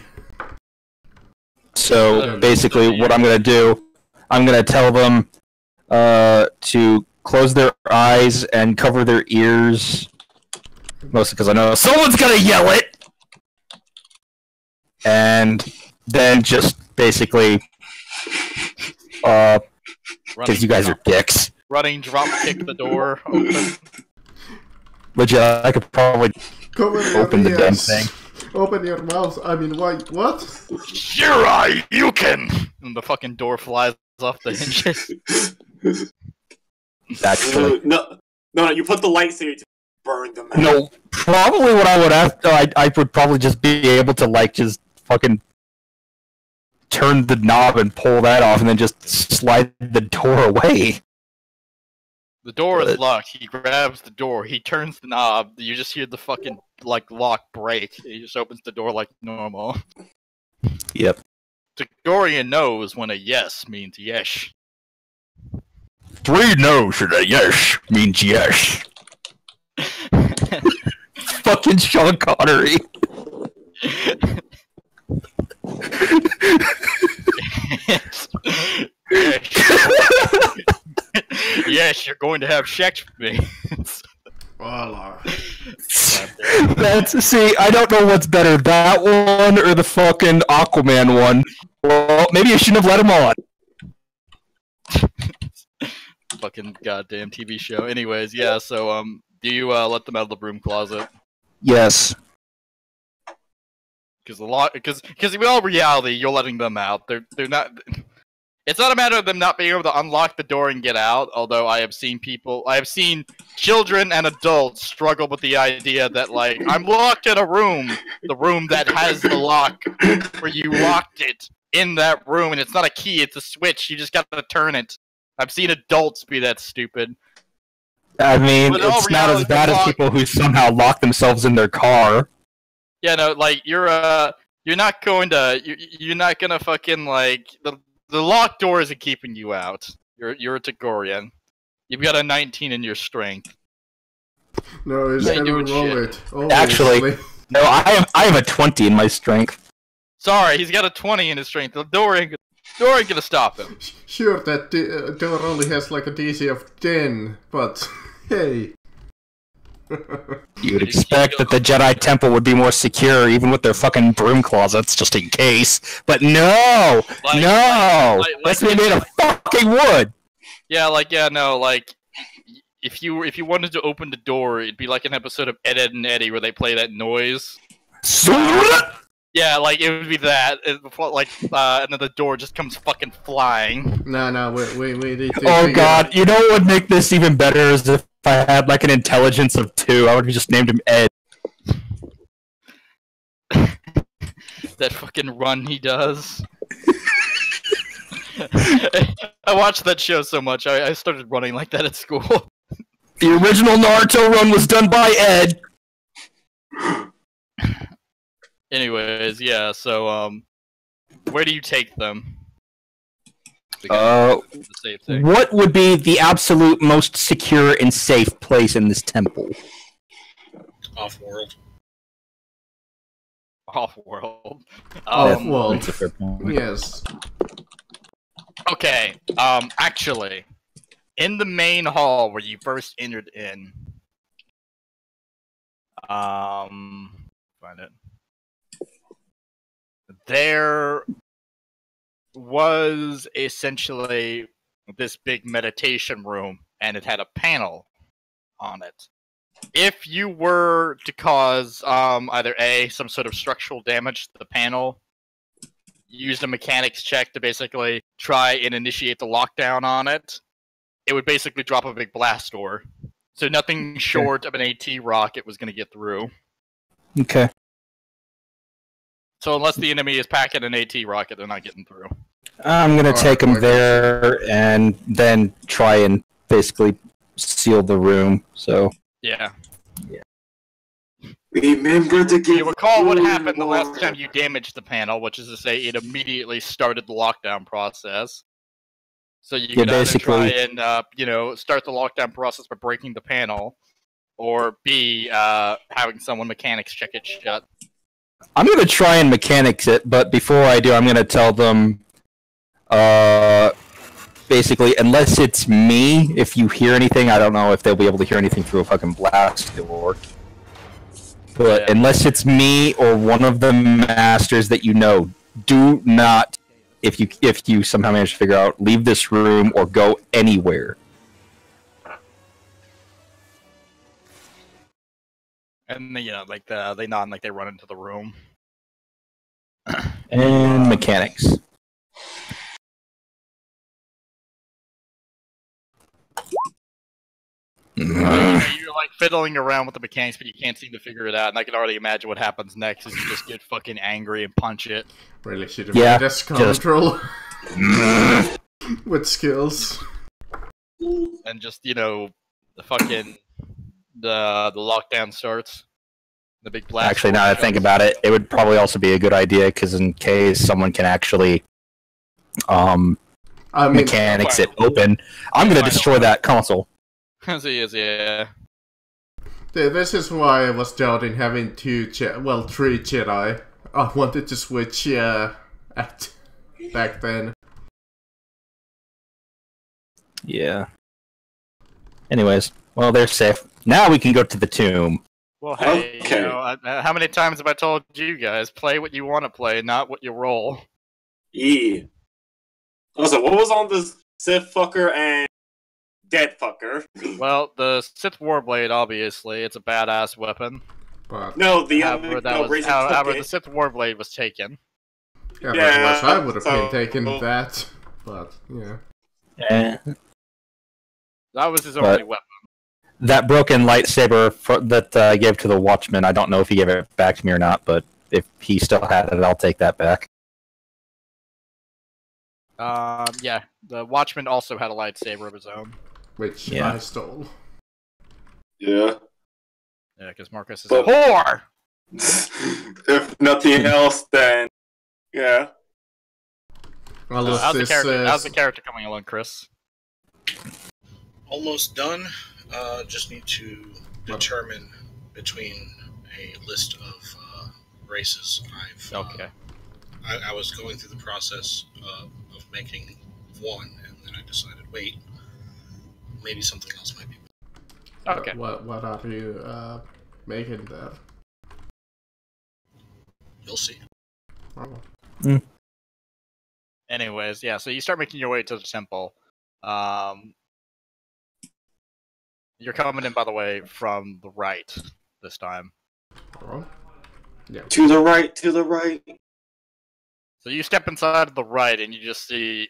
So basically, what I'm gonna do, I'm gonna tell them to close their eyes and cover their ears, mostly because I know someone's gonna yell it, and then just basically, because you guys are dicks. Running, drop kick the door open. Legit, I could probably open the damn thing. Open your mouth. I mean, why? What? Sure, you can. And the fucking door flies off the hinges. Actually, no, you put the lightsaber to burn them out. No, probably what I would have, I would probably just be able to like just fucking turn the knob and pull that off, and then just slide the door away. The door is locked. He grabs the door. He turns the knob. You just hear the fucking like lock break. He just opens the door like normal. Yep. Gregorian knows when a yes means yes. 3 no's and a yes means yes. Fucking Sean Connery. Yes, you're going to have sex with me. See, I don't know what's better, that one or the fucking Aquaman one. Well, maybe I shouldn't have let him on. Fucking goddamn TV show. Anyways, yeah, so, do you, let them out of the broom closet? Yes. Because in all reality, you're letting them out. They're not... It's not a matter of them not being able to unlock the door and get out, although I have seen children and adults struggle with the idea that, like, I'm locked in a room, the room that has the lock, where you locked it in that room, and it's not a key, it's a switch, you just gotta turn it. I've seen adults be that stupid. I mean, it's not as bad as people who somehow lock themselves in their car. Yeah, no, like, you're not gonna fucking, like, the locked door isn't keeping you out. You're a Tagorian. You've got a 19 in your strength. No, it's gonna roll it. Actually, no, I have a 20 in my strength. Sorry, he's got a 20 in his strength. The door ain't gonna stop him. Sure, that door only has like a DC of 10, but hey. You would expect that the Jedi Temple would be more secure, even with their fucking broom closets, just in case. But no! That's made of fucking wood! Yeah, if you wanted to open the door, it'd be like an episode of Ed, Edd and Eddy where they play that noise. Yeah, like, it would be that, and then the door just comes fucking flying. No, we need to... Oh god, you know what would make this even better is if If I had like an intelligence of 2, I would have just named him Ed. That fucking run he does. I watched that show so much, I started running like that at school. The original Naruto run was done by Ed. Anyways, yeah, so, where do you take them? Uh, The safe thing. What would be the absolute most secure and safe place in this temple? Off-world. Off-world. Off-world. That's a fair point. Yes. Okay, actually, in the main hall where you first entered in, find it. There was essentially this big meditation room, and it had a panel on it. If you were to cause either A, some sort of structural damage to the panel, used a mechanics check to basically try and initiate the lockdown on it, it would basically drop a big blast door. So nothing short of an AT rocket was going to get through. Okay. So unless the enemy is packing an AT rocket, they're not getting through. I'm gonna take him there and then try and basically seal the room. So Yeah. Remember to give You recall what happened the last time you damaged the panel, which is to say it immediately started the lockdown process. So you could either try and, start the lockdown process by breaking the panel, or B, having someone mechanics check it shut. I'm gonna try and mechanics it, but before I do, I'm gonna tell them, basically, unless it's me, if you hear anything, I don't know if they'll be able to hear anything through a fucking blast door. But unless it's me or one of the masters that you know, do not, if you somehow manage to figure out, leave this room or go anywhere. And they nod like they run into the room. And mechanics. You're like fiddling around with the mechanics, but you can't seem to figure it out. And I can already imagine what happens next is you just get fucking angry and punch it. Really should have made us control with skills. And just, the fucking the lockdown starts. The big blast. Actually, now that I think about it, it would probably also be a good idea, because in case someone can actually mechanics it open, I'm going to destroy that console. Yeah. This is why I was doubting having 3 Jedi. I wanted to switch back then. Yeah. Anyways, well, they're safe. Now we can go to the tomb. Well, hey, how many times have I told you guys, play what you want to play, not what you roll? Yeah. Also, what was on this Sith fucker and dead fucker? Well, the Sith Warblade, obviously, it's a badass weapon. But no, the however, the Sith Warblade was taken. Yeah, I would have been taking that, but yeah. That was his only weapon. That broken lightsaber that I gave to the Watchman, I don't know if he gave it back to me or not, but if he still had it, I'll take that back. Yeah, the Watchman also had a lightsaber of his own. Which I stole. Yeah. Yeah, because Marcus is a whore! If nothing else, then... Yeah. Well, how's the character coming along, Chris? Almost done. Just need to determine between a list of races. I was going through the process of making one, and then I decided, wait, maybe something else might be. Okay. What are you making there? You'll see. Oh. Anyways, yeah, so you start making your way to the temple. You're coming in, by the way, from the right this time. Oh. Yeah. To the right, to the right. So you step inside to the right, and you just see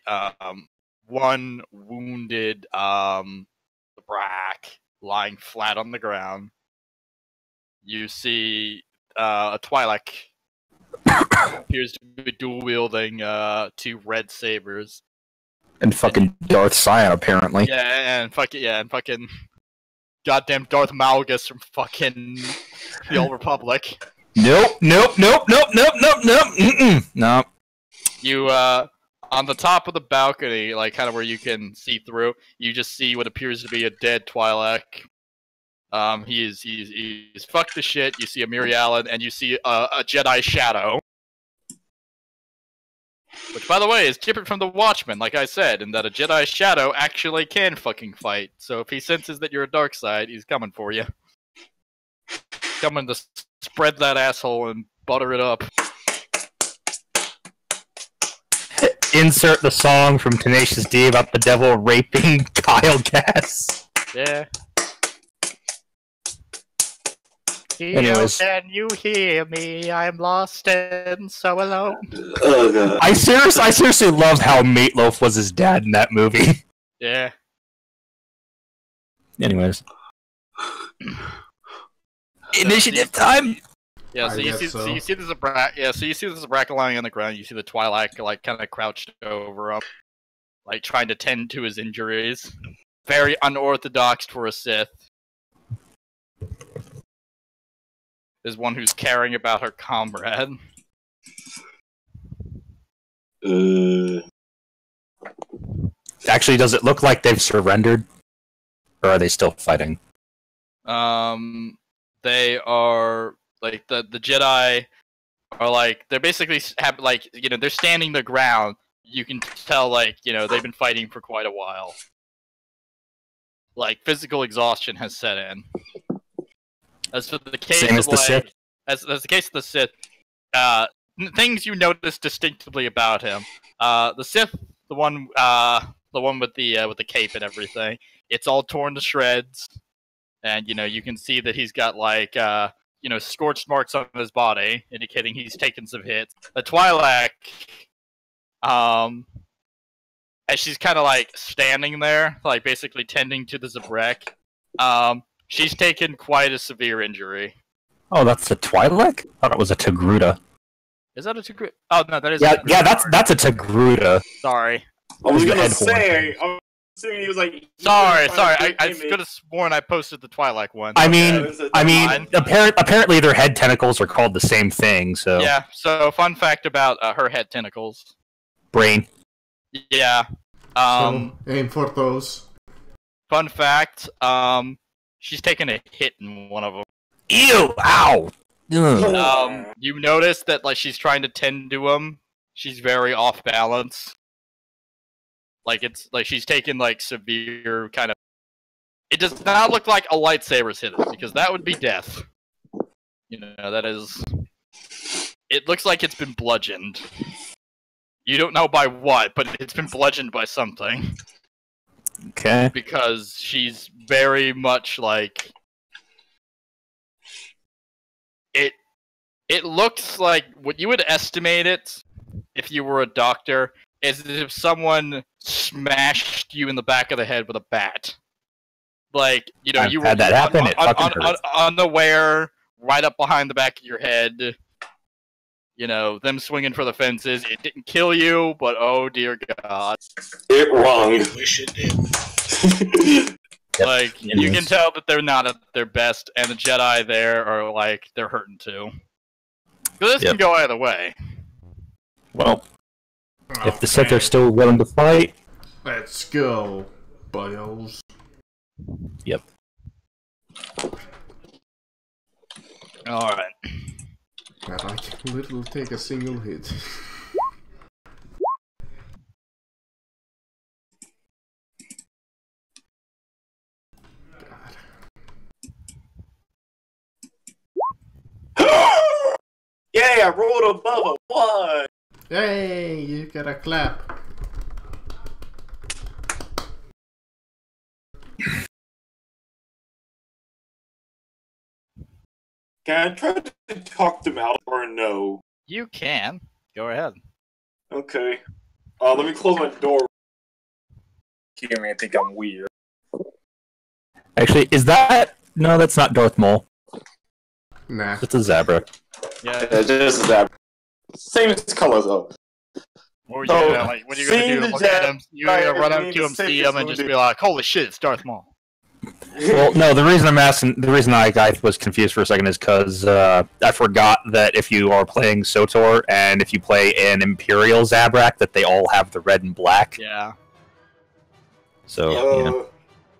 one wounded Brack lying flat on the ground. You see a Twi'lek appears to be dual-wielding 2 red sabers. And fucking Darth Sion, apparently. Yeah, and fucking goddamn Darth Malgus from fucking the Old Republic. Nope. Nope. You, on the top of the balcony, like, kind of where you can see through, you just see what appears to be a dead Twi'lek. He's fucked to shit. You see a Mirialan, and you see a Jedi Shadow. Which, by the way, is different from the Watchman, like I said, in that a Jedi Shadow actually can fucking fight. So if he senses that you're a dark side, he's coming for you. Coming to spread that asshole and butter it up. Insert the song from Tenacious D about the devil raping Kyle Gass. Yeah. Anyways. Can you hear me? I'm lost and so alone. Oh god. I seriously love how Meatloaf was his dad in that movie. Yeah. Anyways. Initiative time! Yeah, so you see the Zabrak lying on the ground. You see the Twi'lek like kind of crouched over him, like trying to tend to his injuries. Very unorthodox for a Sith. There's one who's caring about her comrade. Actually, does it look like they've surrendered? Or are they still fighting? They are, like, the Jedi are, like, they're basically, have, like, you know, they're standing their ground. You can tell, like, you know, they've been fighting for quite a while. Like, physical exhaustion has set in. As for the case Same of, as the Sith? as the case of the Sith, things you notice distinctively about him. The Sith, the one with the cape and everything, it's all torn to shreds, and you know you can see that he's got like you know scorched marks on his body, indicating he's taken some hits. The Twi'lek, as she's kind of like standing there, like basically tending to the Zabrak, she's taken quite a severe injury. Oh, that's a Twi'lek? I thought it was a Togruta. Is that a Togruta? Oh no, that is. Yeah, that's a Togruta. Sorry. I was The gonna head say, I was assuming he was like. Sorry. I could have sworn I posted the Twi'lek one. I mean, Fine. apparently their head tentacles are called the same thing. So Yeah. So fun fact about her head tentacles. brain. Yeah. So, aim for those. Fun fact. She's taken a hit in one of them. Ew! Ow! Ugh. You notice that like she's trying to tend to him. She's very off balance. Like it's like she's taken like severe kind of. It does not look like a lightsaber's hit it because that would be death. You know that is. It looks like it's been bludgeoned. You don't know by what, but it's been bludgeoned by something. Okay. Because she's very much like. It looks like what you would estimate it if you were a doctor is if someone smashed you in the back of the head with a bat. Like, you know, I've you were had that happen. It fucking hurts. unaware, right up behind the back of your head. You know, them swinging for the fences. It didn't kill you, but oh dear God. It wrong. Wish it did. Yep. Like, you can tell that they're not at their best, and the Jedi there are like, they're hurting too. Because this can go either way. Well, if the Sith are still willing to fight, Let's go, bios. yep. Alright. And I can literally take a single hit. Yay, I rolled above a 1! Hey, you got a clap. Can I try to talk them out or no? You can. Go ahead. Okay. Let me close my door. Hear me, I think I'm weird. Actually, is that... No, that's not Darth Maul. Nah. It's a Zabra. Yeah. Just that. Same color though. Or So, yeah, like what are you gonna seeing do? the Look at him. You're gonna run up Jedi to him, see is him, and going just to- be like, "Holy shit, it's Darth Maul." Well, no, the reason I'm asking... The reason I was confused for a second is because I forgot that if you are playing SOTOR and if you play an Imperial Zabrak, that they all have the red and black. Yeah. So, yeah.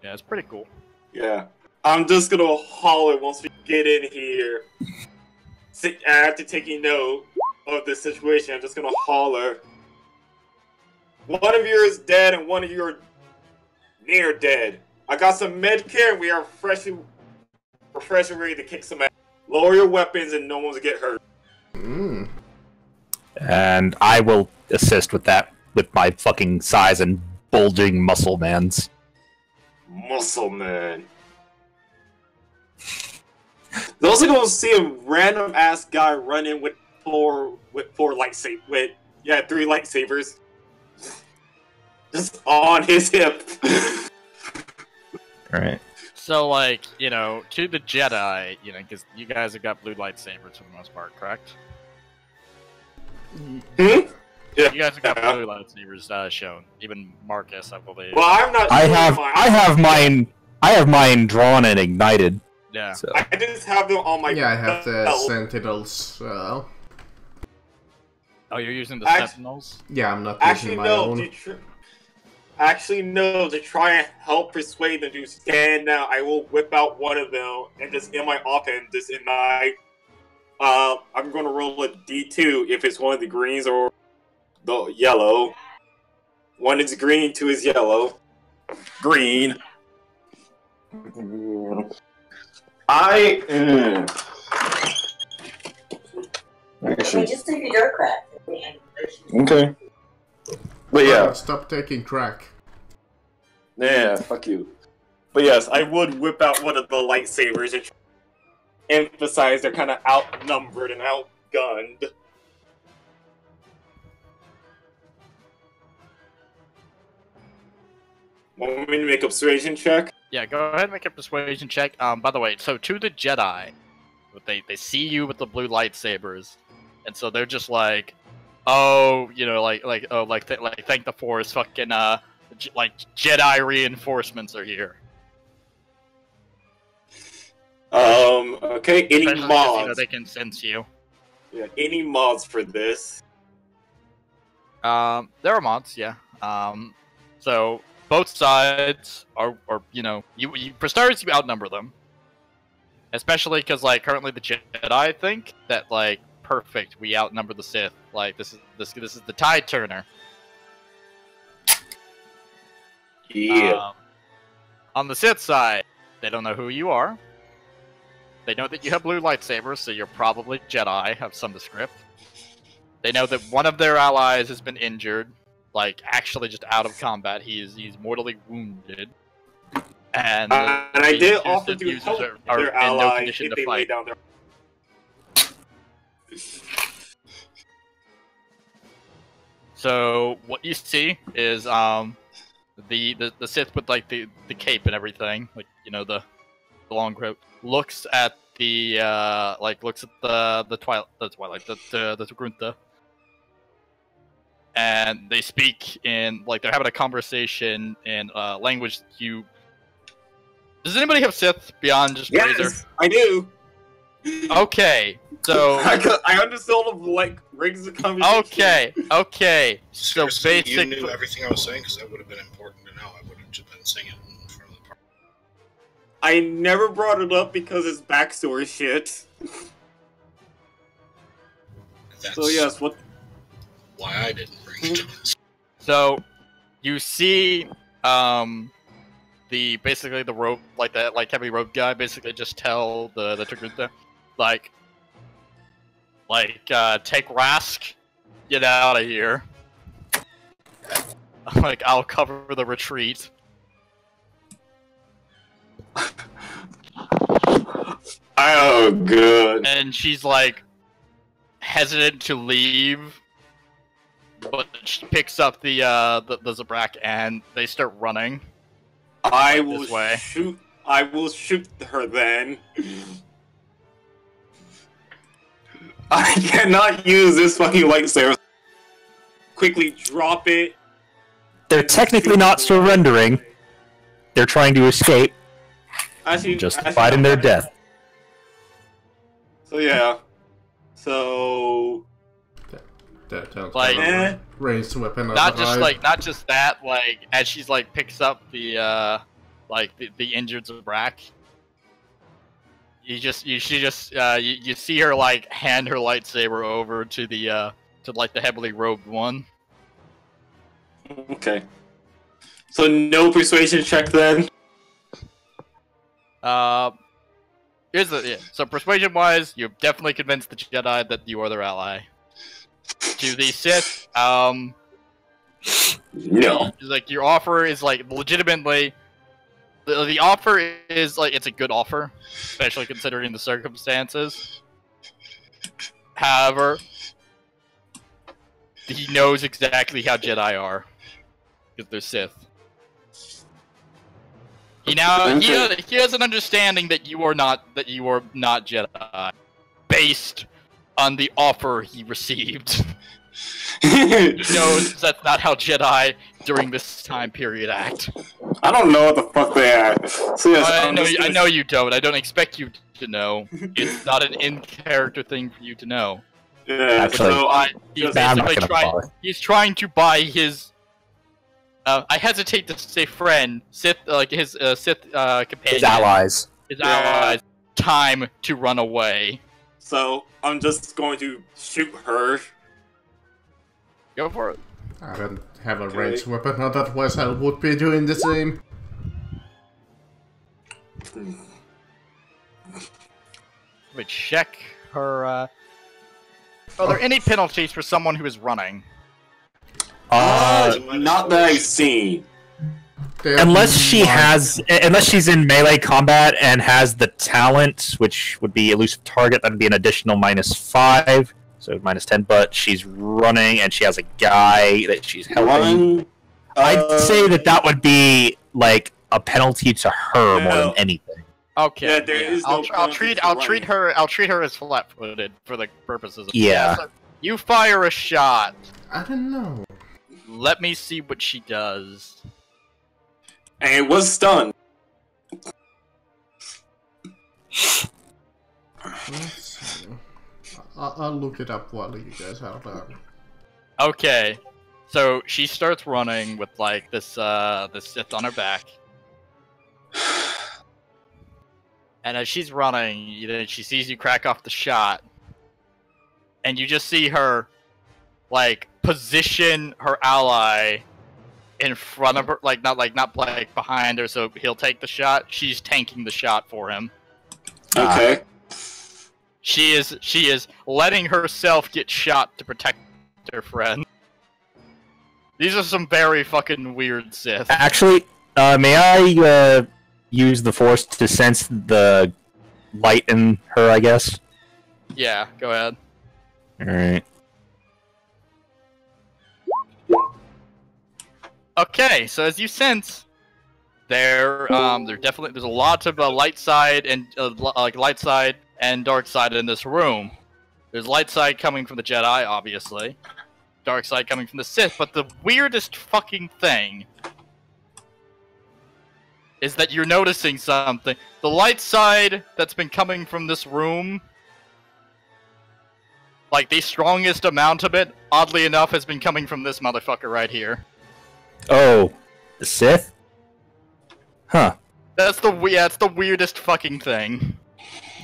Yeah, it's pretty cool. Yeah. I'm just gonna holler once we get in here. After taking note of the situation, I'm just gonna holler. One of you is dead and one of you are near dead. I got some med care and we are fresh and ready to kick some ass. Lower your weapons and no one's get hurt. Mm. And I will assist with that with my fucking size and bulging muscle mans. Muscle man. Those are gonna see a random ass guy running with four lightsabers. Three lightsabers. Just on his hip. Alright. So, like, you know, to the Jedi, you know, because you guys have got blue lightsabers for the most part, correct? Hmm? Yeah. You guys have got blue lightsabers shown. Even Marcus, I believe. Well, I'm not. I sure have mine drawn and ignited. Yeah. So. I just have them on my. Yeah, I have the belt. Sentinels. Oh, you're using the Act- Sentinels? Yeah, I'm not Actually, using my no. own. To try and help persuade them to stand down, I will whip out one of them and just in my offhand, just in my. I'm going to roll a D2 if it's one of the greens or the yellow. One is green, two is yellow. Green. We just took your crack. Okay. But yeah. Stop taking crack. Yeah, fuck you. But yes, I would whip out one of the lightsabers and emphasize they're kind of outnumbered and outgunned. Want me to make a persuasion check? Yeah, go ahead and make a persuasion check. By the way, so to the Jedi, they see you with the blue lightsabers, and so they're just like, oh, you know, thank the Force, fucking like Jedi reinforcements are here. Okay, any Especially 'cause, mods? you know, they can sense you. Yeah, any mods for this? There are mods, yeah. So both sides are you know, you for starters, you outnumber them. Especially because, like, currently the Jedi think that, like, perfect, we outnumber the Sith. Like, this is the tide turner. Yeah. On the Sith side, they don't know who you are. They know that you have blue lightsabers, so you're probably Jedi of some descript. They know that one of their allies has been injured, like, actually just out of combat. He's mortally wounded. And I did offer to help are their in no ally condition if to they lay fight. down their. So what you see is the Sith with, like, the cape and everything, like, you know, the long coat, looks at the Twilight, the Gruntha, and they speak in, like, they're having a conversation in language you. Does anybody have Sith beyond just Yes, Razor? I do. Okay, so I understood like rings of conversation. okay. So Seriously, you basically, knew everything I was saying because that would have been important to know. I would have just been saying it in front of the party. I never brought it up because it's backstory shit. That's So yes, what? why I didn't bring it up. so you see, basically the rope, like that, like heavy rope guy, basically just tell the Togruta, like, take Rask, get out of here. Like, I'll cover the retreat. Oh, good. And she's like hesitant to leave, but she picks up the Zabrak and they start running. I Like will this way. shoot I will shoot her then. I cannot use this fucking lightsaber. Quickly drop it. They're technically not surrendering. They're trying to escape. Justified in their death. So yeah. So That Like, ranged weapon. not just that. Like, as she's like picks up the the injured Zabrak, you see her like hand her lightsaber over to the the heavily robed one. okay. So no persuasion check then. So persuasion-wise, you've definitely convinced the Jedi that you are their ally. To the Sith, No. like your offer is like legitimately, the offer is like it's a good offer, especially considering the circumstances. However, he knows exactly how Jedi are, because they're Sith. He has an understanding that you are not Jedi, based on the offer he received. He knows that's not how Jedi during this time period act. I don't know what the fuck they act. So yes, I know you don't. I don't expect you to know. It's not an in-character thing for you to know. Yeah, Actually, he's trying to buy his. I hesitate to say friend, Sith, his Sith companion, His allies. His allies, time to run away. So I'm just going to shoot her. Go for it. I don't have a ranged weapon, otherwise I would be doing the same. Let me check her. Are there any penalties for someone who is running? Not that I've seen. Unless she's in melee combat and has the talent, which would be elusive target, that'd be an additional -5, so -10. But she's running and she has a guy that she's helping. I'd say that would be like a penalty to her more than anything. Okay. Yeah, I'll treat her as flat-footed for the purposes of Yeah. You fire a shot. I don't know. Let me see what she does. And it was stunned. I'll look it up while you guys are done. Okay, so she starts running with like this Sith on her back, and as she's running, she sees you crack off the shot, and you just see her like position her ally in front of her, not behind her, so he'll take the shot. She's tanking the shot for him. Okay. She is letting herself get shot to protect her friend. These are some very fucking weird Sith. Actually, may I use the Force to sense the light in her, I guess? Yeah, go ahead. Alright. Okay, so as you sense, there's a lot of light side and light side and dark side in this room. There's light side coming from the Jedi, obviously. Dark side coming from the Sith, but the weirdest fucking thing is that you're noticing something. The light side that's been coming from this room, like the strongest amount of it, oddly enough, has been coming from this motherfucker right here. Oh, the Sith? Huh. That's the weirdest fucking thing.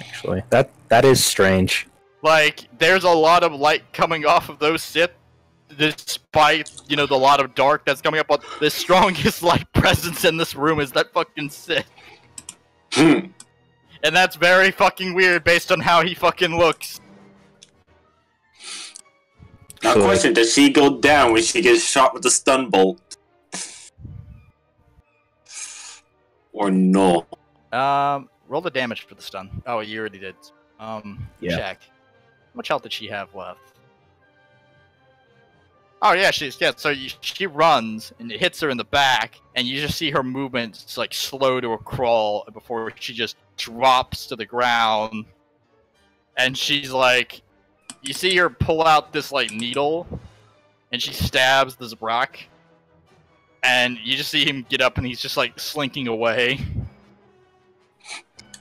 Actually, that is strange. Like, there's a lot of light coming off of those Sith, despite, the lot of dark that's coming up. But the strongest light presence in this room is that fucking Sith. And that's very fucking weird based on how he fucking looks. Now, question, does she go down when she gets shot with the stun bolt? Or no? Roll the damage for the stun. Oh, you already did. Yeah. Check. How much health did she have left? Oh yeah, so she runs and it hits her in the back, and you just see her movements like slow to a crawl before she just drops to the ground. And she's like, you see her pull out this like needle, and she stabs the Zabrak, and you just see him get up, and he's just like slinking away.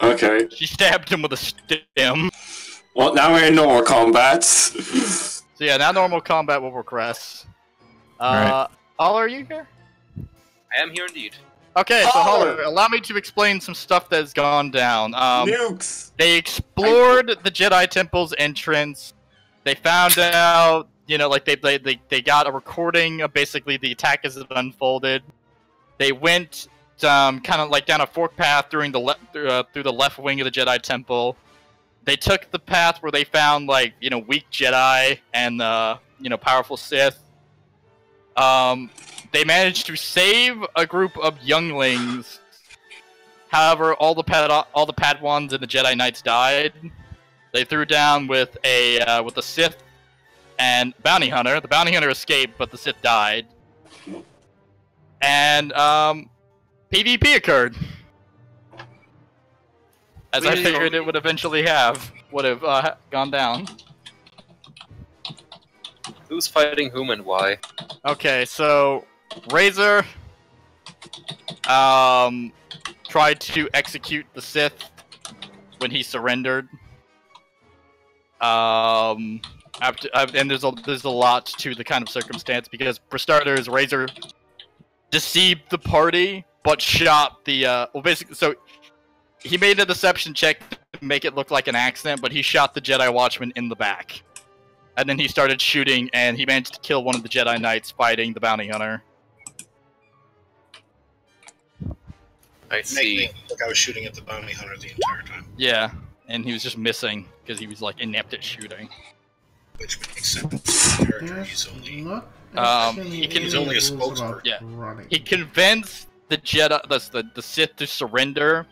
Okay. She stabbed him with a stem. Well, now we're in normal combat. So yeah, now normal combat will progress. Alright. Holler, are you here? I am here indeed. Okay, so Holler! Holler, allow me to explain some stuff that's gone down. Nukes! They explored the Jedi Temple's entrance. They found out, you know, like they got a recording of basically the attack as it unfolded. They went kind of like down a fork path through the left wing of the Jedi Temple. They took the path where they found, like, you know, weak Jedi and, you know, powerful Sith. They managed to save a group of younglings. However, all the Padawans and the Jedi Knights died. They threw down with the Sith and Bounty Hunter. The Bounty Hunter escaped, but the Sith died. And, PvP occurred. As I figured it would eventually would have gone down. Who's fighting whom and why? Okay, so Razor tried to execute the Sith when he surrendered. And there's a lot to the kind of circumstance, because for starters, Razor deceived the party but shot the well, basically, so he made a deception check to make it look like an accident, but he shot the Jedi Watchman in the back. And then he started shooting, and he managed to kill one of the Jedi Knights fighting the Bounty Hunter. I see. Like I was shooting at the Bounty Hunter the entire time. Yeah, and he was just missing, because he was, like, inept at shooting. Which makes sense. The character, he's only a spokesperson. Yeah. He convinced the Jedi, the Sith to surrender.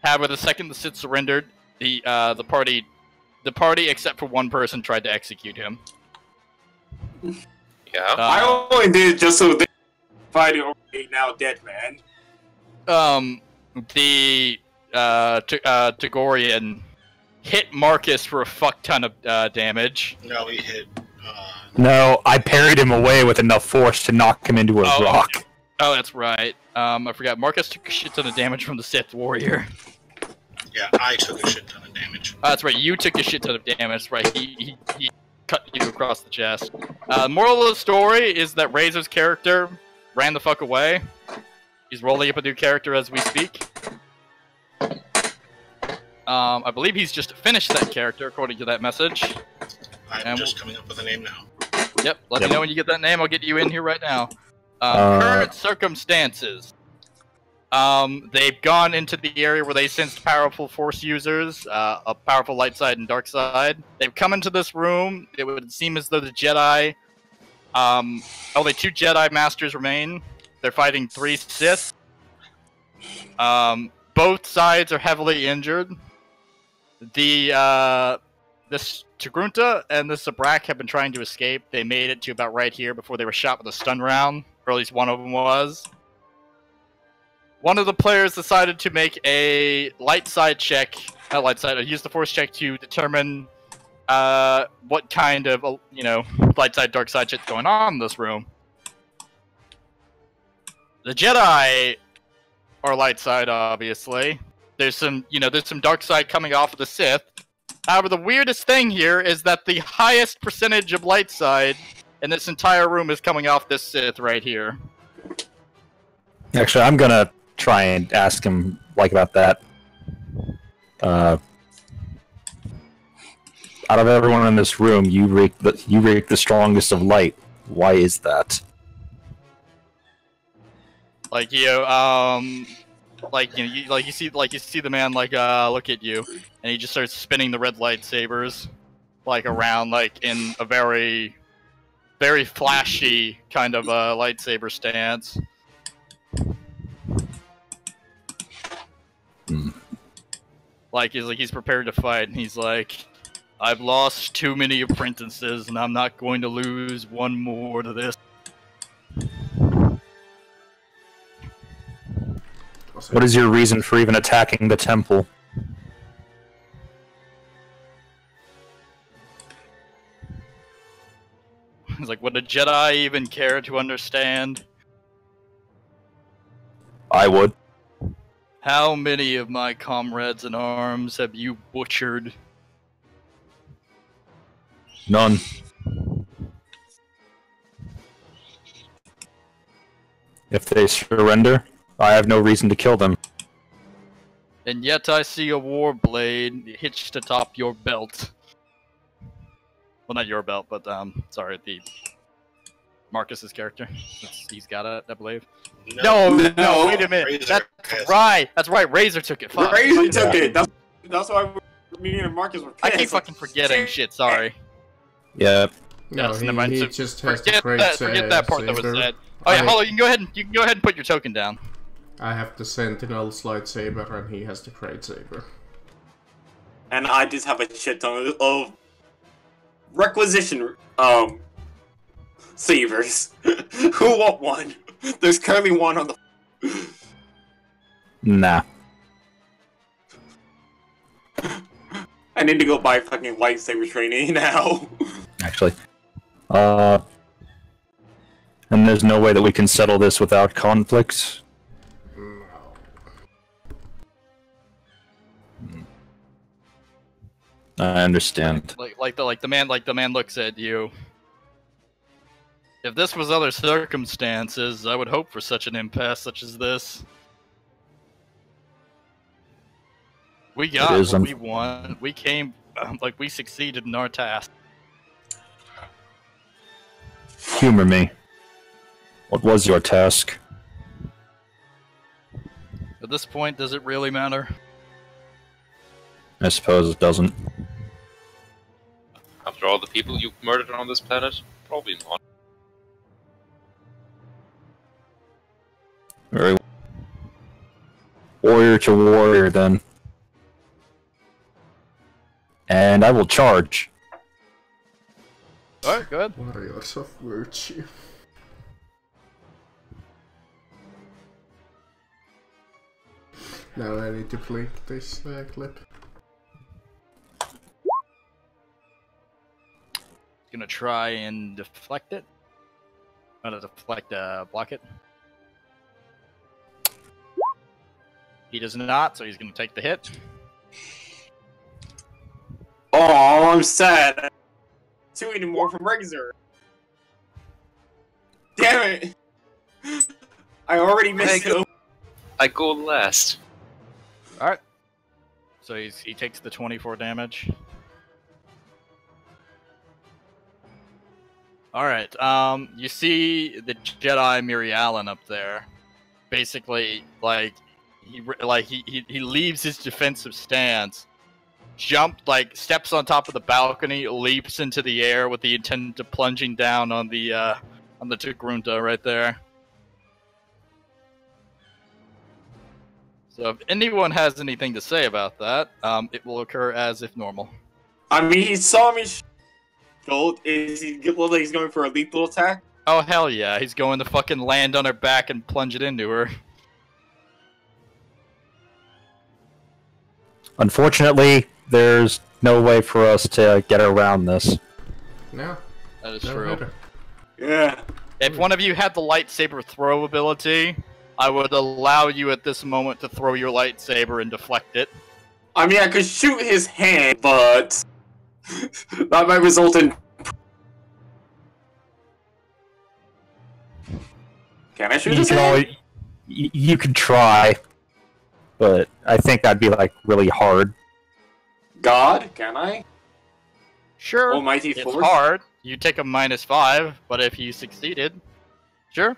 However, the second the Sith surrendered, the party, except for one person, tried to execute him. Yeah. I only did it just so they fighting over a now dead man. The Tagorian hit Marcus for a fuck ton of damage. No, he hit. No, I parried him away with enough force to knock him into a rock. Okay. Oh, that's right. I forgot. Marcus took a shit ton of damage from the Sith warrior. Yeah, I took a shit ton of damage. Oh, that's right. You took a shit ton of damage. Right. He cut you across the chest. Moral of the story is that Razor's character ran the fuck away. He's rolling up a new character as we speak. I believe he's just finished that character, according to that message. I'm just coming up with a name now. Yep, let me know when you get that name. I'll get you in here right now. Current circumstances. They've gone into the area where they sensed powerful Force users, a powerful light side and dark side. They've come into this room. It would seem as though the Jedi... only 2 Jedi Masters remain. They're fighting 3 Sith. Both sides are heavily injured. This Tagrunta and this Zabrak have been trying to escape. They made it to about right here before they were shot with a stun round, or at least one of them was. One of the players decided to make a light side check, use the force check to determine what kind of, light side, dark side shit's going on in this room. The Jedi are light side, obviously. There's some dark side coming off of the Sith. However, the weirdest thing here is that the highest percentage of light side in this entire room is coming off this Sith right here. Actually, I'm gonna try and ask him about that. Out of everyone in this room, you rate the strongest of light. Why is that? You see the man look at you, and he just starts spinning the red lightsabers around in a very, very flashy kind of lightsaber stance. He's prepared to fight, and he's like, I've lost too many apprentices, and I'm not going to lose one more to this. What is your reason for even attacking the temple? It's like, would a Jedi even care to understand? I would. How many of my comrades in arms have you butchered? None. If they surrender, I have no reason to kill them. And yet I see a war blade hitched atop your belt. Well, not your belt, but, sorry, the Marcus's character. He's got it, I believe. No, wait a minute. That's right, Razor took it. Fuck. Razor took it. That's why me and Marcus were pissed. I keep fucking forgetting shit, sorry. Yeah. No, Yes, never mind. he So just has forget to create that part that was saber. said. Oh yeah, hold on, you can go ahead and put your token down. I have the Sentinel's lightsaber and he has the great saber. And I just have a shit ton of requisition savers. Who want one? There's currently one on the Nah. I need to go buy fucking lightsaber training now. Actually. And there's no way that we can settle this without conflict? No. I understand. Like the man looks at you. If this was other circumstances, I would hope for such an impasse such as this. We got what we want. We came, we succeeded in our task. Humor me. What was your task? At this point, does it really matter? I suppose it doesn't. After all the people you've murdered on this planet, probably not. Very well. Warrior to warrior, then. And I will charge. Alright, good. Warriors of virtue. Now I need to flick this clip. Gonna try and deflect it. Not deflect, block it. He does not, so he's gonna take the hit. Oh, I'm sad. Two anymore from Razor. Damn it! I already missed him. I go last. Alright. So he takes the 24 damage. Alright, you see the Jedi Miri Allen up there. Basically, he leaves his defensive stance, steps on top of the balcony, leaps into the air with the intent of plunging down on the Tugrunta right there. So if anyone has anything to say about that, it will occur as if normal. I mean, he saw me. Is he look like he's going for a lethal attack? Oh hell yeah, he's going to fucking land on her back and plunge it into her. Unfortunately, there's no way for us to get around this. No. That is No true. matter. Yeah. If one of you had the lightsaber throw ability, I would allow you at this moment to throw your lightsaber and deflect it. I mean, I could shoot his hand, but that might result in. Can I shoot his hand? You could try, but I think that'd be like really hard. God, can I? Sure, Almighty it's Force? hard. You take a -5, but if you succeeded, sure.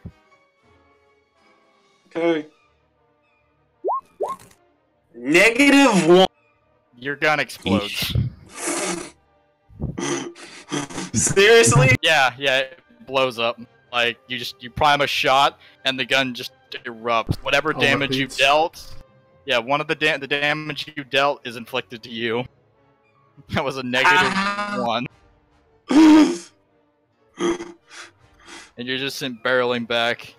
Okay. -1. Your gun explodes. Seriously? Yeah, it blows up. Like, you prime a shot, and the gun just erupts. Whatever damage you repeats. dealt, yeah, one of the damage you dealt is inflicted to you. That was a -1. And you're just barreling back.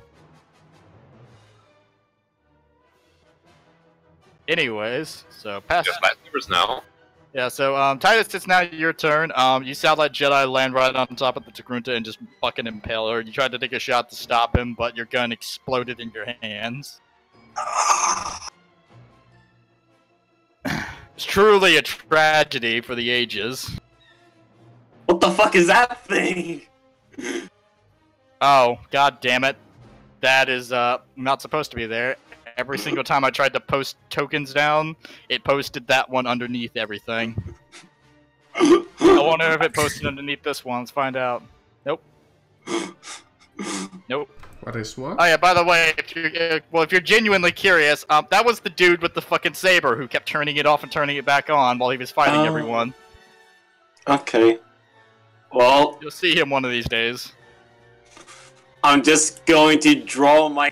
Anyways, so past. Just lightsabers now. Yeah, so Titus, it's now your turn. You saw that Jedi land right on top of the Tagrunta and just fucking impale her. You tried to take a shot to stop him, but your gun exploded in your hands. It's truly a tragedy for the ages. What the fuck is that thing? Oh, god damn it. That is not supposed to be there. Every single time I tried to post tokens down, it posted that one underneath everything. I wonder if it posted underneath this one. Let's find out. Nope. Nope. What is what? Oh yeah, by the way, if you're genuinely curious, that was the dude with the fucking saber who kept turning it off and turning it back on while he was fighting everyone. Okay. Well, You'll see him one of these days. I'm just going to draw my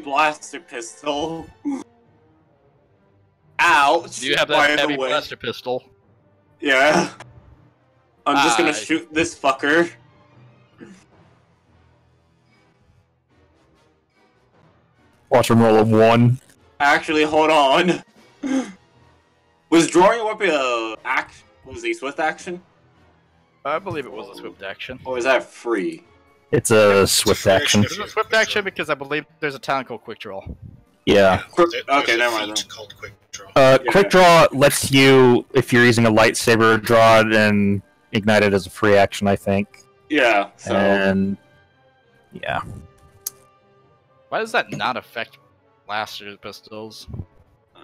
blaster pistol. Ouch! Do you have that heavy blaster pistol? Yeah. I'm just gonna shoot this fucker. Watch him roll a 1. Actually, hold on. Was drawing a weapon was a swift action? I believe it was a swift action. Or is that free? It's a swift action. It's a swift action because I believe there's a talent called Quick Draw. Yeah. Okay, never mind. Called Quick Draw. Quick Draw lets you, if you're using a lightsaber, draw it and ignite it as a free action, I think. Yeah. So. And yeah. Why does that not affect blaster pistols?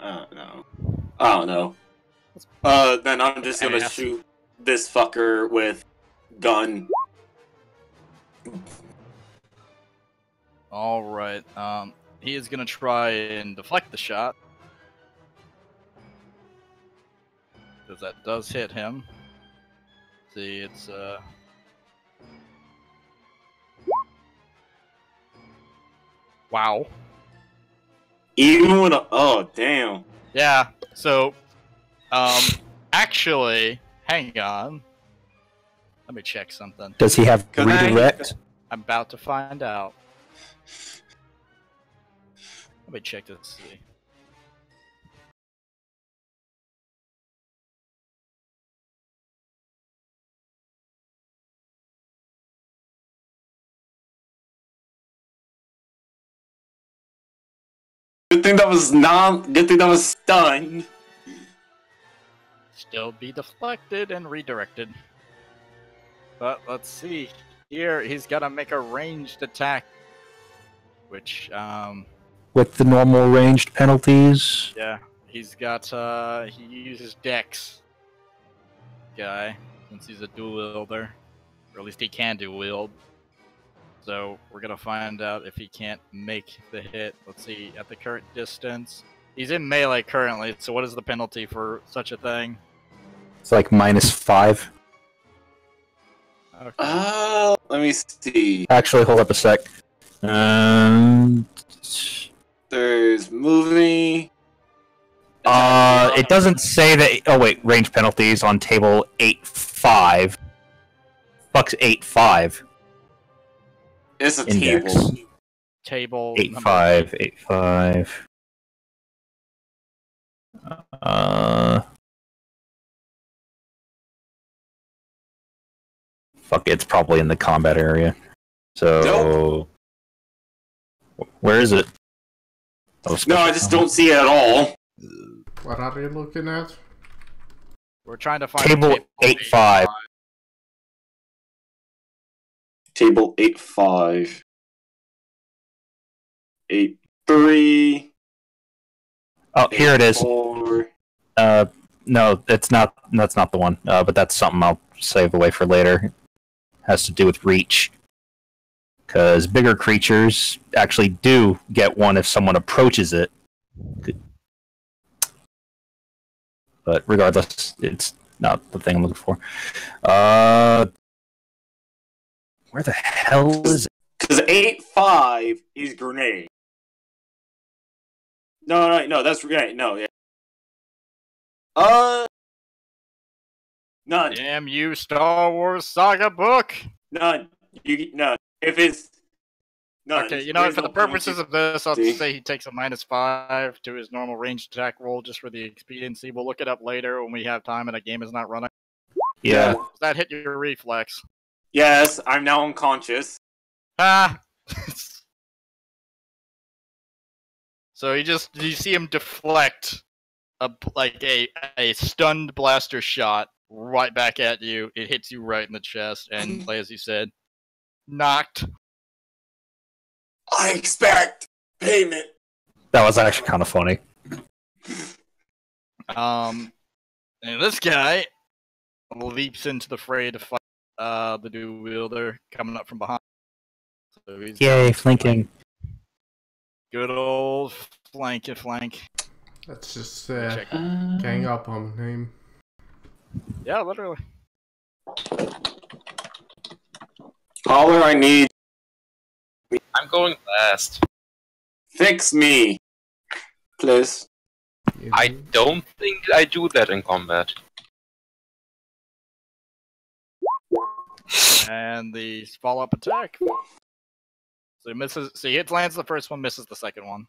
No. I don't know. Then I'm just gonna shoot this fucker with gun. Alright, he is gonna try and deflect the shot. Because that does hit him. See, it's, wow. Even with a... Oh, damn. Yeah, so, actually, hang on. Let me check something. Does he have redirect? I'm about to find out. Let me check to see. Good thing that was stunned. Still be deflected and redirected. But let's see. Here, he's gotta make a ranged attack. Which, With the normal ranged penalties? yeah. He's got, he uses Dex. Guy. Since he's a dual wielder. Or at least he can dual wield. So, we're gonna find out if he can't make the hit. Let's see, at the current distance. He's in melee currently, so what is the penalty for such a thing? It's like -5. Okay. Let me see. Actually, hold up a sec. There's movie. It doesn't say that. Oh wait, range penalties on table 8.5. Fuck's 8.5. It's a Index. table. Table 8.5. 8.5. Fuck, it's probably in the combat area. So, where is it? Oh, No, I just don't see it at all. What are you looking at? We're trying to find Table 8.5. Table 8.5. 8.3. Oh, here it is. 8.4. No, that's not the one. But that's something I'll save away for later. Has to do with reach. Because bigger creatures actually do get one if someone approaches it. But regardless, it's not the thing I'm looking for. Where the hell is it? Because 8.5 is grenade. No, that's right. No, yeah. None. Damn you, Star Wars Saga book! None. None. If it's none. Okay, you know what? For the purposes of this, I'll See? say he takes a -5 to his normal ranged attack roll just for the expediency. We'll look it up later when we have time and a game is not running. Yeah. Does that hit your reflex? Yes, I'm now unconscious. Ah! So you see him deflect a stunned blaster shot right back at you. It hits you right in the chest, and as you said, knocked. I expect payment. That was actually kind of funny. And this guy leaps into the fray to fight the dual wielder coming up from behind. So he's Yay, flanking. good old flank. Let's just Check. gang up on him. Yeah, literally. Caller, I need. I'm going last. Fix me. Please. I don't think I do that in combat. And the follow-up attack. So he misses. So he lands the first one, misses the second one.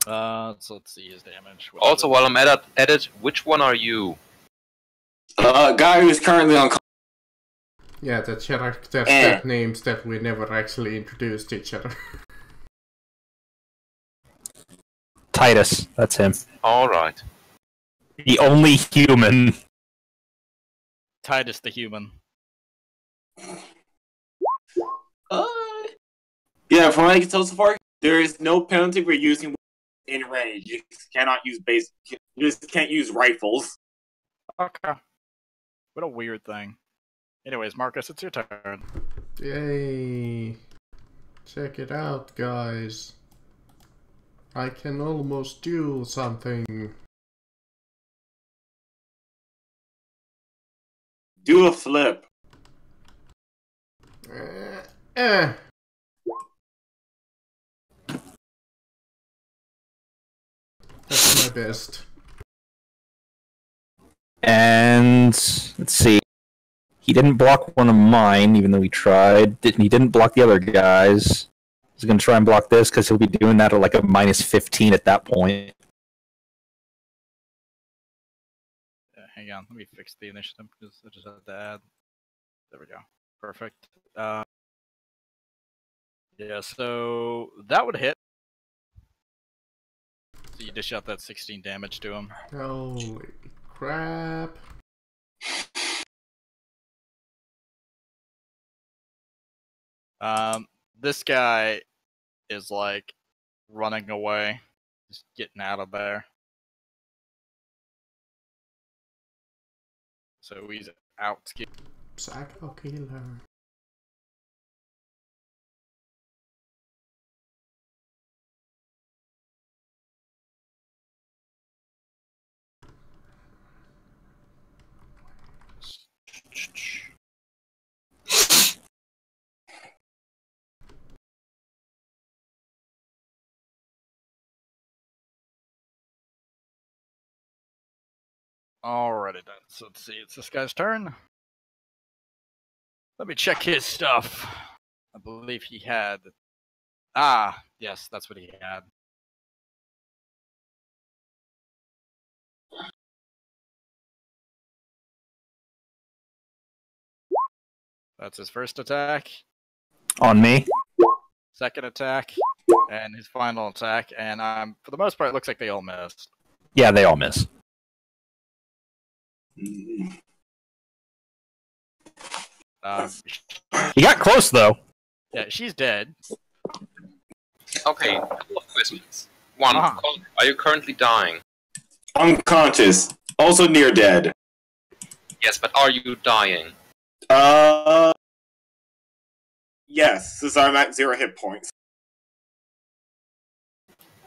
So let's see his damage. What Also, is it? while I'm at it, which one are you? Guy who's currently on. Yeah, the characters that names that we never actually introduced each other. Titus, that's him. Alright. The only human. Titus the human. Yeah, from what I can tell so far, there is no penalty for using in range. You cannot use base. You just can't use rifles. Okay. What a weird thing. Anyways, Marcus, it's your turn. Yay! Check it out, guys. I can almost do something. Do a flip. That's my best. And let's see. He didn't block one of mine, even though he tried. He didn't block the other guys. He's gonna try and block this because he'll be doing that at like a -15 at that point. Hang on, let me fix the initiative because I just had to add. There we go. Perfect. Yeah, so that would hit. So you dish out that 16 damage to him. Holy crap. This guy is like running away, just getting out of there. So he's out. Psycho killer. Alrighty then. So let's see. It's this guy's turn. Let me check his stuff. I believe he had. Ah, yes, that's what he had. That's his first attack, On me. second attack, and his final attack. And for the most part, it looks like they all missed. Yeah, they all miss. He got close though. Yeah, she's dead. Okay, a couple of questions. One, are you currently dying? Unconscious. Also near dead. Yes, but are you dying? Yes, since I'm at 0 hit points.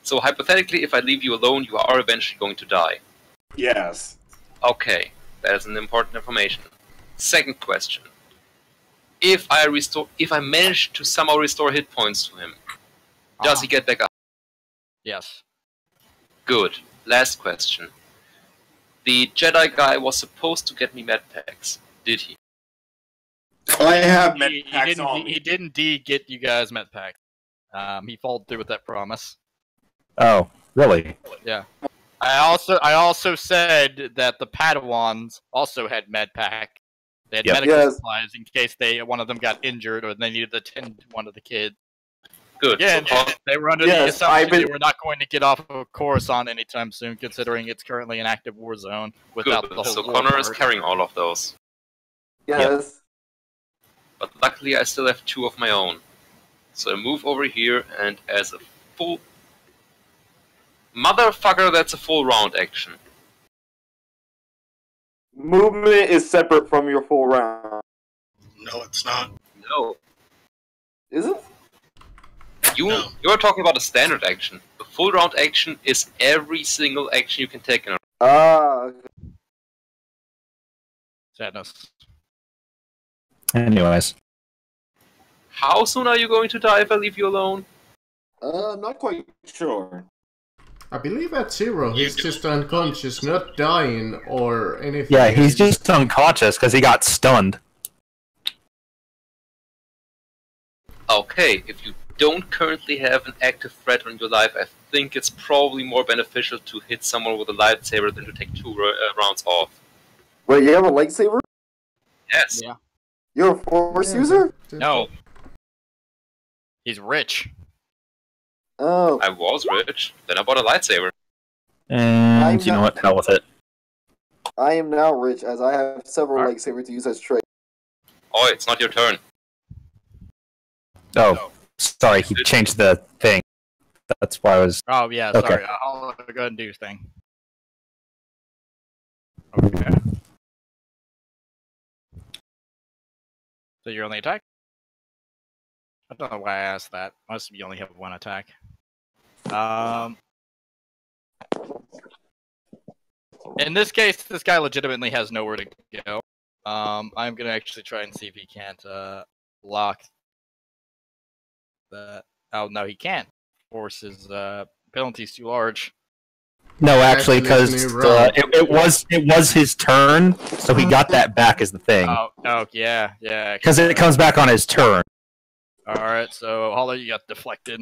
So hypothetically, if I leave you alone, you are eventually going to die. Yes. Okay, that is an important information. Second question. If I manage to somehow restore hit points to him, does he get back up? Yes. Good. Last question. The Jedi guy was supposed to get me med packs. Did he? I have med He packs didn't. on He me. didn't indeed get you guys med packs. He followed through with that promise. Oh, really? Yeah. I also said that the Padawans also had med pack. They had Yep. medical Yes. supplies in case one of them got injured or they needed to tend to one of the kids. Good. Again, So, they were under the Yes, assumption I've been- they were not going to get off of Coruscant anytime soon, considering it's currently an active war zone without the good. whole So war Connor is part. carrying all of those. Yes. But luckily I still have 2 of my own. So I move over here and as a full... Motherfucker, that's a full round action. Movement is separate from your full round. No, it's not. No. Is it? No. You're talking about a standard action. A full round action is every single action you can take in a... Okay. Sadness. Anyways. How soon are you going to die if I leave you alone? Not quite sure. I believe at 0 he's You- just unconscious, not dying or anything. Yeah, he's just unconscious because he got stunned. Okay, if you don't currently have an active threat on your life, I think it's probably more beneficial to hit someone with a lightsaber than to take 2 rounds off. Wait, you have a lightsaber? Yes. Yeah. You're a force Yeah, user? No. He's rich. Oh. I was rich, then I bought a lightsaber. And you know what? Hell with it. I am now rich as I have several Alright. lightsabers to use as trade. Oh, it's not your turn. Oh, sorry, he changed the thing. That's why I was... Oh, yeah, Okay. sorry. I'll go ahead and do his thing. Okay. So you're on the attack? I don't know why I asked that. Must be you only have 1 attack. In this case, this guy legitimately has nowhere to go. I'm gonna actually try and see if he can't block that. Oh no, he can't. Force his penalty's too large. No, actually, because Actually, it's new round. it was his turn, so he got that back as the thing. Oh yeah. Because it comes back on his turn. All right, so Hollow, you got deflected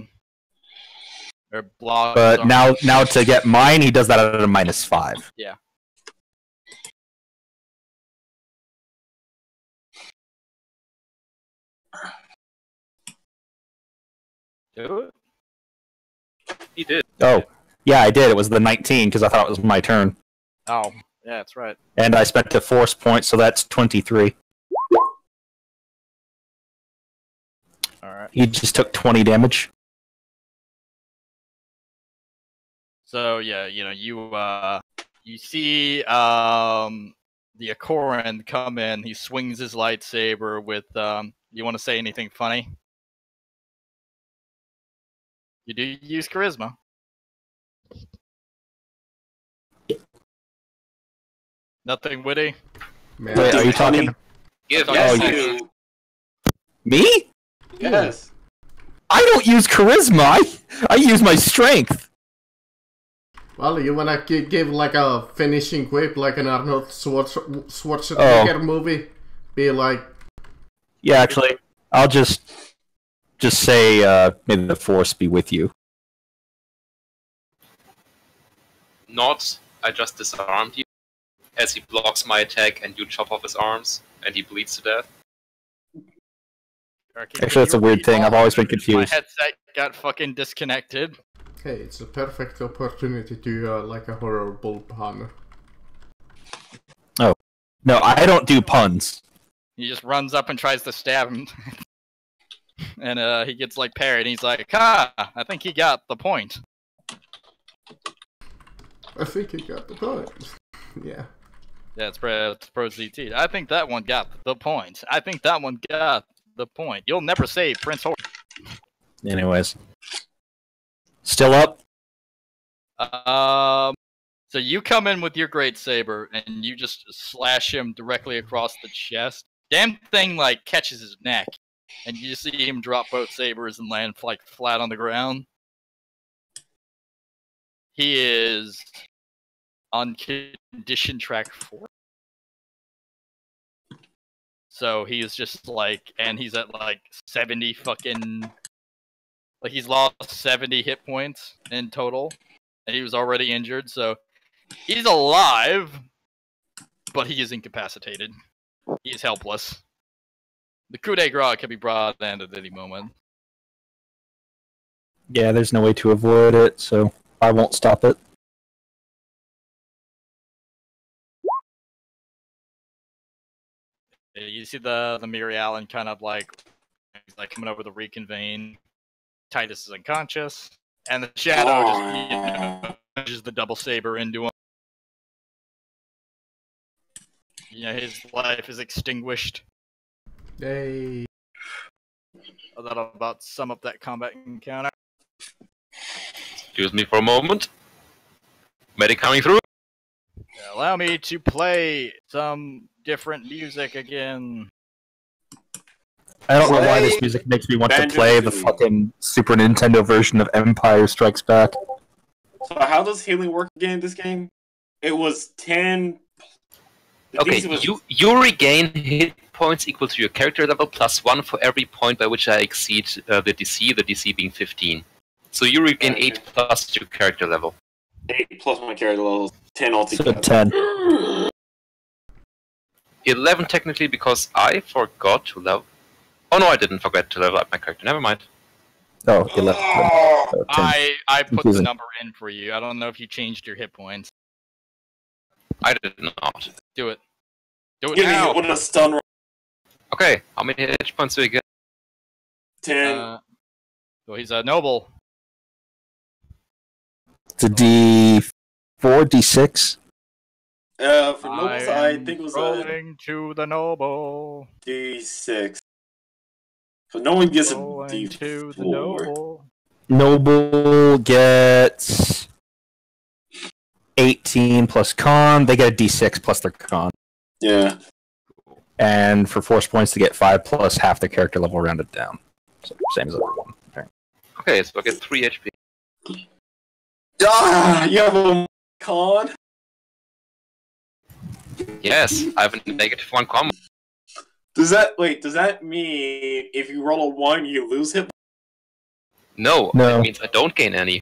or blocked. But sorry. now to get mine, he does that at a -5. Yeah. Do it. He did. Oh, yeah, I did. It was the 19 because I thought it was my turn, Oh, yeah, that's right. and I spent a force point, so that's 23. All right. He just took 20 damage. So yeah, you see the Akoran come in. He swings his lightsaber with you want to say anything funny? You do use charisma. Nothing witty. Man. Wait, are you talking Give Oh, me a you- second. me? Yes. I don't use charisma. I use my strength. Well, you wanna give like a finishing quip, like an Arnold Schwarzenegger movie? Be like, Yeah, actually, I'll just say, may the force be with you. Not, I just disarmed you. As he blocks my attack and you chop off his arms, and he bleeds to death. Okay, Actually, that's a weird thing. I've always been My confused. headset got fucking disconnected. hey, it's a perfect opportunity to do like a horrible pun. No, I don't do puns. He just runs up and tries to stab him. And he gets like parried, and he's like, "Ha! I think he got the point." I think you got the point. Yeah. Yeah, it's pro ZT. I think that one got the point. I think that one got the point. You'll never save Prince Horse. Anyways. Still up? So you come in with your great saber, and you just slash him directly across the chest. Damn thing like catches his neck, and you see him drop both sabers and land like flat on the ground. He is on condition track 4. So he's just like, and he's at like 70 fucking, like he's lost 70 hit points in total, and he was already injured, so he's alive, but he is incapacitated. He is helpless. The coup de grace can be brought in at any moment. Yeah, there's no way to avoid it, so I won't stop it. You see the Miri Allen kind of like, he's like coming over the reconvene. Titus is unconscious, and the Shadow just punches the double saber into him. His life is extinguished. Yay. That'll about sum up that combat encounter. Excuse me for a moment. Medic coming through. Allow me to play some different music again. I don't know why this music makes me want to play the fucking Super Nintendo version of Empire Strikes Back. So how does healing work again in this game? It was 10... Okay, you regain hit points equal to your character level plus 1 for every point by which I exceed the DC being 15. So you regain 8 plus your character level. 8 plus my character level, 10 altogether. So 10. 11 technically because I forgot to level... Oh no, I didn't forget to level up my character, never mind. Oh, 11. So 10. I put the number in for you. I don't know if you changed your hit points. I did not. Do it. Do it Give now! me a stun roll. Okay, how many hit points do we get? 10. So he's a noble. It's a D4, D6. For nobles, I think it was rolling to the noble. D6. So no one gets a Rolling D4. to the noble. Noble gets 18 plus con. They get a D6 plus their con. Yeah. And for force points, to get 5 plus half their character level rounded down. So same as everyone. Okay. Okay, so I get 3 HP. Ah, you have a con? Yes, I have a -1 combo. Does that mean if you roll a 1, you lose hit? No, it means I don't gain any.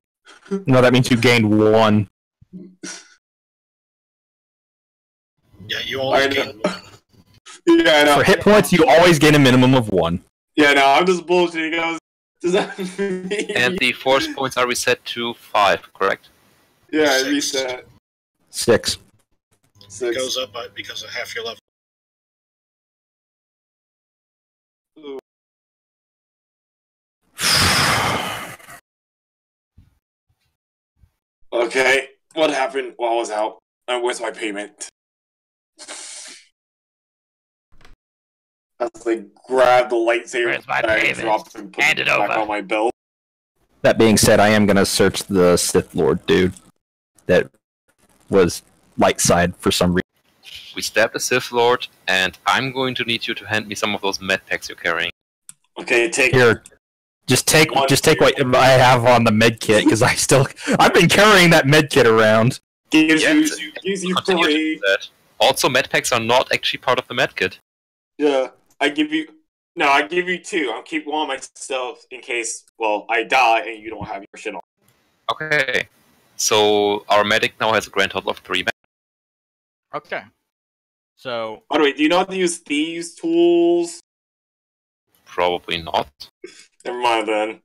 No, that means you gained 1. Yeah, you always gain 1. Yeah, I know. For hit points, you always gain a minimum of 1. Yeah, no, I'm just bullshitting. Does that mean... And the force points are reset to 5, correct? Yeah, I 6. reset. 6. It goes up because of half your level. Okay, what happened while I was out? Where's my payment? I was like, grab the lightsaber Where's my bag, payment? drop it, and put Hand it it back over. on my belt. That being said, I am going to search the Sith Lord dude that was light side for some reason. We stabbed the Sith Lord, and I'm going to need you to hand me some of those med packs you're carrying. Okay, take Here, just take what I have on the med kit, because I've been carrying that med kit around. gives Yes, you continue to 3. do that. Also, med packs are not actually part of the med kit. Yeah, I give you 2. I'll keep one myself in case, I die and you don't have your shit on. Okay. So, our medic now has a grand total of 3 med. Okay. So, By the way, do you know how to use these tools? Probably not. Never mind then.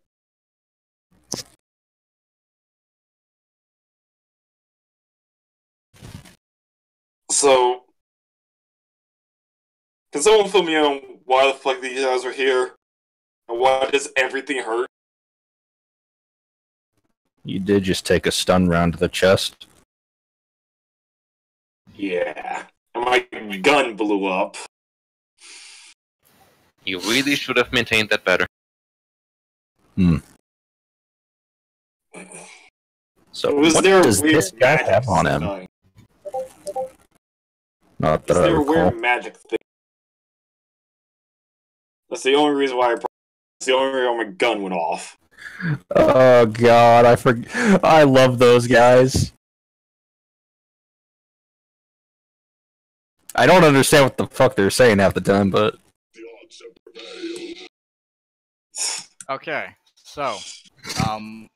So, can someone fill me in on why the fuck these guys are here? And why does everything hurt? You did just take a stun round to the chest. Yeah. And my gun blew up. You really should have maintained that better. So Was what there a does weird this guy magic have on him? thing? Not that Is I there a recall. weird magic thing? That's the only reason why my gun went off. Oh god, I love those guys. I don't understand what the fuck they're saying half the time, but... Okay, so,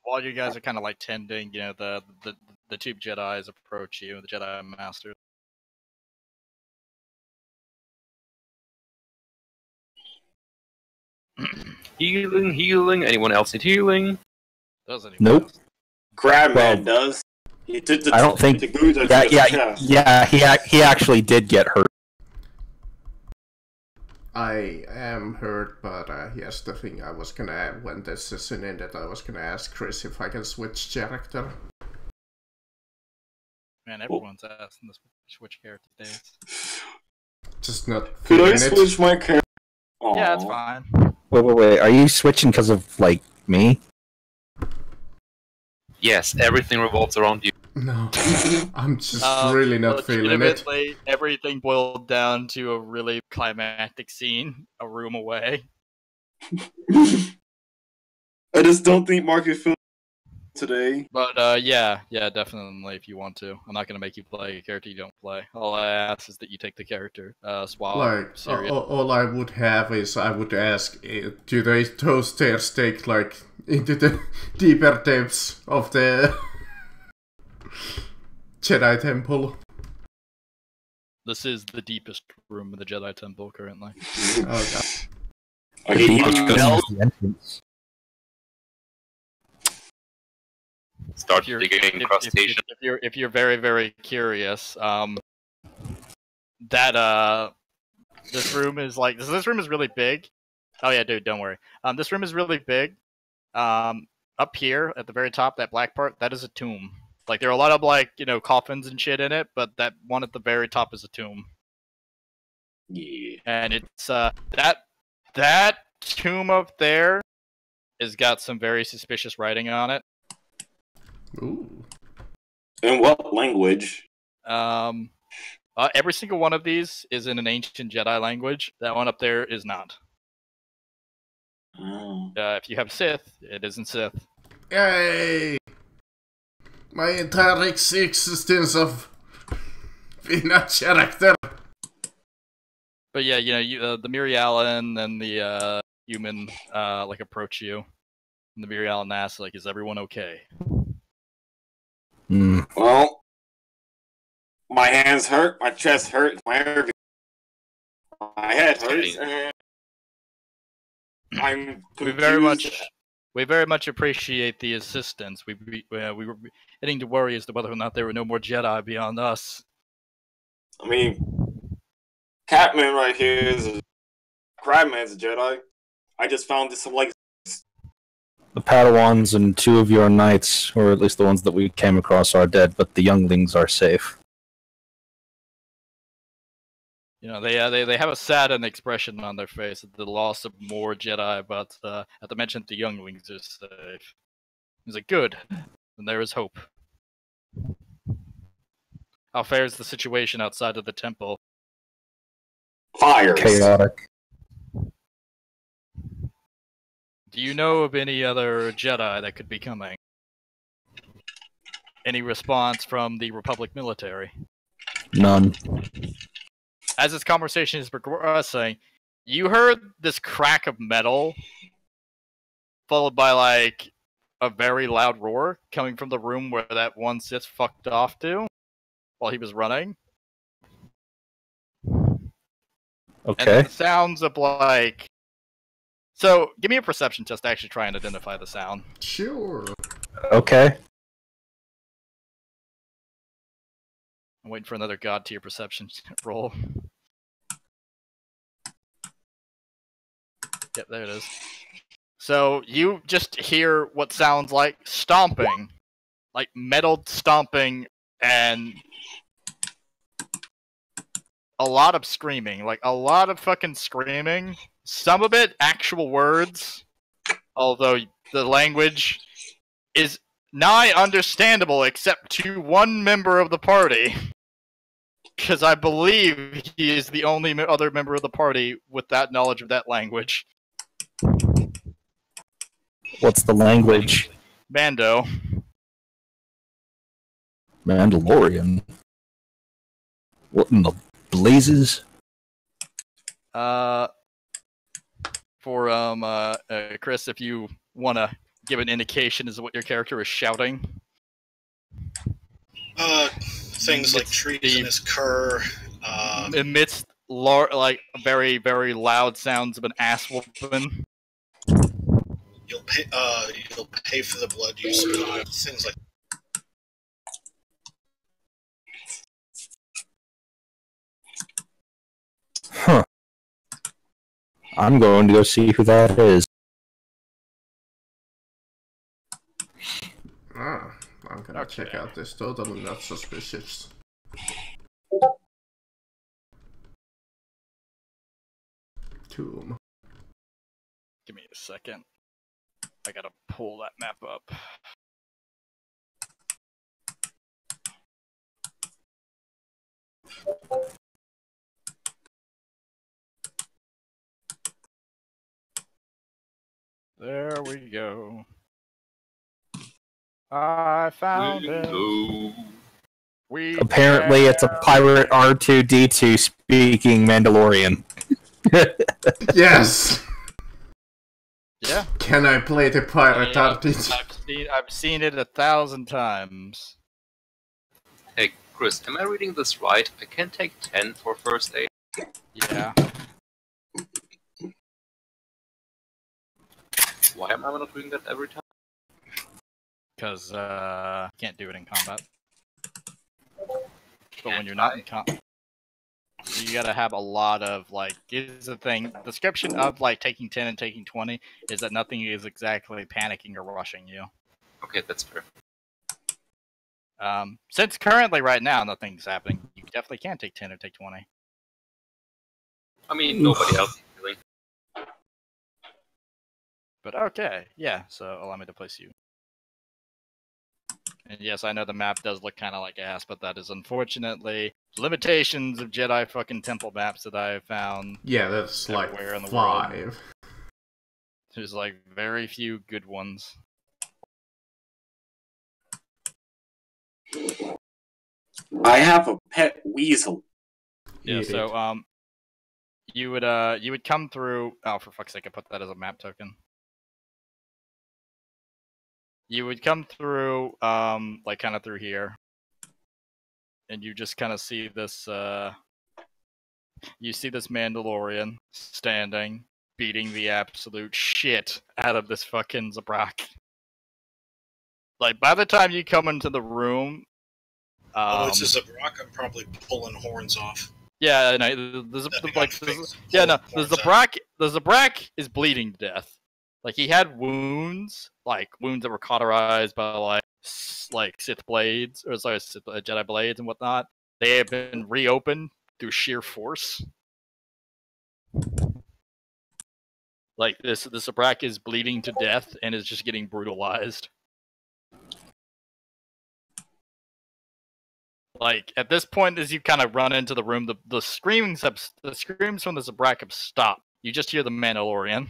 while you guys are kind of like tending, you know, the two Jedis approach you, the Jedi Master. Healing. Anyone else need healing? Does anyone Nope. else? Crabman does. He did the, I don't think... He actually did get hurt. I am hurt, but yes, the thing I was gonna, when this session ended, I was gonna ask Chris if I can switch character. Man, everyone's asking this switch character days. Just not Could I feeling it. switch my character? Yeah, that's fine. Wait. Are you switching because of, like, me? Yes, everything revolves around you. No, I'm just really not feeling it. Everything boiled down to a really climactic scene, a room away. I just don't think Mark is feeling today. But yeah, definitely if you want to. I'm not gonna make you play a character you don't play. All I ask is that you take the character swap. Like, all I would have is I would ask, do they toast their steak like into the deeper depths of the Jedi Temple? This is the deepest room in the Jedi Temple currently. Oh, Are you the entrance. Start digging cross station. If you're very, very curious, this room is like this room is really big. Oh yeah, dude, don't worry. This room is really big. Up here at the very top, that black part, that is a tomb. Like there are a lot of like, you know, coffins and shit in it, but that one at the very top is a tomb. Yeah. And it's that tomb up there has got some very suspicious writing on it. ooh. In what language? Every single one of these is in an ancient Jedi language. That one up there is not. Oh. If you have Sith, it isn't Sith. Yay! My entire existence of being a character. But yeah, you know, the Mirialan and the human like approach you, and the Mirialan asks like, "Is everyone okay?" Well, my hands hurt, my chest hurts, my head hurts, and I'm confused. We very much appreciate the assistance. We were beginning to worry as to whether or not there were no more Jedi beyond us. I mean, Catman right here is a Crabman's a Jedi. I just found some like The Padawans and 2 of your knights, or at least the ones that we came across, are dead, but the younglings are safe. You know, they have a saddened expression on their face at the loss of more Jedi, but at the mention the younglings are safe. He's like, good, and there is hope. How fares the situation outside of the temple? fires. Chaotic. Do you know of any other Jedi that could be coming? Any response from the Republic military? None. As this conversation is progressing, you heard this crack of metal, followed by, like, a very loud roar coming from the room where that one Sith fucked off to while he was running. Okay. And the sounds of, like... So, give me a perception test to actually try and identify the sound. Sure. Okay. I'm waiting for another god tier perception roll. Yep, there it is. So, you just hear what sounds like stomping. Like metal stomping and a lot of screaming. Like, a lot of fucking screaming. Some of it actual words, although the language is nigh understandable except to one member of the party. Because I believe he is the only other member of the party with that knowledge of that language. What's the language? Mando. Mandalorian. What in the blazes? For Chris, if you want to give an indication as to what your character is shouting. Things like trees in his cur. Amidst like very, very loud sounds of an ass whooping. You'll pay for the blood you spill. Things like. Huh. I'm going to go see who that is. Ah, I'm gonna check out this. Totally not suspicious. Tomb. Give me a second. I gotta pull that map up. There we go. I found it. Apparently, it's a pirate R2-D2 speaking Mandalorian. Yes. Yeah. Can I play the pirate R2-D2? I've seen it 1,000 times. Hey, Chris, am I reading this right? I can take 10 for first aid. Yeah. Why am I not doing that every time? Because you can't do it in combat. But when you're not in combat, you gotta have a lot of, like, here's the thing. The description of, like, taking 10 and taking 20 is that nothing is exactly panicking or rushing you. Okay, that's fair. Since currently, right now, nothing's happening, you definitely can take 10 or take 20. I mean, nobody else is really. But okay, yeah, so allow me to place you. And yes, I know the map does look kind of like ass, but that is unfortunately limitations of Jedi fucking temple maps that I have found. Yeah, that's like in the 5. world. There's like very few good ones. I have a pet weasel. Yeah, so you would come through. Oh, for fuck's sake, I put that as a map token. You would come through, like, kind of through here. And you just kind of see this, you see this Mandalorian standing, beating the absolute shit out of this fucking Zabrak. Like, by the time you come into the room... it's a Zabrak, I'm probably pulling horns off. Yeah, no, the Zabrak is bleeding to death. Like, he had wounds that were cauterized by, like Sith blades, or sorry, Jedi blades and whatnot. They have been reopened through sheer force. Like, this Zabrak is bleeding to death and is just getting brutalized. Like, at this point, as you kind of run into the room, the screams from the Zabrak have stopped. You just hear the Mandalorian.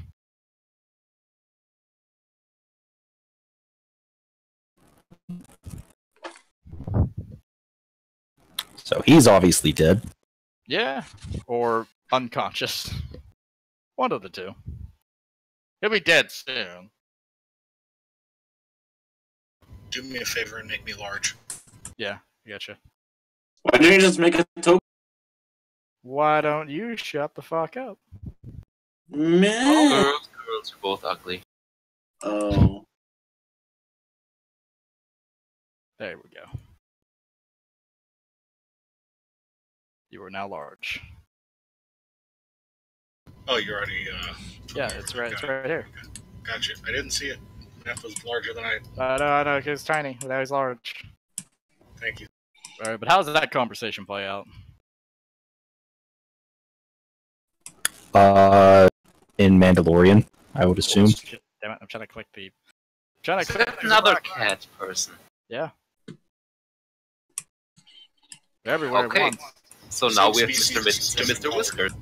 So he's obviously dead. Yeah, or unconscious. One of the two. He'll be dead soon. Do me a favor and make me large. Yeah, I gotcha. Why don't you just make a token? Why don't you shut the fuck up? Man. Girls are both ugly. Oh. There we go. You are now large. Oh, you're already, Yeah, it's right here. Gotcha. I didn't see it. That was larger than I... I know, it's tiny, but now he's large. Thank you. Alright, but how does that conversation play out? In Mandalorian, I would assume. Shit, damn it, I'm trying to click the... Another cat person. Yeah. They're everywhere at once. So now we have Mr. Mr. Whiskers.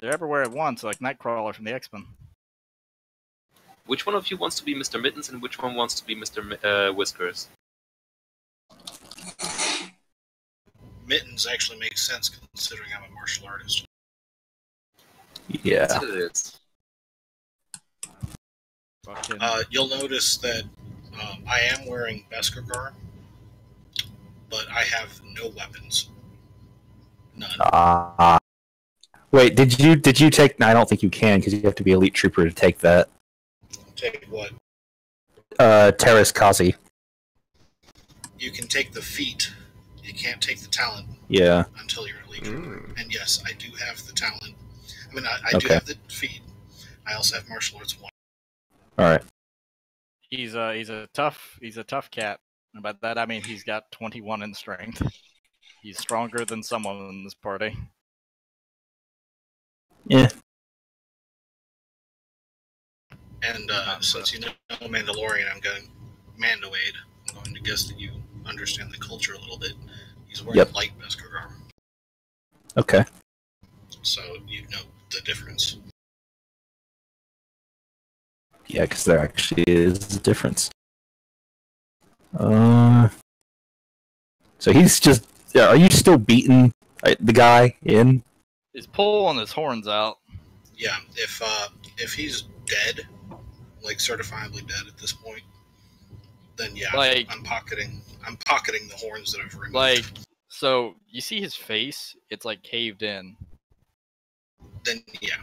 They're everywhere at once, like Nightcrawler from the X-Men. Which one of you wants to be Mr. Mittens and which one wants to be Mr. Whiskers? mittens actually makes sense considering I'm a martial artist. Yeah. It is. You'll notice that I am wearing Beskar, but I have no weapons. None. Wait, did you take? No, I don't think you can because you have to be elite trooper to take that. Take what? Terrace Kazi. You can take the feat. You can't take the talent. Yeah. Until you're elite trooper. And yes, I do have the talent. I mean, I do have the feat. I also have martial arts 1. All right. He's a tough cat. And by that I mean he's got 21 in strength. He's stronger than someone in this party. Yeah. And since you know Mandalorian, I'm going Mandoade. I'm going to guess that you understand the culture a little bit. He's wearing light Beskar. Okay. So you know the difference. Yeah, because there actually is a difference. So he's just. Yeah, are you still beating the guy in? He's pulling his horns out. Yeah, if he's dead, like certifiably dead at this point, then yeah, like, I'm pocketing the horns that I've removed. Like, so you see his face? It's like caved in. Then yeah.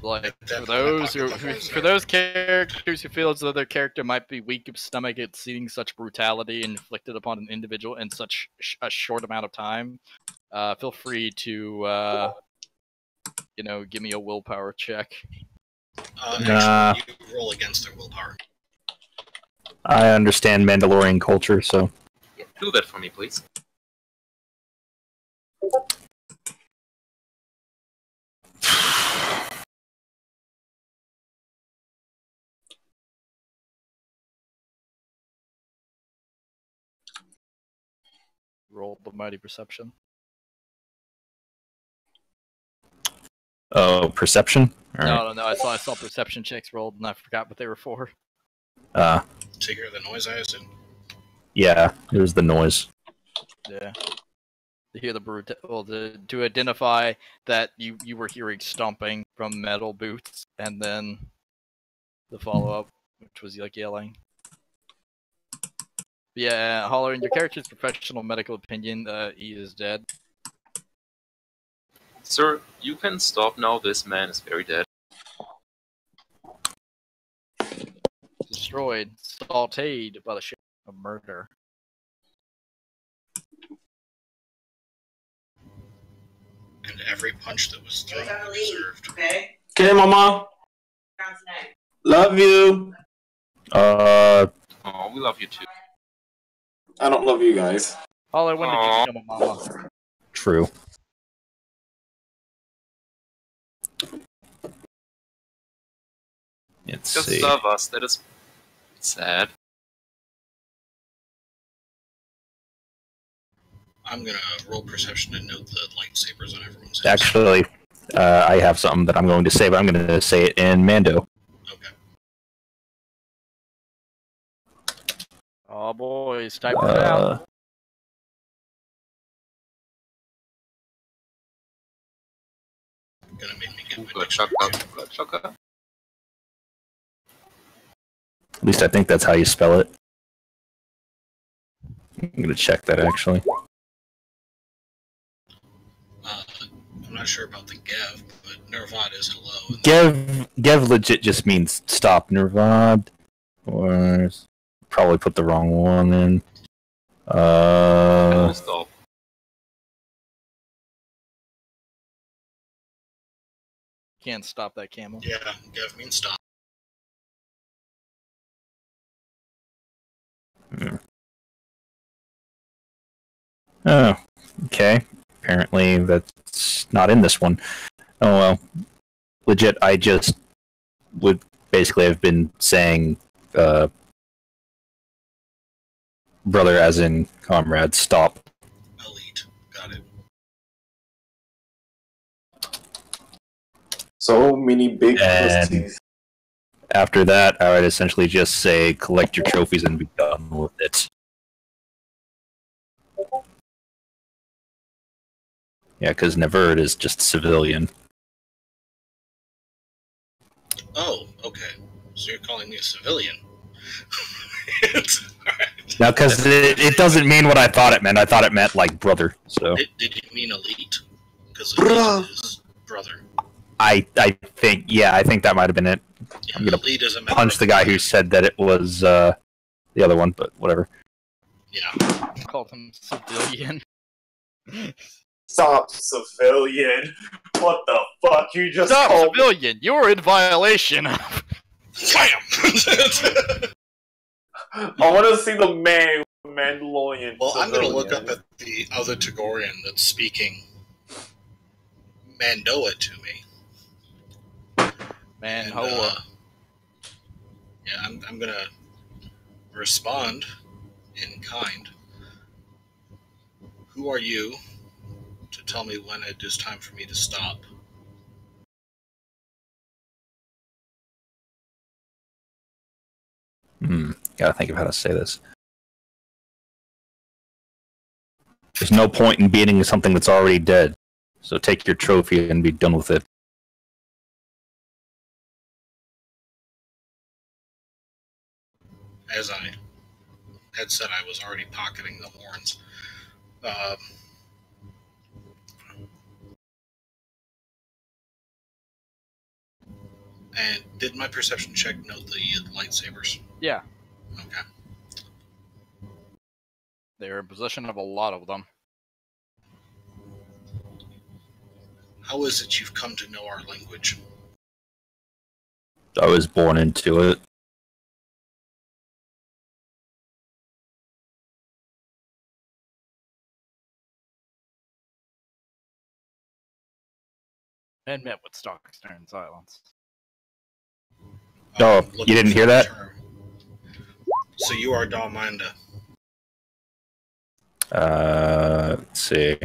Like for those characters who feel as though their character might be weak of stomach at seeing such brutality inflicted upon an individual in such a short amount of time, feel free to give me a willpower check. Actually, you roll against their willpower. I understand Mandalorian culture, so Yeah, do that for me, please. Roll the mighty perception. Oh, perception? No. I saw perception checks rolled, and I forgot what they were for. To hear the noise, I assume. Yeah, it was the noise. Yeah. To hear the to identify that you were hearing stomping from metal boots, and then the follow up, which was like yelling. Yeah, Holler, in your character's professional medical opinion, he is dead. Sir, you can stop now. This man is very dead. Destroyed, sauteed by the ship of murder. And every punch that was thrown deserved. Okay, Mama. Love you. Oh, we love you too. I don't love you guys. Holler, when did you become a mama? True. Let's Just see. love us. That is sad. I'm gonna roll perception and note the lightsabers on everyone's heads. Actually, I have something that I'm going to say, but I'm going to say it in Mando. Okay. Oh boys, type it out. Gonna make me get my Chaka. At least I think that's how you spell it. I'm going to check that, actually. I'm not sure about the Gev, but Nervad is hello. Gev legit just means stop. Nervad. Or probably put the wrong one in. Stop. Can't stop that camel. Yeah, Gev means stop. Oh, okay. Apparently that's not in this one. Oh well. Legit, I just would basically have been saying brother as in comrade, stop. Elite. Got it. So many big And pussies. after that, I would essentially just say collect your trophies and be done with it. Yeah, because Neverd is just civilian. Oh, okay. So you're calling me a civilian. Now, because it doesn't mean what I thought it meant. I thought it meant, like, brother, so... Did you mean elite? Because elite is brother. I think, yeah, I think that might have been it. Yeah, I'm gonna elite is a punch the guy who said that it was, the other one, but whatever. Yeah. Called him civilian. Stop, civilian. What the fuck? You just Stop, called civilian! You're in violation. Bam! I want to see the Mandalorian. Well, I'm going to civilian. look up at the other Tagorian that's speaking Mandoa to me. Man, And, yeah, I'm going to respond in kind. Who are you to tell me when it is time for me to stop? Gotta think of how to say this. There's no point in beating something that's already dead. So take your trophy and be done with it. As I had said, I was already pocketing the horns. And did my perception check note the lightsabers? yeah, Okay. they're in possession of a lot of them. How is it you've come to know our language? I was born into it. And met with stock stern silence. Oh, I'm you looking didn't for hear the that? term. So you are Dmmed. Let's see.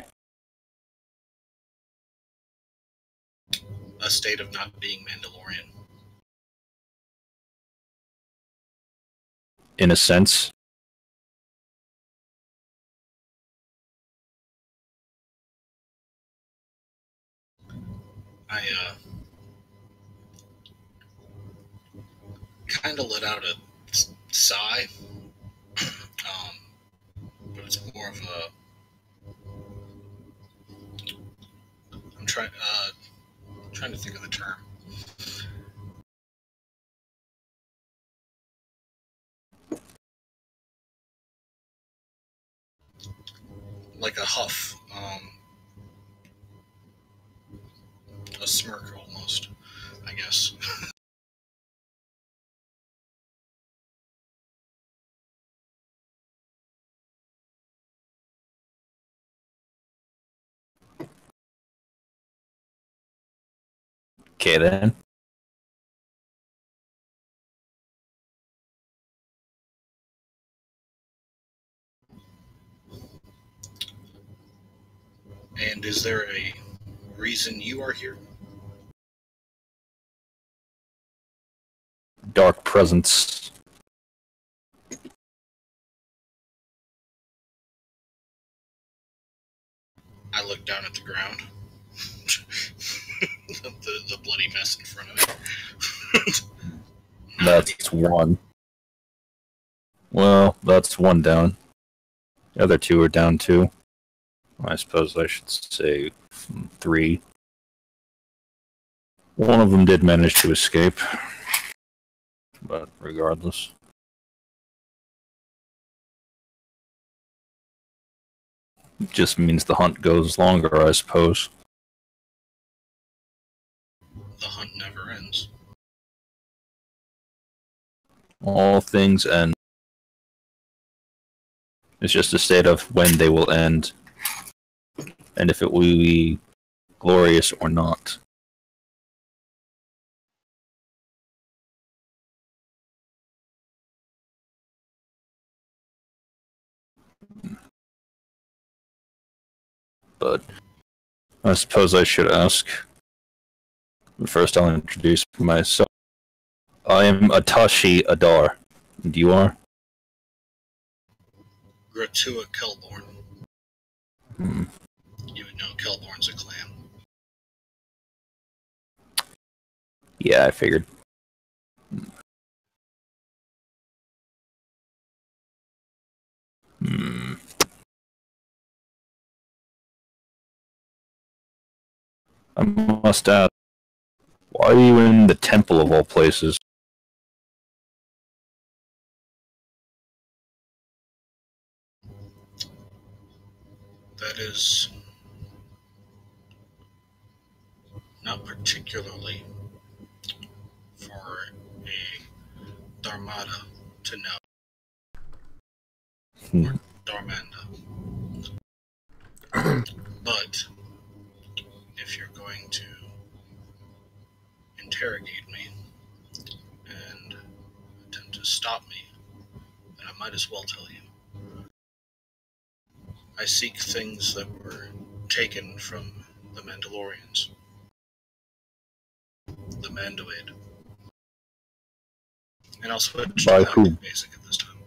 A state of not being Mandalorian. In a sense. I kind of let out a sigh, but it's more of a. I'm trying to think of the term. Like a huff, a smirk almost, I guess. Okay then. And is there a reason you are here? Dark presence. I look down at the ground. the bloody mess in front of it. That's one. Well, that's one down. The other two are down too. I suppose I should say 3. One of them did manage to escape. But regardless. It just means the hunt goes longer, I suppose. The hunt never ends. All things end. It's just a state of when they will end. And if it will be glorious or not. But I suppose I should ask. But first I'll introduce myself. I am Atashi Adar. And you are? Gratua Kelborn. You would know Kelborn's a clan. Yeah, I figured. I must ask, why are you in the temple of all places? That is not particularly for a Dharmata to know. Or Dharmanda. But if you're going to interrogate me and attempt to stop me, then I might as well tell you. I seek things that were taken from the Mandalorians. The Mandoid. And I'll switch By to who? basic at this time.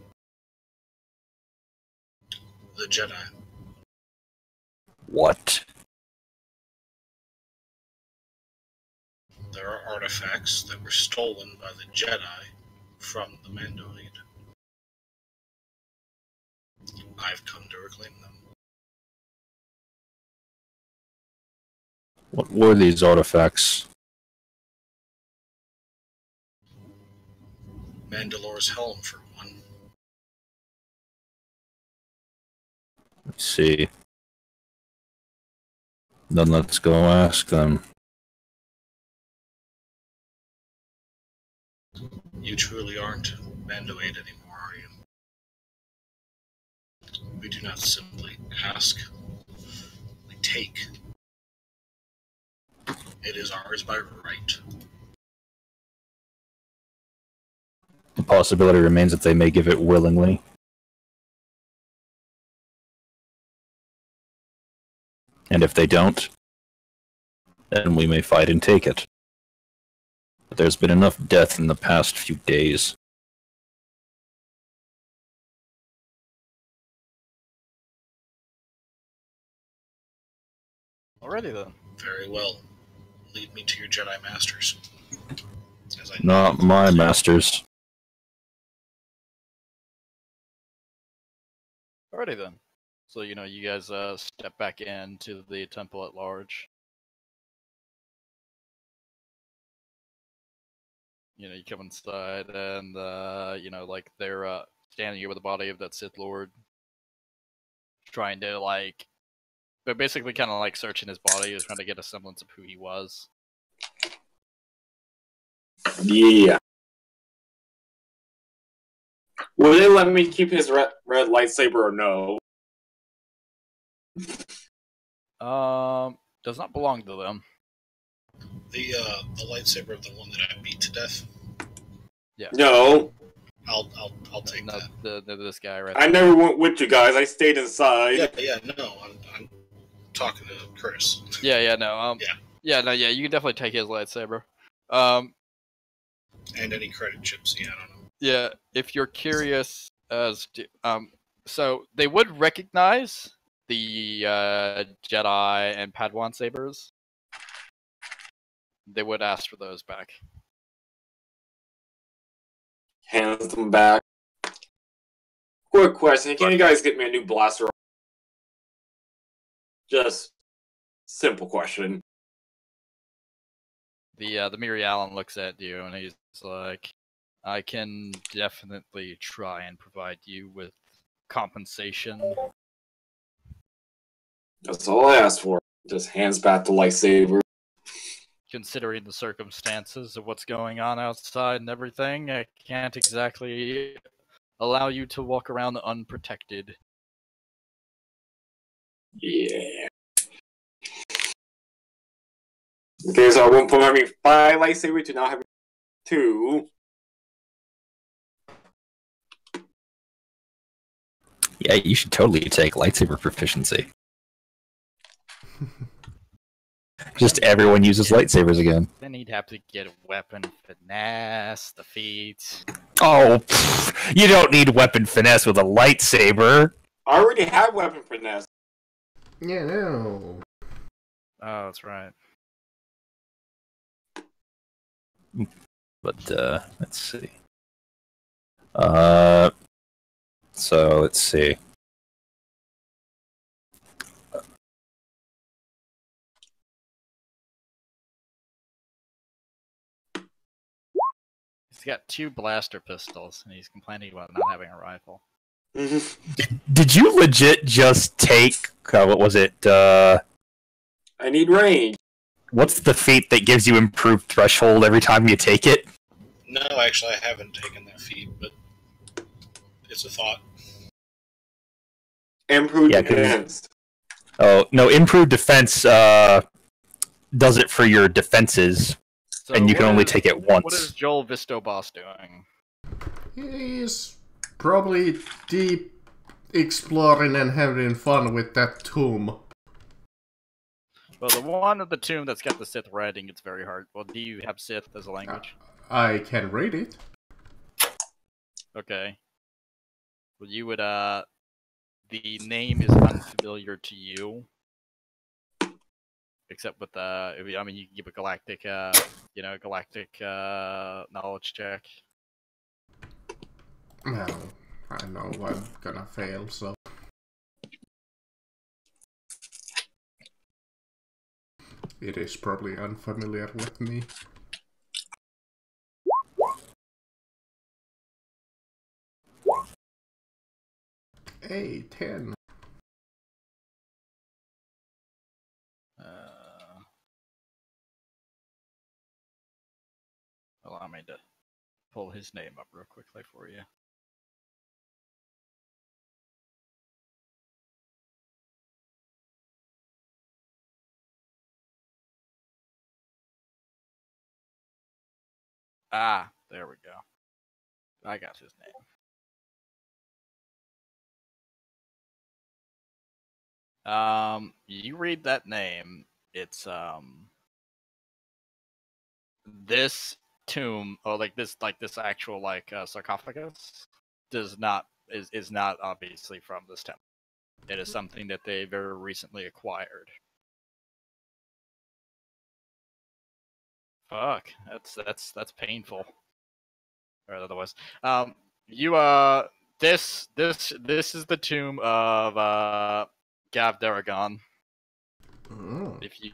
The Jedi. What? There are artifacts that were stolen by the Jedi from the Mandoid. I've come to reclaim them. What were these artifacts? Mandalore's helm, for one. Let's see. Then let's go ask them. You truly aren't Mandoid anymore, are you? We do not simply ask, we take. It is ours by right. The possibility remains that they may give it willingly. And if they don't, then we may fight and take it. But there's been enough death in the past few days. Alrighty then. Very well. Lead me to your Jedi Masters. As I Not my masters. Alrighty then. So, you guys step back into the temple at large. You come inside and, like, they're standing here with the body of that Sith Lord. Trying to, like... They're basically kind of, like, searching his body, trying to get a semblance of who he was. Yeah. Will they let me keep his red lightsaber or no? Does not belong to them. The lightsaber of the one that I beat to death. Yeah. No. I'll take No, that. this guy right I there. never went with you guys. I stayed inside. No, I'm talking to Chris. Yeah, no, Yeah. You can definitely take his lightsaber. And any credit chips, I don't know. Yeah, if you're curious as to, so they would recognize the Jedi and Padawan sabers. They would ask for those back. Hands them back. Quick question. Can you guys get me a new blaster? Just simple question. The Miri Allen looks at you and he's like, I can definitely try and provide you with compensation. That's all I asked for. Just hands back the lightsaber. Considering the circumstances of what's going on outside and everything, I can't exactly allow you to walk around unprotected. Yeah. Okay, so I went from having 5 lightsabers to now having 2. Yeah, you should totally take lightsaber proficiency. Just everyone uses lightsabers again. Then he'd have to get a weapon finesse, the feat. Oh, you don't need weapon finesse with a lightsaber. I already have weapon finesse. Yeah, no. Oh, that's right. But let's see. So let's see. He's got 2 blaster pistols, and he's complaining about not having a rifle. Did you legit just take what was it? I need range. What's the feat that gives you improved threshold every time you take it? No, actually, I haven't taken that feat, but it's a thought. Improved defense. Oh no, improved defense does it for your defenses, So and you can only take it once. What is Joel Vistobos doing? He's probably deep exploring and having fun with that tomb. Well, the one of the tomb that's got the Sith writing, it's very hard. Well, do you have Sith as a language? I can read it. Okay. Well, you would, the name is unfamiliar to you. Except with, I mean, you can give a galactic, galactic, knowledge check. Well, I know I'm gonna fail, so... It is probably unfamiliar with me. Hey, 10. Allow me to pull his name up real quickly for you. Ah, there we go. I got his name. You read that name. It's this tomb, or like this actual sarcophagus, is not obviously from this temple. It is something that they very recently acquired. Fuck, that's painful. Or otherwise, this is the tomb of Gav Daragon. Oh. If you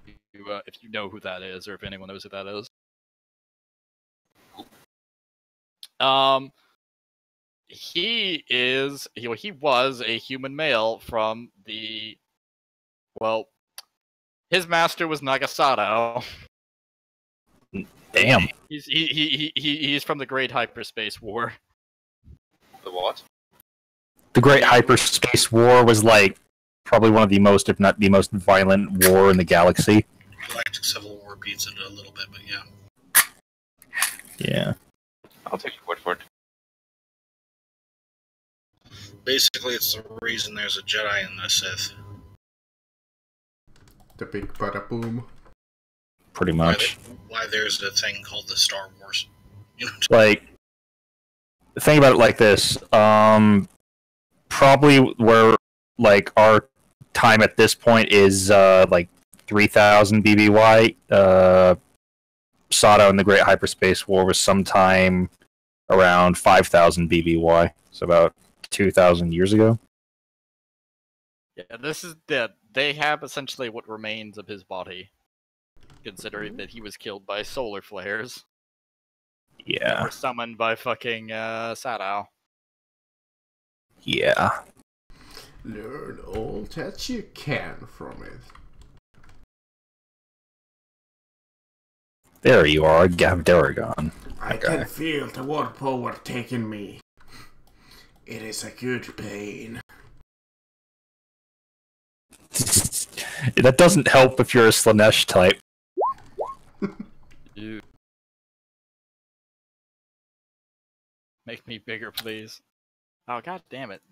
know who that is, or if anyone knows who that is. He was a human male from the, well, his master was Nagasado. Damn. He's from the Great Hyperspace War. The what? The Great Hyperspace War was like probably one of the most, if not the most violent war in the galaxy. Galactic Civil War beats it a little bit, but yeah. Yeah. I'll take your word for it. Basically, it's the reason there's a Jedi in the Sith. The big bada boom. Pretty much. Why there's a thing called the Star Wars. You know, Like, think about it like this. Probably where, like, our time at this point is, like, 3,000 BBY. Sato in the Great Hyperspace War was sometime around 5,000 BBY. So about 2,000 years ago. Yeah, this is dead. They have essentially what remains of his body, considering that he was killed by solar flares. Yeah. That were summoned by fucking Sato. Yeah. Learn all that you can from it. There you are, Gav Daragon. I can feel the war power taking me. It is a good pain. That doesn't help if you're a Slanesh type. Dude. Make me bigger, please. Oh, god damn it.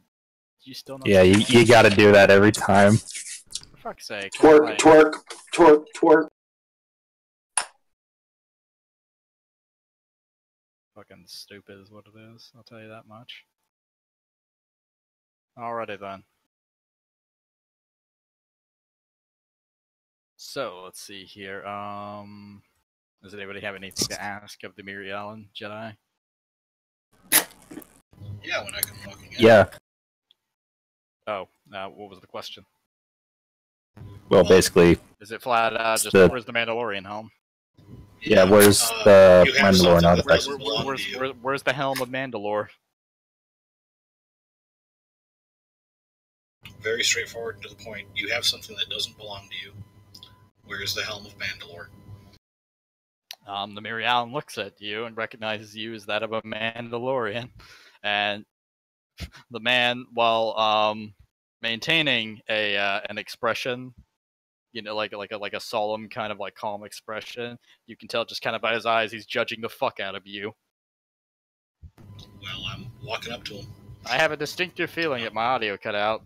You still know? Yeah, you gotta do that every time. For fuck's sake. Twerk, twerk, twerk, twerk. Fucking stupid is what it is, I'll tell you that much. Alrighty then. So let's see here. Does anybody have anything to ask of the Mirialan Jedi? Yeah, when I come walking in. Yeah. Oh, what was the question? Well, basically, Is it flat just the- where's the Mandalorian helm? yeah. Where's the you have Mandalorian something that artifacts? doesn't belong to you. Where's the helm of Mandalore? Very straightforward and to the point. You have something that doesn't belong to you. Where's the helm of Mandalore? The Mirialan looks at you and recognizes you as that of a Mandalorian, and the man, while maintaining an expression, like a solemn kind of like calm expression, you can tell just kind of by his eyes he's judging the fuck out of you. Well, I'm walking up to him. I have a distinctive feeling that my audio cut out.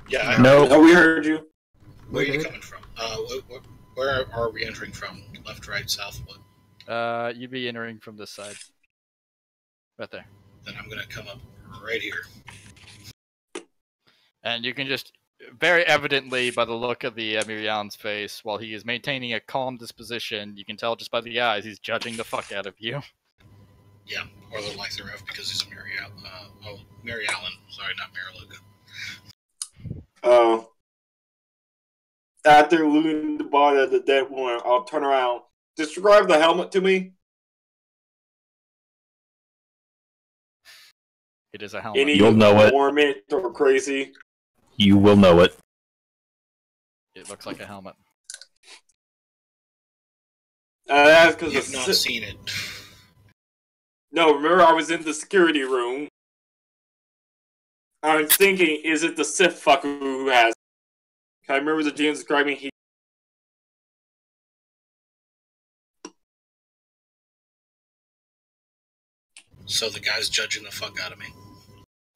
Yeah, I No. Oh, we heard you. Where are you coming from? Where are we entering from? Left, right, south, what? You'd be entering from this side. Right there. Then I'm gonna come up right here. And you can just, very evidently by the look of the Mirialan's face, while he is maintaining a calm disposition, you can tell just by the eyes he's judging the fuck out of you. Yeah, or the lack thereof, because he's a Mary Allen. Sorry, not Mariluga. After looting the body of the dead woman, I'll turn around. Describe the helmet to me. It is a helmet. Any You'll know it. ornament or crazy? You will know it. It looks like a helmet. That's because You've not seen it. No, remember I was in the security room. I was thinking, is it the Sith fucker who has it? I remember the GM describing he. So the guy's judging the fuck out of me.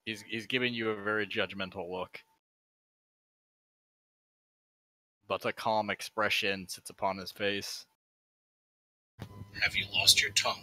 He's giving you a very judgmental look. But a calm expression sits upon his face. Have you lost your tongue?